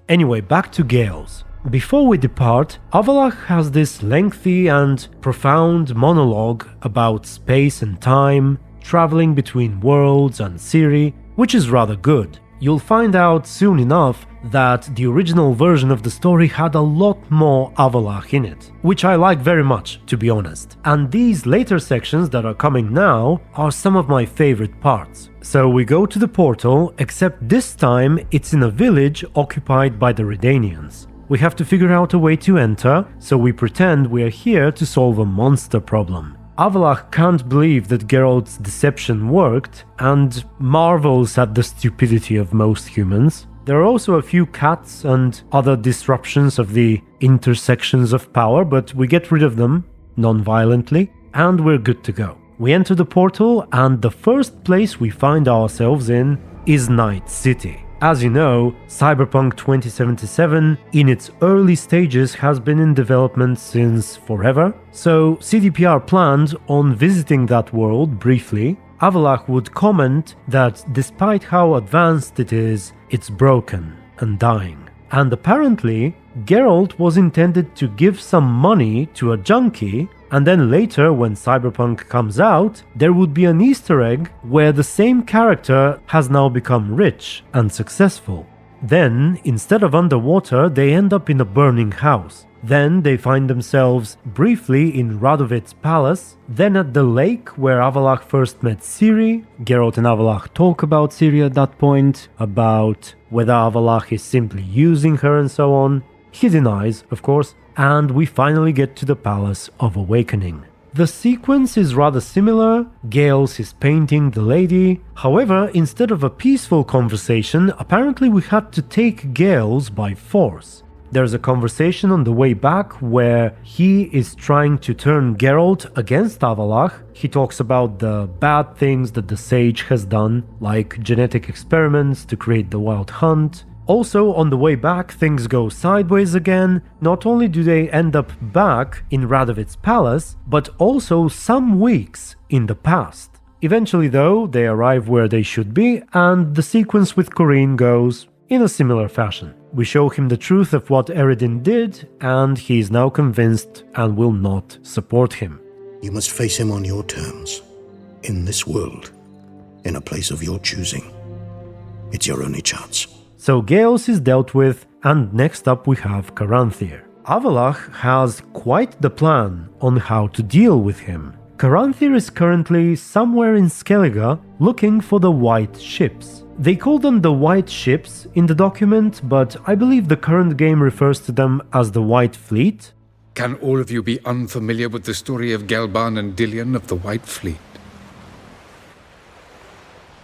Anyway, back to Gales. Before we depart, Avallac'h has this lengthy and profound monologue about space and time, traveling between worlds and Ciri, which is rather good. You'll find out soon enough that the original version of the story had a lot more Avallac'h in it, which I like very much, to be honest. And these later sections that are coming now are some of my favorite parts. So we go to the portal, except this time it's in a village occupied by the Redanians. We have to figure out a way to enter, so we pretend we are here to solve a monster problem. Avallac'h can't believe that Geralt's deception worked, and marvels at the stupidity of most humans. There are also a few cats and other disruptions of the intersections of power, but we get rid of them non-violently, and we're good to go. We enter the portal, and the first place we find ourselves in is Night City. As you know, Cyberpunk 2077 in its early stages has been in development since forever, so CDPR planned on visiting that world briefly. Avallac'h would comment that despite how advanced it is, it's broken and dying. And apparently, Geralt was intended to give some money to a junkie, and then later, when Cyberpunk comes out, there would be an Easter egg where the same character has now become rich and successful. Then, instead of underwater, they end up in a burning house. Then they find themselves briefly in Radovit's palace, then at the lake where Avallac'h first met Ciri. Geralt and Avallac'h talk about Ciri at that point, about whether Avallac'h is simply using her and so on. He denies, of course, and we finally get to the Palace of Awakening. The sequence is rather similar. Gales is painting the lady. However, instead of a peaceful conversation, apparently we had to take Gales by force. There's a conversation on the way back where he is trying to turn Geralt against Avallac'h. He talks about the bad things that the Sage has done, like genetic experiments to create the Wild Hunt. Also, on the way back, things go sideways again. Not only do they end up back in Radovit's palace, but also some weeks in the past. Eventually, though, they arrive where they should be, and the sequence with Corinne goes in a similar fashion. We show him the truth of what Eredin did, and he is now convinced and will not support him. You must face him on your terms, in this world, in a place of your choosing. It's your only chance. So Gales is dealt with, and next up we have Caranthir. Avallac'h has quite the plan on how to deal with him. Caranthir is currently somewhere in Skellige looking for the White Ships. They call them the White Ships in the document, but I believe the current game refers to them as the White Fleet. Can all of you be unfamiliar with the story of Gelban and Dillion of the White Fleet?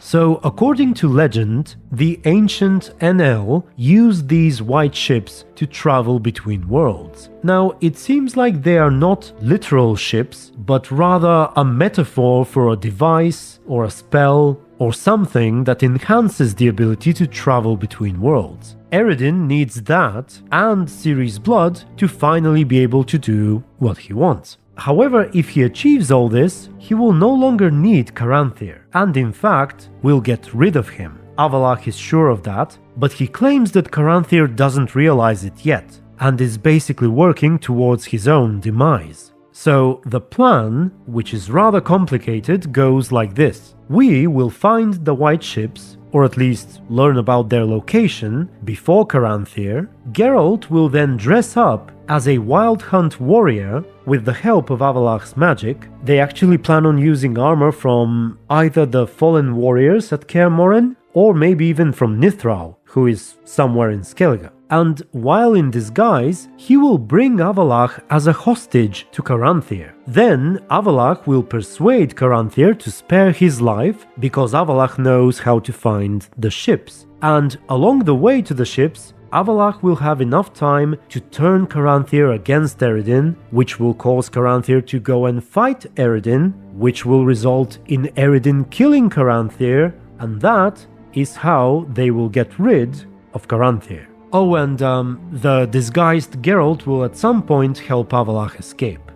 So, according to legend, the ancient NL used these white ships to travel between worlds. Now, it seems like they are not literal ships, but rather a metaphor for a device or a spell or something that enhances the ability to travel between worlds. Eredin needs that and Ciri's blood to finally be able to do what he wants. However, if he achieves all this, he will no longer need Caranthir, and in fact, will get rid of him. Avallac'h is sure of that, but he claims that Caranthir doesn't realize it yet, and is basically working towards his own demise. So the plan, which is rather complicated, goes like this. We will find the white ships, or at least learn about their location, before Caranthir. Geralt will then dress up as a Wild Hunt warrior with the help of Avallac'h's magic. They actually plan on using armor from either the fallen warriors at Kaer Morhen, or maybe even from Nithral, who is somewhere in Skellige. And while in disguise, he will bring Avallac'h as a hostage to Caranthir. Then Avallac'h will persuade Caranthir to spare his life, because Avallac'h knows how to find the ships. And along the way to the ships, Avallac'h will have enough time to turn Caranthir against Eredin, which will cause Caranthir to go and fight Eredin, which will result in Eredin killing Caranthir, and that is how they will get rid of Caranthir. Oh, and the disguised Geralt will at some point help Avallac'h escape.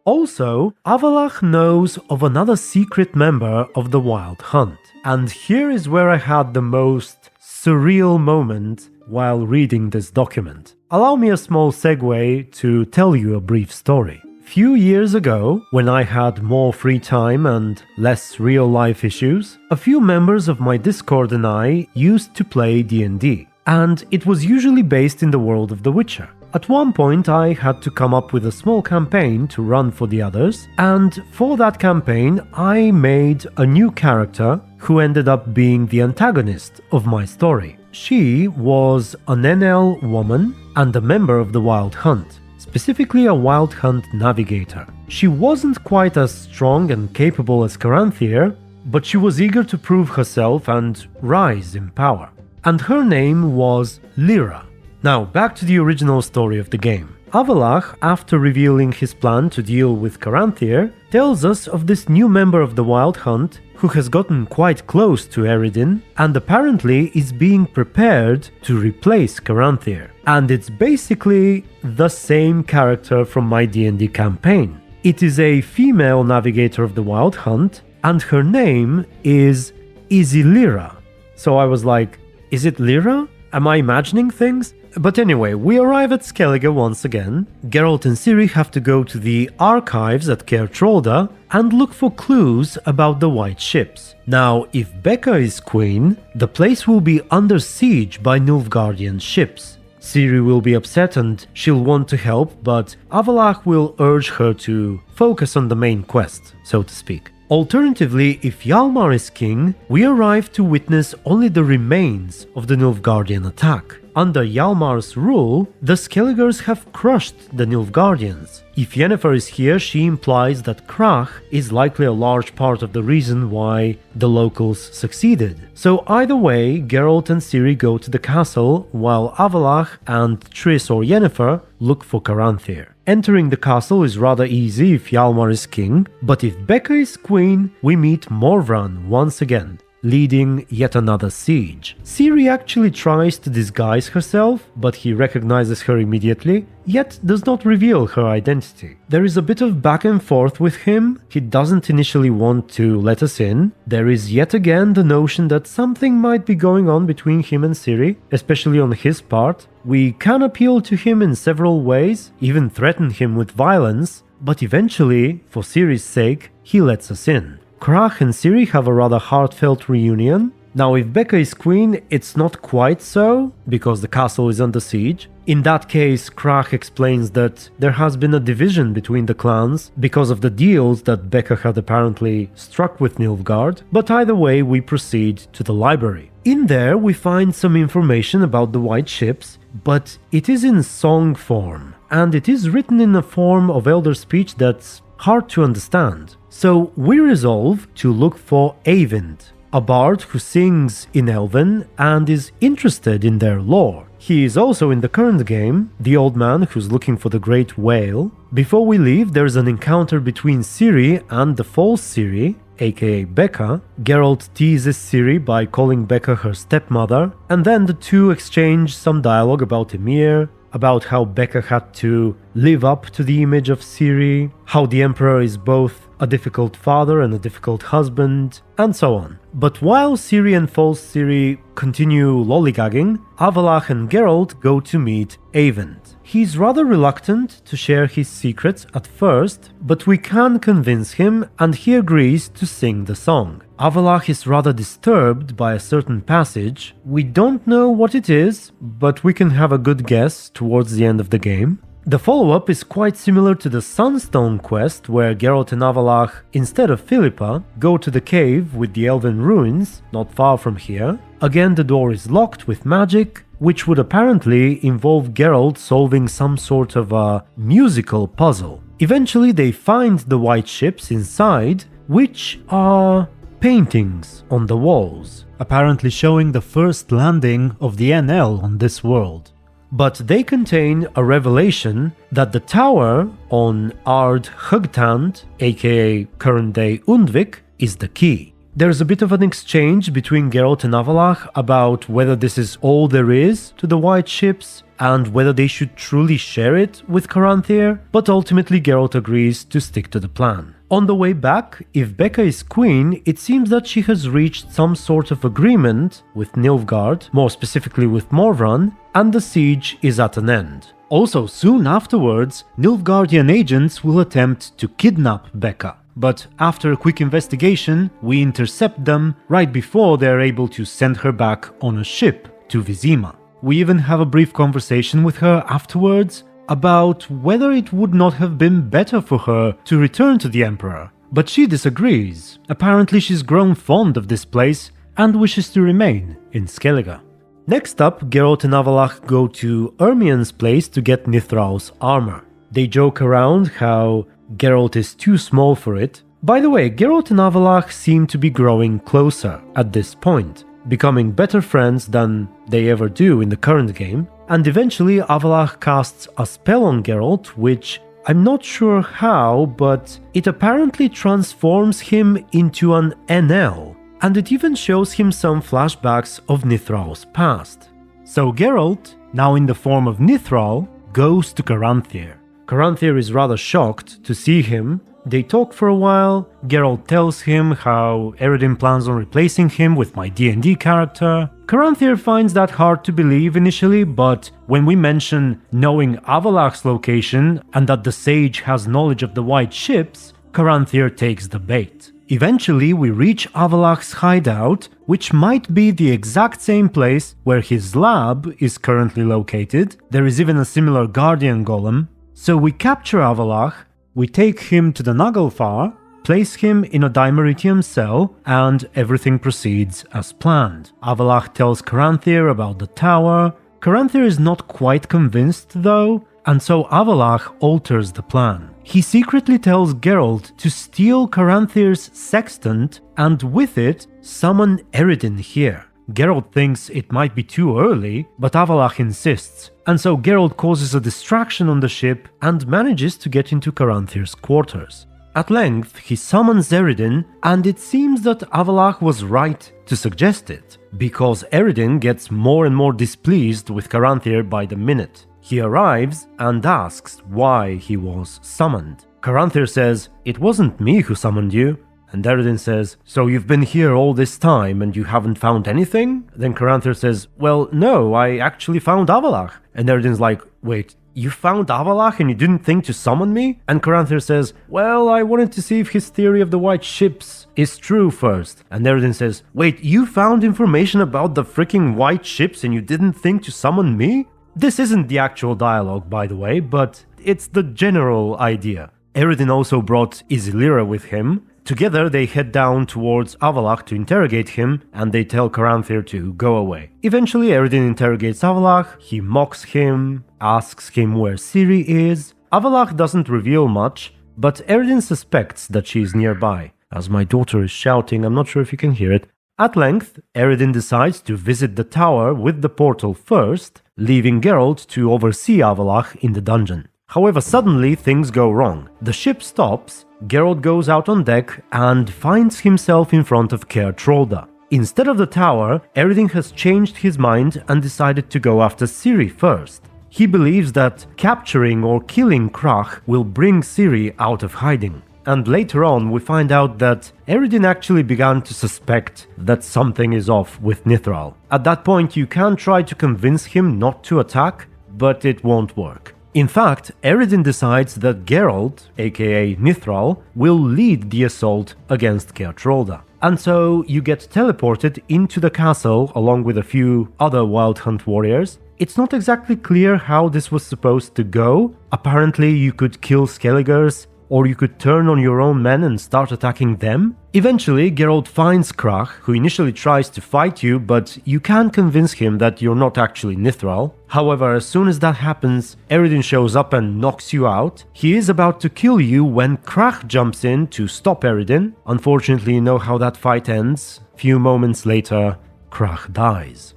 Also, Avallac'h knows of another secret member of the Wild Hunt. And here is where I had the most surreal moment while reading this document. Allow me a small segue to tell you a brief story. Few years ago, when I had more free time and less real-life issues, a few members of my Discord and I used to play D&D, and it was usually based in the world of The Witcher. At one point I had to come up with a small campaign to run for the others, and for that campaign I made a new character who ended up being the antagonist of my story. She was an NL woman and a member of the Wild Hunt, specifically a Wild Hunt navigator. She wasn't quite as strong and capable as Caranthir, but she was eager to prove herself and rise in power. And her name was Lyra. Now, back to the original story of the game. Avallac'h, after revealing his plan to deal with Caranthir, tells us of this new member of the Wild Hunt who has gotten quite close to Eredin and apparently is being prepared to replace Caranthir. And it's basically the same character from my D&D campaign. It is a female navigator of the Wild Hunt, and her name is Lyra. So I was like, is it Lyra? Am I imagining things? But anyway, we arrive at Skellige once again. Geralt and Ciri have to go to the archives at Caer Trolda and look for clues about the White Ships. Now, if Becca is queen, the place will be under siege by Nilfgaardian ships. Ciri will be upset and she'll want to help, but Avallac'h will urge her to focus on the main quest, so to speak. Alternatively, if Hjalmar is king, we arrive to witness only the remains of the Nilfgaardian attack. Under Hjalmar's rule, the Skelligers have crushed the Nilfgaardians. If Yennefer is here, she implies that Crach is likely a large part of the reason why the locals succeeded. So either way, Geralt and Ciri go to the castle, while Avallac'h and Triss or Yennefer look for Caranthir. Entering the castle is rather easy if Hjalmar is king, but if Becca is queen, we meet Morvran once again, leading yet another siege. Ciri actually tries to disguise herself, but he recognizes her immediately, yet does not reveal her identity. There is a bit of back and forth with him. He doesn't initially want to let us in. There is yet again the notion that something might be going on between him and Ciri, especially on his part. We can appeal to him in several ways, even threaten him with violence, but eventually, for Ciri's sake, he lets us in. Crach and Ciri have a rather heartfelt reunion. Now, if Becca is queen, it's not quite so, because the castle is under siege. In that case, Crach explains that there has been a division between the clans because of the deals that Becca had apparently struck with Nilfgaard, but either way we proceed to the library. In there we find some information about the White Ships, but it is in song form, and it is written in a form of Elder Speech that's hard to understand. So we resolve to look for Eyvind, a bard who sings in Elven and is interested in their lore. He is also in the current game, the old man who's looking for the Great Whale. Before we leave, there's an encounter between Ciri and the false Ciri, aka Becca. Geralt teases Ciri by calling Becca her stepmother, and then the two exchange some dialogue about Emhyr, about how Becca had to live up to the image of Ciri, how the Emperor is both a difficult father and a difficult husband, and so on. But while Ciri and false Ciri continue lollygagging, Avallac'h and Geralt go to meet Eyvind. He's rather reluctant to share his secrets at first, but we can convince him and he agrees to sing the song. Avallac'h is rather disturbed by a certain passage. We don't know what it is, but we can have a good guess towards the end of the game. The follow-up is quite similar to the Sunstone quest, where Geralt and Avallac'h, instead of Philippa, go to the cave with the elven ruins, not far from here. Again, the door is locked with magic, which would apparently involve Geralt solving some sort of a musical puzzle. Eventually they find the White Ships inside, which are paintings on the walls, apparently showing the first landing of the NL on this world. But they contain a revelation that the tower on Ard Hugtand, aka current-day Undvik, is the key. There's a bit of an exchange between Geralt and Avallac'h about whether this is all there is to the White Ships and whether they should truly share it with Caranthir, but ultimately Geralt agrees to stick to the plan. On the way back, if Becca is queen, it seems that she has reached some sort of agreement with Nilfgaard, more specifically with Morvran, and the siege is at an end. Also, soon afterwards, Nilfgaardian agents will attempt to kidnap Becca. But after a quick investigation, we intercept them right before they are able to send her back on a ship to Vizima. We even have a brief conversation with her afterwards about whether it would not have been better for her to return to the Emperor. But she disagrees. Apparently she's grown fond of this place and wishes to remain in Skellige. Next up, Geralt and Avallac'h go to Ermien's place to get Nithral's armor. They joke around how Geralt is too small for it. By the way, Geralt and Avallac'h seem to be growing closer at this point, becoming better friends than they ever do in the current game, and eventually Avallac'h casts a spell on Geralt, which I'm not sure how, but it apparently transforms him into an NL, and it even shows him some flashbacks of Nithral's past. So Geralt, now in the form of Nithral, goes to Caranthir. Caranthir is rather shocked to see him. They talk for a while. Geralt tells him how Eredin plans on replacing him with my D&D character. Caranthir finds that hard to believe initially, but when we mention knowing Avallac'h's location and that the sage has knowledge of the white ships, Caranthir takes the bait. Eventually we reach Avallac'h's hideout, which might be the exact same place where his lab is currently located. There is even a similar guardian golem. So we capture Avallac'h, we take him to the Naglfar, place him in a Dimeritium cell, and everything proceeds as planned. Avallac'h tells Caranthir about the tower. Caranthir is not quite convinced though, and so Avallac'h alters the plan. He secretly tells Geralt to steal Caranthir's sextant and with it summon Eredin here. Geralt thinks it might be too early, but Avallac'h insists, and so Geralt causes a distraction on the ship and manages to get into Caranthir's quarters. At length, he summons Eredin, and it seems that Avallac'h was right to suggest it, because Eredin gets more and more displeased with Caranthir by the minute. He arrives and asks why he was summoned. Caranthir says, "It wasn't me who summoned you." And Eredin says, "So you've been here all this time and you haven't found anything?" Then Caranthir says, "Well, no, I actually found Avallac'h." And Eredin's like, "Wait, you found Avallac'h and you didn't think to summon me?" And Caranthir says, "Well, I wanted to see if his theory of the white ships is true first." And Eredin says, "Wait, you found information about the freaking white ships and you didn't think to summon me?" This isn't the actual dialogue, by the way, but it's the general idea. Eredin also brought Isilira with him. Together they head down towards Avallac'h to interrogate him, and they tell Caranthir to go away. Eventually Eredin interrogates Avallac'h, he mocks him, asks him where Ciri is. Avallac'h doesn't reveal much, but Eredin suspects that she is nearby. As my daughter is shouting, I'm not sure if you can hear it. At length, Eredin decides to visit the tower with the portal first, leaving Geralt to oversee Avallac'h in the dungeon. However, suddenly things go wrong. The ship stops, Geralt goes out on deck and finds himself in front of Caer Trolda. Instead of the tower, Eredin has changed his mind and decided to go after Ciri first. He believes that capturing or killing Crach will bring Ciri out of hiding. And later on we find out that Eredin actually began to suspect that something is off with Nithral. At that point you can try to convince him not to attack, but it won't work. In fact, Eredin decides that Geralt, aka Nithral, will lead the assault against Caer Trolda. And so you get teleported into the castle along with a few other Wild Hunt warriors. It's not exactly clear how this was supposed to go. Apparently you could kill Skelligers, or you could turn on your own men and start attacking them. Eventually, Geralt finds Crach, who initially tries to fight you, but you can convince him that you're not actually Nithral. However, as soon as that happens, Eredin shows up and knocks you out. He is about to kill you when Crach jumps in to stop Eredin. Unfortunately, you know how that fight ends. Few moments later, Crach dies.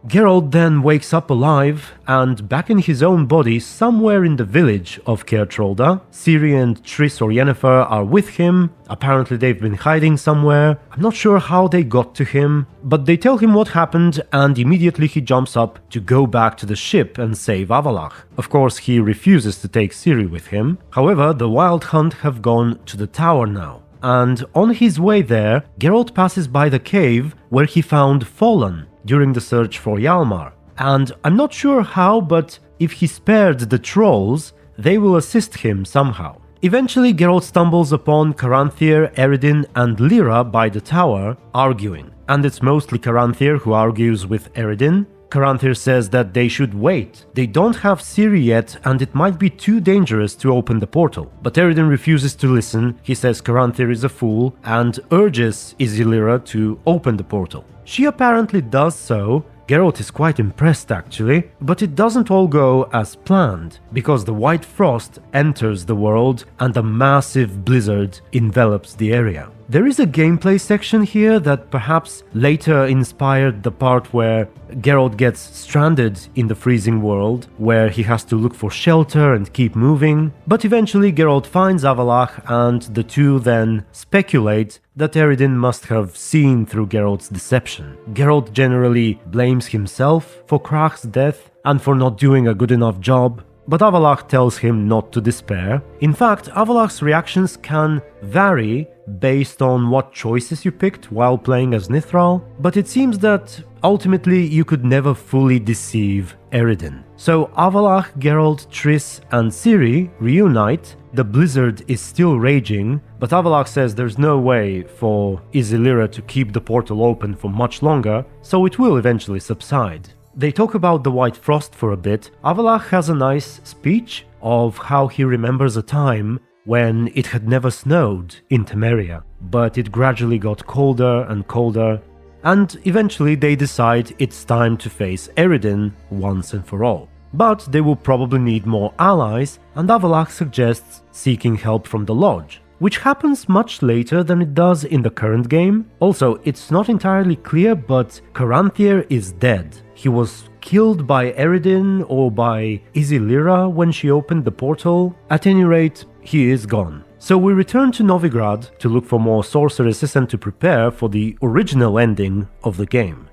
Geralt then wakes up alive and back in his own body somewhere in the village of Caertrolda. Ciri and Triss or Yennefer are with him. Apparently they've been hiding somewhere. I'm not sure how they got to him, but they tell him what happened and immediately he jumps up to go back to the ship and save Avallac'h. Of course, he refuses to take Ciri with him. However, the Wild Hunt have gone to the tower now. And on his way there, Geralt passes by the cave where he found Fallen during the search for Hjalmar. And I'm not sure how, but if he spared the trolls, they will assist him somehow. Eventually, Geralt stumbles upon Caranthir, Eredin, and Lyra by the tower, arguing. And it's mostly Caranthir who argues with Eredin. Caranthir says that they should wait. They don't have Ciri yet and it might be too dangerous to open the portal. But Eredin refuses to listen. He says Caranthir is a fool and urges Lyra to open the portal. She apparently does so. Geralt is quite impressed actually, but it doesn't all go as planned, because the White Frost enters the world and a massive blizzard envelops the area. There is a gameplay section here that perhaps later inspired the part where Geralt gets stranded in the freezing world, where he has to look for shelter and keep moving, but eventually Geralt finds Avallac'h and the two then speculate that Eredin must have seen through Geralt's deception. Geralt generally blames himself for Krach's death and for not doing a good enough job, but Avallac'h tells him not to despair. In fact, Avallac'h's reactions can vary based on what choices you picked while playing as Nithral, but it seems that ultimately you could never fully deceive Eredin. So Avallac'h, Geralt, Triss, and Ciri reunite. The blizzard is still raging, but Avallac'h says there's no way for Lyra to keep the portal open for much longer, so it will eventually subside. They talk about the White Frost for a bit. Avallac'h has a nice speech of how he remembers a time when it had never snowed in Temeria, but it gradually got colder and colder, and eventually they decide it's time to face Eredin once and for all. But they will probably need more allies, and Avallac'h suggests seeking help from the Lodge, which happens much later than it does in the current game. Also, it's not entirely clear, but Caranthir is dead. He was killed by Eredin or by Lyra when she opened the portal. At any rate, he is gone. So we return to Novigrad to look for more sorceresses and to prepare for the original ending of the game.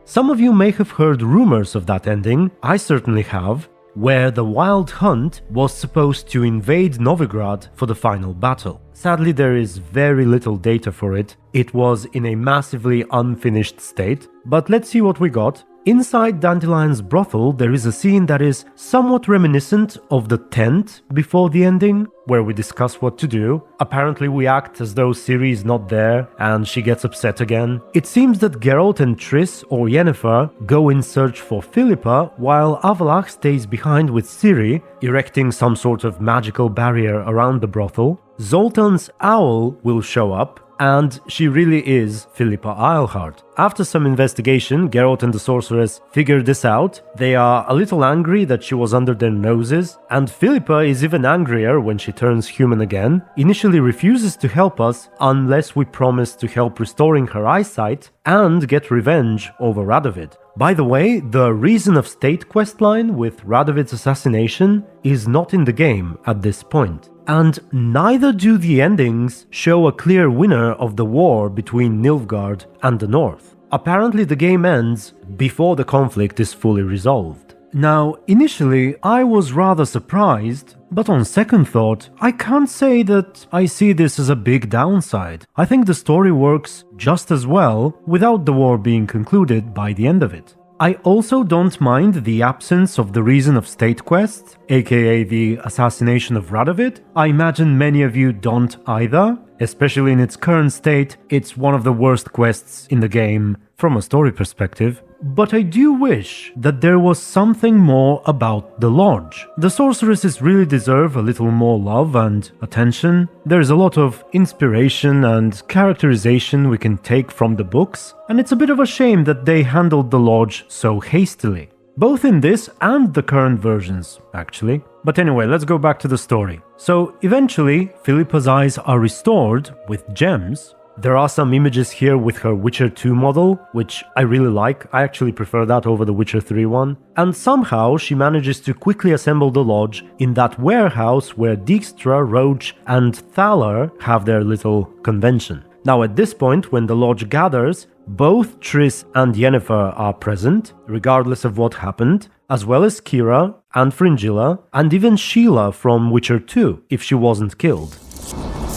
Some of you may have heard rumors of that ending, I certainly have, where the Wild Hunt was supposed to invade Novigrad for the final battle. Sadly, there is very little data for it. It was in a massively unfinished state, but let's see what we got. Inside Dandelion's brothel, there is a scene that is somewhat reminiscent of the tent before the ending, where we discuss what to do. Apparently we act as though Ciri is not there, and she gets upset again. It seems that Geralt and Triss or Yennefer go in search for Philippa, while Avallac'h stays behind with Ciri, erecting some sort of magical barrier around the brothel. Zoltan's owl will show up, and she really is Philippa Eilhart. After some investigation, Geralt and the sorceress figure this out. They are a little angry that she was under their noses, and Philippa is even angrier when she turns human again. Initially refuses to help us unless we promise to help restoring her eyesight and get revenge over Radovid. By the way, the Reason of State questline with Radovid's assassination is not in the game at this point. And neither do the endings show a clear winner of the war between Nilfgaard and the North. Apparently the game ends before the conflict is fully resolved. Now, initially I was rather surprised, but on second thought, I can't say that I see this as a big downside. I think the story works just as well without the war being concluded by the end of it. I also don't mind the absence of the Reason of State quest, aka the assassination of Radovid. I imagine many of you don't either. Especially in its current state, it's one of the worst quests in the game from a story perspective. But I do wish that there was something more about the Lodge. The sorceresses really deserve a little more love and attention. There's a lot of inspiration and characterization we can take from the books, and it's a bit of a shame that they handled the Lodge so hastily. Both in this and the current versions, actually. But anyway, let's go back to the story. So eventually, Philippa's eyes are restored with gems, There are some images here with her Witcher 2 model, which I really like. I actually prefer that over the Witcher 3 one. And somehow she manages to quickly assemble the lodge in that warehouse where Dijkstra, Roche and Thaler have their little convention. Now at this point, when the lodge gathers, both Triss and Yennefer are present, regardless of what happened, as well as Keira and Fringilla, and even Sheila from Witcher 2, if she wasn't killed.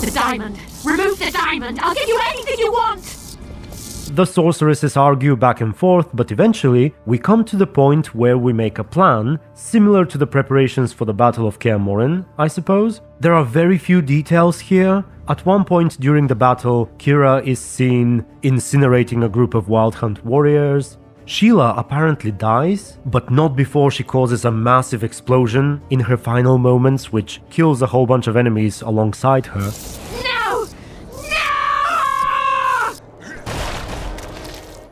The diamond! Remove the diamond! I'll give you anything you want! The sorceresses argue back and forth, but eventually we come to the point where we make a plan, similar to the preparations for the Battle of Kaer Morhen, I suppose. There are very few details here. At one point during the battle, Keira is seen incinerating a group of Wild Hunt warriors. Sheila apparently dies, but not before she causes a massive explosion in her final moments, which kills a whole bunch of enemies alongside her. No! No!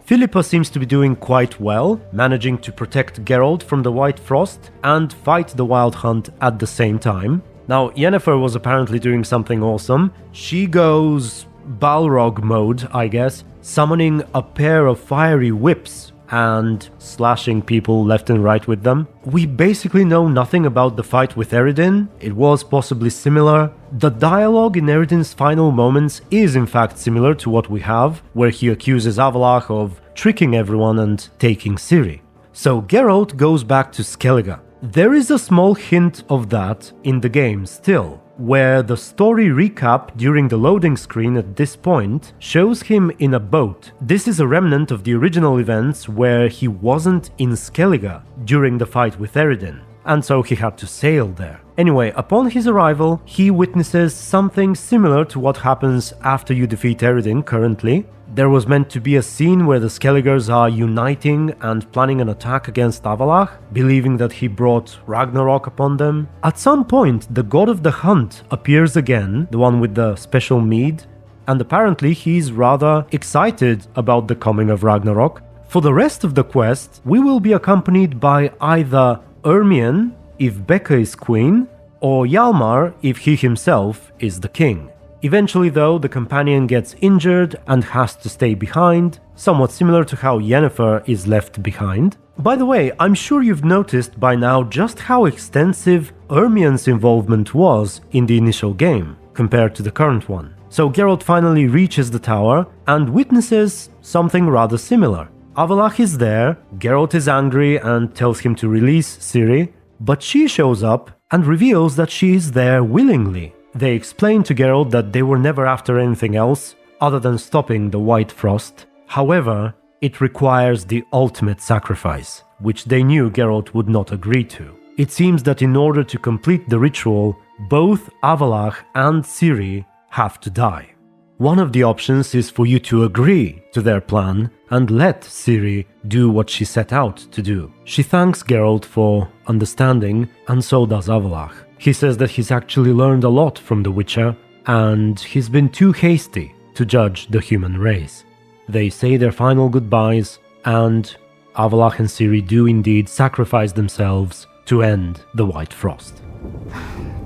Philippa seems to be doing quite well, managing to protect Geralt from the White Frost and fight the Wild Hunt at the same time. Now, Yennefer was apparently doing something awesome. She goes Balrog mode, I guess, summoning a pair of fiery whips and slashing people left and right with them. We basically know nothing about the fight with Eredin. It was possibly similar. The dialogue in Eredin's final moments is in fact similar to what we have, where he accuses Avallac'h of tricking everyone and taking Ciri. So Geralt goes back to Skellige. There is a small hint of that in the game still, where the story recap during the loading screen at this point shows him in a boat. This is a remnant of the original events where he wasn't in Skellige during the fight with Eredin, and so he had to sail there. Anyway, upon his arrival, he witnesses something similar to what happens after you defeat Eredin currently. There was meant to be a scene where the Skelligers are uniting and planning an attack against Avallac'h, believing that he brought Ragnarok upon them. At some point, the god of the hunt appears again, the one with the special mead, and apparently he's rather excited about the coming of Ragnarok. For the rest of the quest, we will be accompanied by either Ermion, if Becca is queen, or Hjalmar, if he himself is the king. Eventually though, the companion gets injured and has to stay behind, somewhat similar to how Yennefer is left behind. By the way, I'm sure you've noticed by now just how extensive Ermion's involvement was in the initial game, compared to the current one. So Geralt finally reaches the tower and witnesses something rather similar. Avallac'h is there, Geralt is angry and tells him to release Ciri, but she shows up and reveals that she is there willingly. They explain to Geralt that they were never after anything else other than stopping the White Frost. However, it requires the ultimate sacrifice, which they knew Geralt would not agree to. It seems that in order to complete the ritual, both Avallac'h and Ciri have to die. One of the options is for you to agree to their plan and let Ciri do what she set out to do. She thanks Geralt for understanding, and so does Avallac'h. He says that he's actually learned a lot from the Witcher, and he's been too hasty to judge the human race. They say their final goodbyes, and Avallac'h and Ciri do indeed sacrifice themselves to end the White Frost.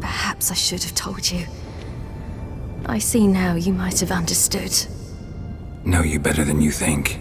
Perhaps I should have told you. I see now you might have understood. Know you better than you think.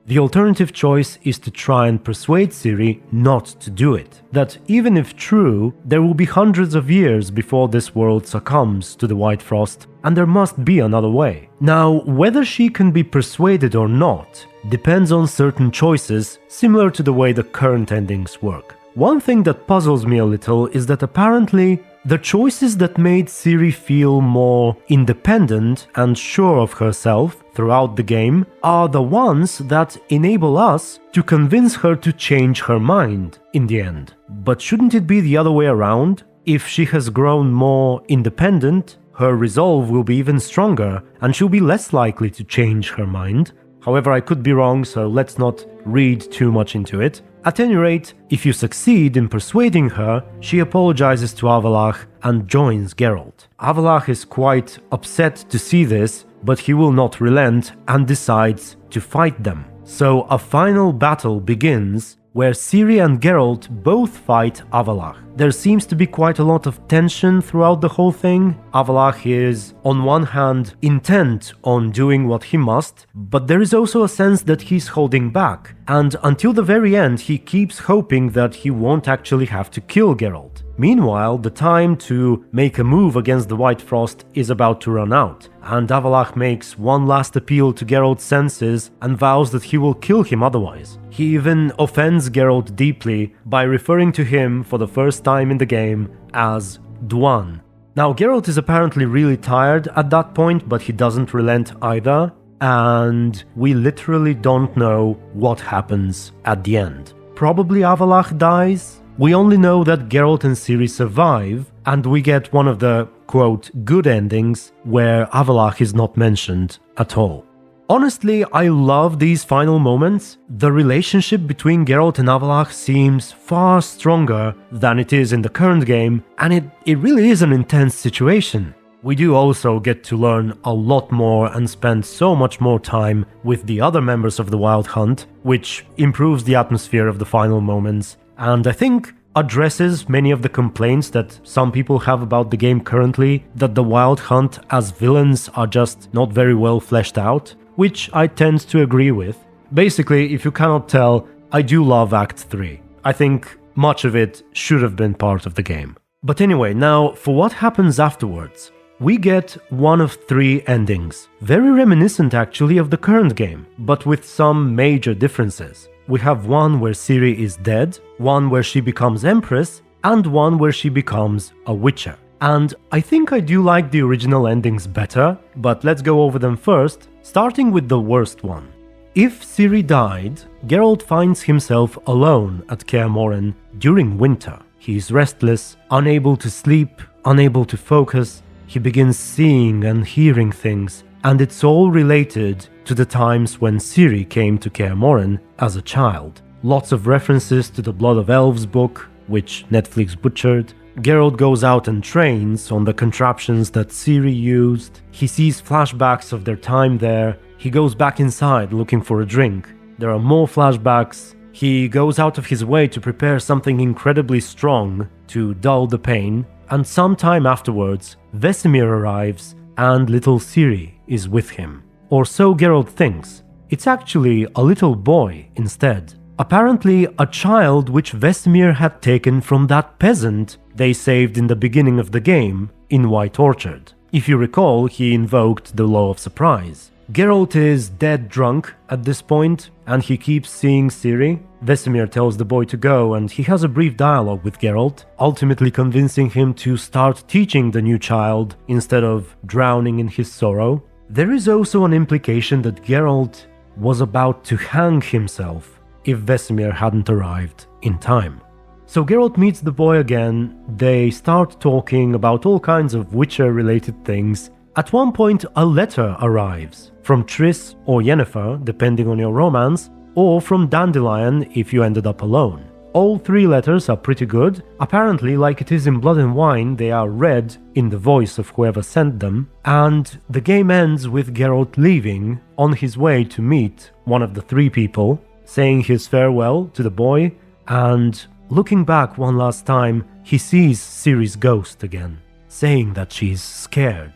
The alternative choice is to try and persuade Ciri not to do it. That even if true, there will be hundreds of years before this world succumbs to the White Frost, and there must be another way. Now, whether she can be persuaded or not depends on certain choices, similar to the way the current endings work. One thing that puzzles me a little is that apparently the choices that made Ciri feel more independent and sure of herself throughout the game are the ones that enable us to convince her to change her mind in the end. But shouldn't it be the other way around? If she has grown more independent, her resolve will be even stronger and she'll be less likely to change her mind. However, I could be wrong, so let's not read too much into it. At any rate, if you succeed in persuading her, she apologizes to Avallac'h and joins Geralt. Avallac'h is quite upset to see this, but he will not relent and decides to fight them. So a final battle begins where Ciri and Geralt both fight Avallac'h. There seems to be quite a lot of tension throughout the whole thing. Avallac'h is, on one hand, intent on doing what he must, but there is also a sense that he's holding back, and until the very end he keeps hoping that he won't actually have to kill Geralt. Meanwhile, the time to make a move against the White Frost is about to run out, and Avallac'h makes one last appeal to Geralt's senses and vows that he will kill him otherwise. He even offends Geralt deeply by referring to him for the first time in the game as Dwan. Now, Geralt is apparently really tired at that point, but he doesn't relent either, and we literally don't know what happens at the end. Probably Avallac'h dies. We only know that Geralt and Ciri survive, and we get one of the, quote, good endings where Avallac'h is not mentioned at all. Honestly, I love these final moments. The relationship between Geralt and Avallac'h seems far stronger than it is in the current game, and it really is an intense situation. We do also get to learn a lot more and spend so much more time with the other members of the Wild Hunt, which improves the atmosphere of the final moments, and I think addresses many of the complaints that some people have about the game currently, that the Wild Hunt as villains are just not very well fleshed out, which I tend to agree with. Basically, if you cannot tell, I do love Act 3. I think much of it should have been part of the game. But anyway, now for what happens afterwards. We get one of 3 endings, very reminiscent actually of the current game, but with some major differences. We have one where Ciri is dead, one where she becomes Empress, and one where she becomes a Witcher. And I think I do like the original endings better, but let's go over them first, starting with the worst one. If Ciri died, Geralt finds himself alone at Kaer Morhen during winter. He is restless, unable to sleep, unable to focus. He begins seeing and hearing things, and it's all related to the times when Ciri came to Kaer Morhen as a child. Lots of references to the Blood of Elves book, which Netflix butchered. Geralt goes out and trains on the contraptions that Ciri used. He sees flashbacks of their time there. He goes back inside looking for a drink. There are more flashbacks. He goes out of his way to prepare something incredibly strong to dull the pain, and sometime afterwards, Vesemir arrives and little Ciri is with him. Or so Geralt thinks. It's actually a little boy instead. Apparently a child which Vesemir had taken from that peasant they saved in the beginning of the game in White Orchard. If you recall, he invoked the Law of Surprise. Geralt is dead drunk at this point, and he keeps seeing Ciri. Vesemir tells the boy to go, and he has a brief dialogue with Geralt, ultimately convincing him to start teaching the new child instead of drowning in his sorrow. There is also an implication that Geralt was about to hang himself if Vesemir hadn't arrived in time. So Geralt meets the boy again, they start talking about all kinds of Witcher-related things. At one point, a letter arrives from Triss or Yennefer, depending on your romance, or from Dandelion if you ended up alone. All 3 letters are pretty good. Apparently, like it is in Blood and Wine, they are read in the voice of whoever sent them, and the game ends with Geralt leaving on his way to meet one of the 3 people, saying his farewell to the boy, and looking back one last time, he sees Ciri's ghost again, saying that she's scared.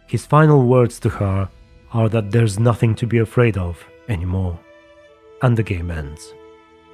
His final words to her are that there's nothing to be afraid of anymore. And the game ends.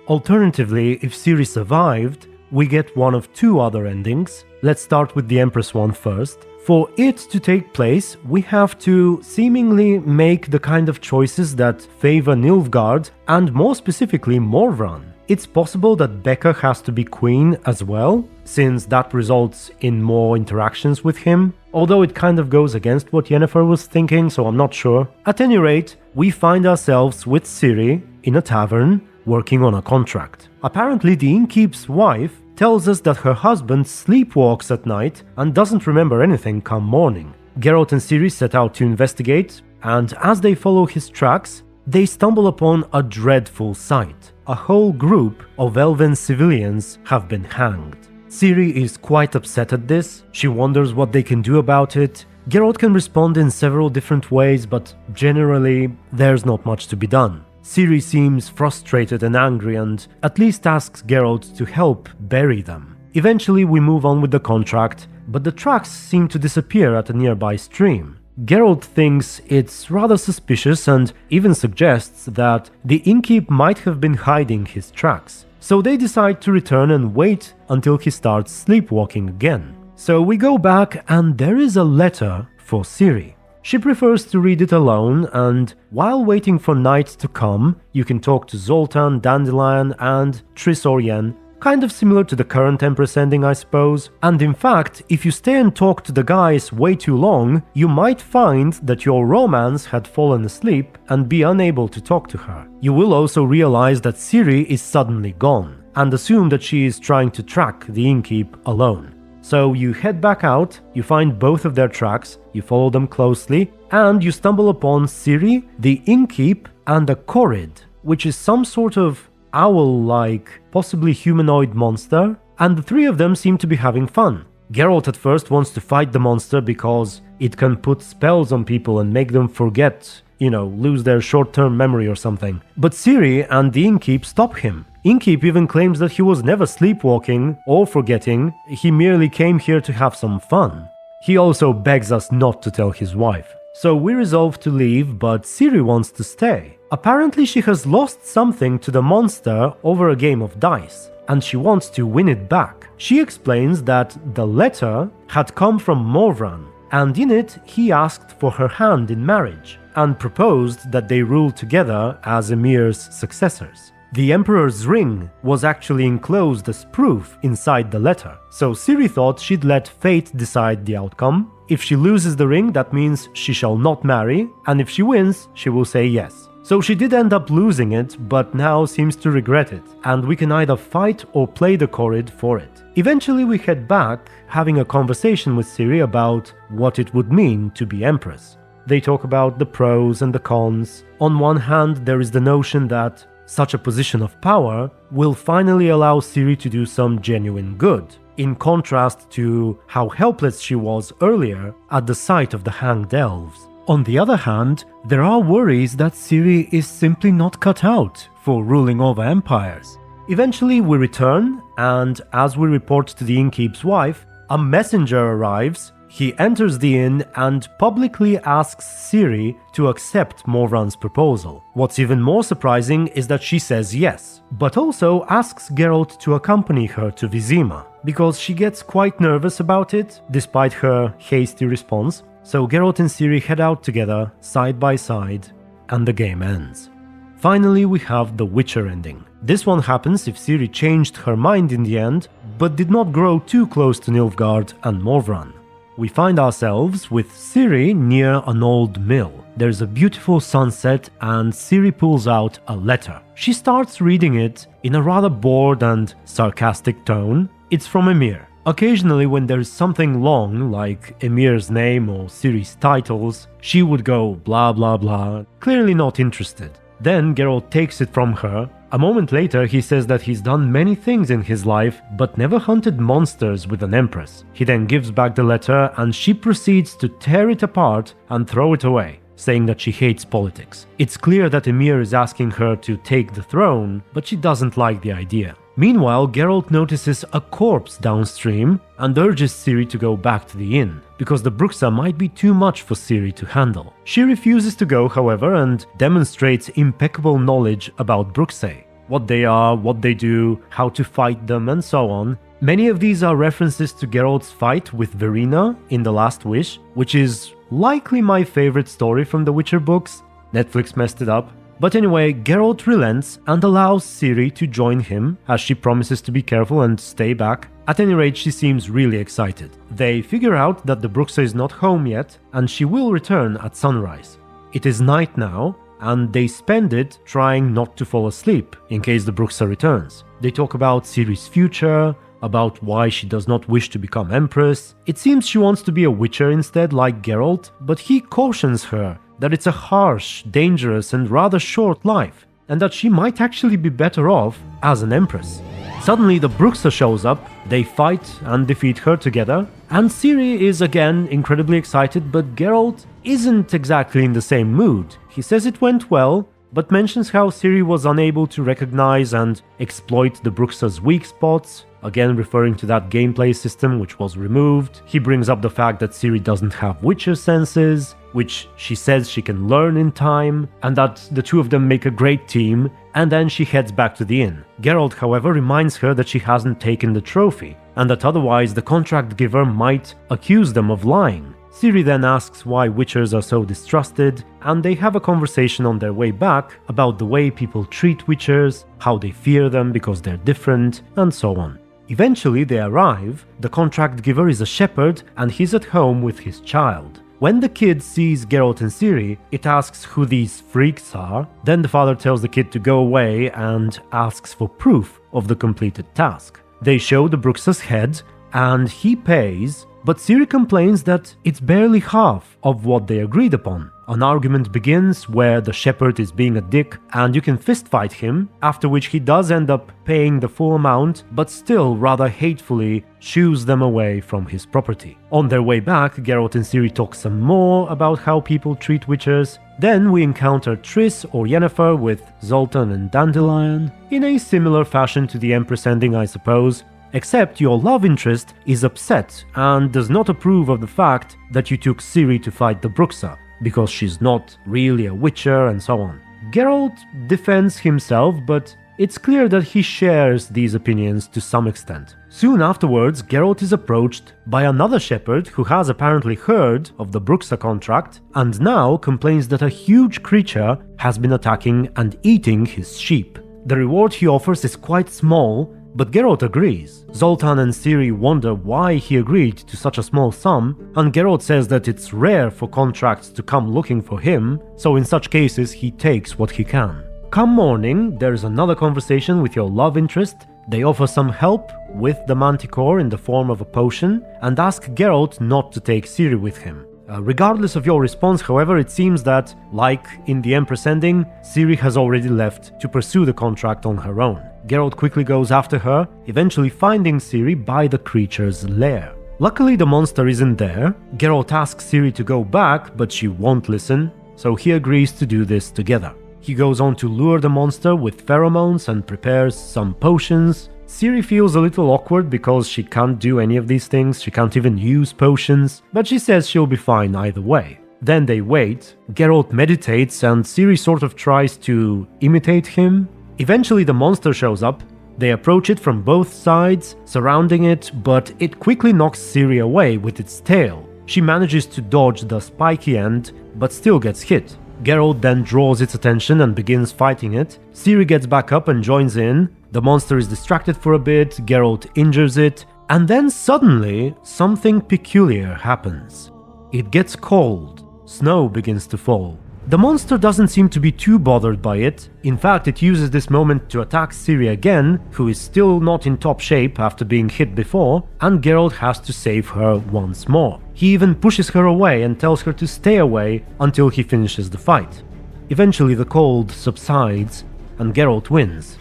Alternatively, if Ciri survived, we get one of 2 other endings. Let's start with the Empress one first. For it to take place, we have to seemingly make the kind of choices that favor Nilfgaard, and more specifically Morvran. It's possible that Becca has to be queen as well, since that results in more interactions with him, although it kind of goes against what Yennefer was thinking, so I'm not sure. At any rate, we find ourselves with Ciri in a tavern, working on a contract. Apparently the innkeep's wife tells us that her husband sleepwalks at night and doesn't remember anything come morning. Geralt and Ciri set out to investigate, and as they follow his tracks, they stumble upon a dreadful sight. A whole group of elven civilians have been hanged. Ciri is quite upset at this. She wonders what they can do about it. Geralt can respond in several different ways, but generally there's not much to be done. Ciri seems frustrated and angry and at least asks Geralt to help bury them. Eventually we move on with the contract, but the tracks seem to disappear at a nearby stream. Geralt thinks it's rather suspicious and even suggests that the innkeep might have been hiding his tracks. So they decide to return and wait until he starts sleepwalking again. So we go back and there is a letter for Ciri. She prefers to read it alone, and while waiting for night to come, you can talk to Zoltan, Dandelion and Triss Romance, kind of similar to the current Empress ending, I suppose. And in fact, if you stay and talk to the guys way too long, you might find that your romance had fallen asleep and be unable to talk to her. You will also realize that Ciri is suddenly gone, and assume that she is trying to track the innkeep alone. So you head back out, you find both of their tracks, you follow them closely, and you stumble upon Ciri, the innkeep, and a Corrid, which is some sort of owl-like, possibly humanoid monster, and the three of them seem to be having fun. Geralt at first wants to fight the monster because it can put spells on people and make them forget, lose their short-term memory or something. But Ciri and the innkeep stop him. Innkeep even claims that he was never sleepwalking or forgetting, he merely came here to have some fun. He also begs us not to tell his wife. So we resolve to leave, but Ciri wants to stay. Apparently she has lost something to the monster over a game of dice, and she wants to win it back. She explains that the letter had come from Morvran, and in it he asked for her hand in marriage, and proposed that they rule together as Emhyr's successors. The Emperor's ring was actually enclosed as proof inside the letter, so Ciri thought she'd let fate decide the outcome. If she loses the ring, that means she shall not marry, and if she wins, she will say yes. So she did end up losing it, but now seems to regret it, and we can either fight or play the Corrid for it. Eventually we head back, having a conversation with Ciri about what it would mean to be Empress. They talk about the pros and the cons. On one hand, there is the notion that such a position of power will finally allow Ciri to do some genuine good, in contrast to how helpless she was earlier at the sight of the hanged elves. On the other hand, there are worries that Ciri is simply not cut out for ruling over empires. Eventually we return, and as we report to the innkeep's wife, a messenger arrives. He enters the inn and publicly asks Ciri to accept Morvran's proposal. What's even more surprising is that she says yes, but also asks Geralt to accompany her to Vizima, because she gets quite nervous about it, despite her hasty response. So Geralt and Ciri head out together, side by side, and the game ends. Finally, we have the Witcher ending. This one happens if Ciri changed her mind in the end, but did not grow too close to Nilfgaard and Morvran. We find ourselves with Ciri near an old mill. There's a beautiful sunset and Ciri pulls out a letter. She starts reading it in a rather bored and sarcastic tone. It's from Emhyr. Occasionally when there is something long, like Emhyr's name or Ciri's titles, she would go blah blah blah, clearly not interested. Then Geralt takes it from her. A moment later he says that he's done many things in his life, but never hunted monsters with an empress. He then gives back the letter and she proceeds to tear it apart and throw it away, saying that she hates politics. It's clear that Emhyr is asking her to take the throne, but she doesn't like the idea. Meanwhile, Geralt notices a corpse downstream and urges Ciri to go back to the inn, because the Bruxa might be too much for Ciri to handle. She refuses to go, however, and demonstrates impeccable knowledge about Bruxae, what they are, what they do, how to fight them, and so on. Many of these are references to Geralt's fight with Verena in The Last Wish, which is likely my favorite story from the Witcher books. Netflix messed it up. But anyway, Geralt relents and allows Ciri to join him, as she promises to be careful and stay back. At any rate, she seems really excited. They figure out that the Bruxa is not home yet, and she will return at sunrise. It is night now, and they spend it trying not to fall asleep in case the Bruxa returns. They talk about Ciri's future, about why she does not wish to become Empress. It seems she wants to be a Witcher instead, like Geralt, but he cautions her that it's a harsh, dangerous, and rather short life, and that she might actually be better off as an Empress. Suddenly the Bruxa shows up, they fight and defeat her together, and Ciri is again incredibly excited, but Geralt isn't exactly in the same mood. He says it went well, but mentions how Ciri was unable to recognize and exploit the Bruxa's weak spots, again referring to that gameplay system which was removed. He brings up the fact that Ciri doesn't have Witcher senses, which she says she can learn in time, and that the two of them make a great team, and then she heads back to the inn. Geralt, however, reminds her that she hasn't taken the trophy, and that otherwise the contract giver might accuse them of lying. Ciri then asks why Witchers are so distrusted, and they have a conversation on their way back about the way people treat Witchers, how they fear them because they're different, and so on. Eventually they arrive, the contract giver is a shepherd, and he's at home with his child. When the kid sees Geralt and Ciri, it asks who these freaks are, then the father tells the kid to go away and asks for proof of the completed task. They show the Bruxa's head, and he pays, but Ciri complains that it's barely half of what they agreed upon. An argument begins where the shepherd is being a dick and you can fistfight him, after which he does end up paying the full amount, but still rather hatefully shoos them away from his property. On their way back, Geralt and Ciri talk some more about how people treat Witchers. Then we encounter Triss or Yennefer with Zoltan and Dandelion, in a similar fashion to the Empress ending, I suppose. Except your love interest is upset and does not approve of the fact that you took Ciri to fight the Bruxa, because she's not really a Witcher and so on. Geralt defends himself, but it's clear that he shares these opinions to some extent. Soon afterwards, Geralt is approached by another shepherd who has apparently heard of the Bruxa contract and now complains that a huge creature has been attacking and eating his sheep. The reward he offers is quite small, but Geralt agrees. Zoltan and Ciri wonder why he agreed to such a small sum, and Geralt says that it's rare for contracts to come looking for him, so in such cases he takes what he can. Come morning, there's another conversation with your love interest. They offer some help with the Manticore in the form of a potion, and ask Geralt not to take Ciri with him. Regardless of your response, however, it seems that, like in the Empress ending, Ciri has already left to pursue the contract on her own. Geralt quickly goes after her, eventually finding Ciri by the creature's lair. Luckily the monster isn't there. Geralt asks Ciri to go back, but she won't listen, so he agrees to do this together. He goes on to lure the monster with pheromones and prepares some potions. Ciri feels a little awkward because she can't do any of these things, she can't even use potions, but she says she'll be fine either way. Then they wait, Geralt meditates and Ciri sort of tries to imitate him. Eventually the monster shows up, they approach it from both sides, surrounding it, but it quickly knocks Ciri away with its tail. She manages to dodge the spiky end, but still gets hit. Geralt then draws its attention and begins fighting it. Ciri gets back up and joins in. The monster is distracted for a bit, Geralt injures it, and then suddenly something peculiar happens. It gets cold. Snow begins to fall. The monster doesn't seem to be too bothered by it. In fact, it uses this moment to attack Ciri again, who is still not in top shape after being hit before, and Geralt has to save her once more. He even pushes her away and tells her to stay away until he finishes the fight. Eventually the cold subsides, and Geralt wins.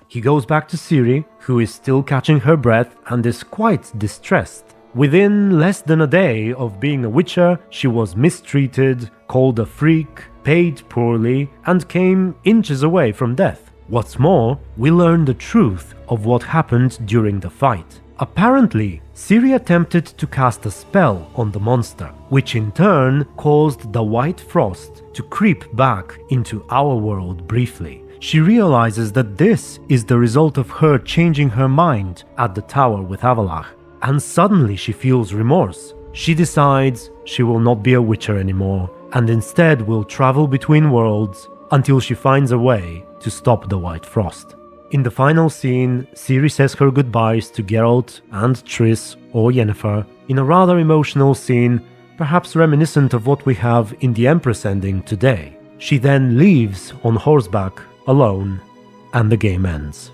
He goes back to Ciri, who is still catching her breath and is quite distressed. Within less than a day of being a Witcher, she was mistreated, called a freak, paid poorly, and came inches away from death. What's more, we learn the truth of what happened during the fight. Apparently, Ciri attempted to cast a spell on the monster, which in turn caused the White Frost to creep back into our world briefly. She realizes that this is the result of her changing her mind at the tower with Avallac'h. And suddenly she feels remorse. She decides she will not be a Witcher anymore, and instead will travel between worlds until she finds a way to stop the White Frost. In the final scene, Ciri says her goodbyes to Geralt and Triss or Yennefer in a rather emotional scene, perhaps reminiscent of what we have in the Empress ending today. She then leaves on horseback, alone, and the game ends.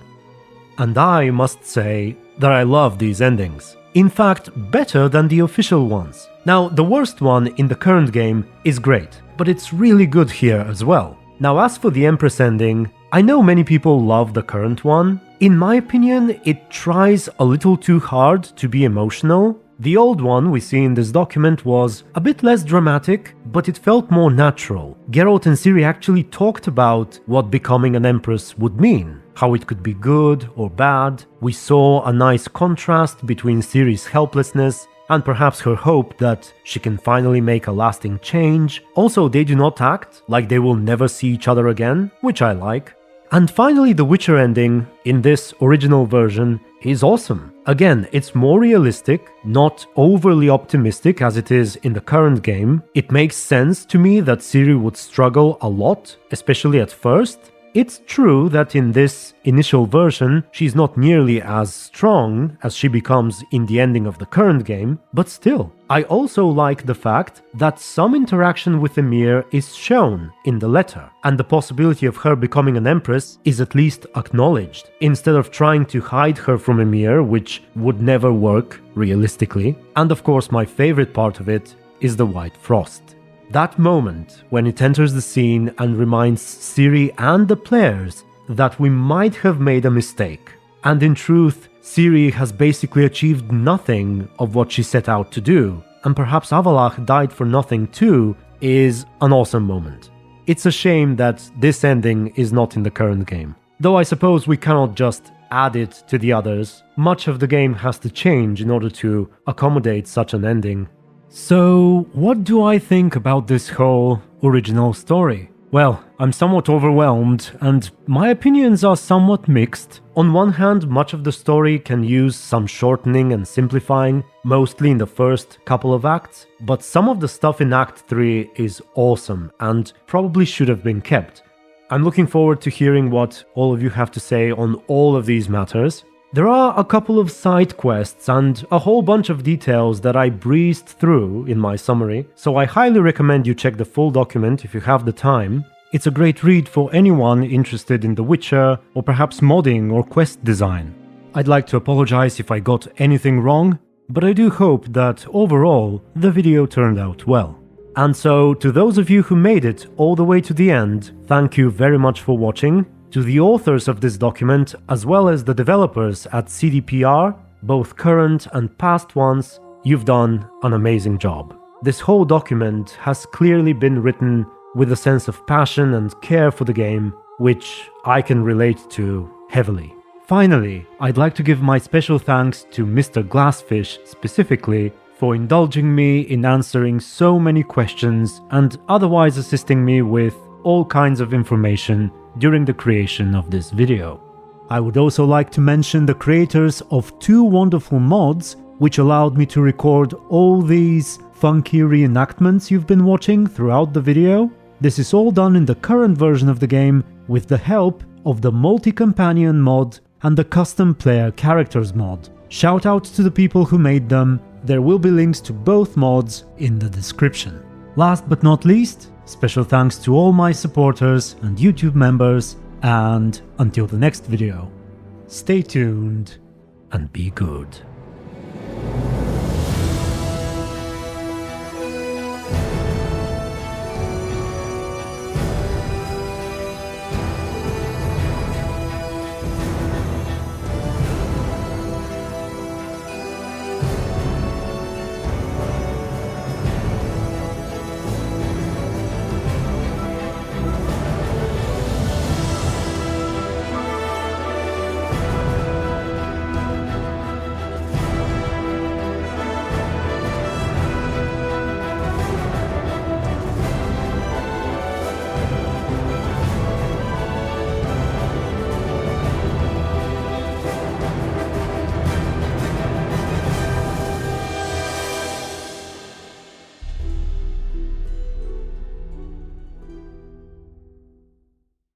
And I must say that I love these endings. In fact, better than the official ones. Now, the worst one in the current game is great, but it's really good here as well. Now, as for the Empress ending, I know many people love the current one. In my opinion, it tries a little too hard to be emotional. The old one we see in this document was a bit less dramatic, but it felt more natural. Geralt and Ciri actually talked about what becoming an empress would mean, how it could be good or bad. We saw a nice contrast between Ciri's helplessness and perhaps her hope that she can finally make a lasting change. Also, they do not act like they will never see each other again, which I like. And finally, the Witcher ending in this original version is awesome. Again, it's more realistic, not overly optimistic as it is in the current game. It makes sense to me that Ciri would struggle a lot, especially at first. It's true that in this initial version, she's not nearly as strong as she becomes in the ending of the current game, but still. I also like the fact that some interaction with Emhyr is shown in the letter, and the possibility of her becoming an empress is at least acknowledged, instead of trying to hide her from Emhyr, which would never work realistically. And of course, my favorite part of it is the White Frost. That moment when it enters the scene and reminds Ciri and the players that we might have made a mistake. And in truth, Ciri has basically achieved nothing of what she set out to do, and perhaps Avallac'h died for nothing too, is an awesome moment. It's a shame that this ending is not in the current game. Though I suppose we cannot just add it to the others. Much of the game has to change in order to accommodate such an ending. So, what do I think about this whole original story? Well, I'm somewhat overwhelmed, and my opinions are somewhat mixed. On one hand, much of the story can use some shortening and simplifying, mostly in the first couple of acts, but some of the stuff in Act 3 is awesome and probably should have been kept. I'm looking forward to hearing what all of you have to say on all of these matters. There are a couple of side quests and a whole bunch of details that I breezed through in my summary, so I highly recommend you check the full document if you have the time. It's a great read for anyone interested in The Witcher, or perhaps modding or quest design. I'd like to apologize if I got anything wrong, but I do hope that overall the video turned out well. And so, to those of you who made it all the way to the end, thank you very much for watching. To the authors of this document, as well as the developers at CDPR, both current and past ones, you've done an amazing job. This whole document has clearly been written with a sense of passion and care for the game, which I can relate to heavily. Finally, I'd like to give my special thanks to Mr. Glassfish specifically for indulging me in answering so many questions and otherwise assisting me with all kinds of information during the creation of this video. I would also like to mention the creators of two wonderful mods which allowed me to record all these funky reenactments you've been watching throughout the video. This is all done in the current version of the game with the help of the multi-companion mod and the custom player characters mod. Shout out to the people who made them. There will be links to both mods in the description. Last but not least, special thanks to all my supporters and YouTube members, and until the next video, stay tuned and be good.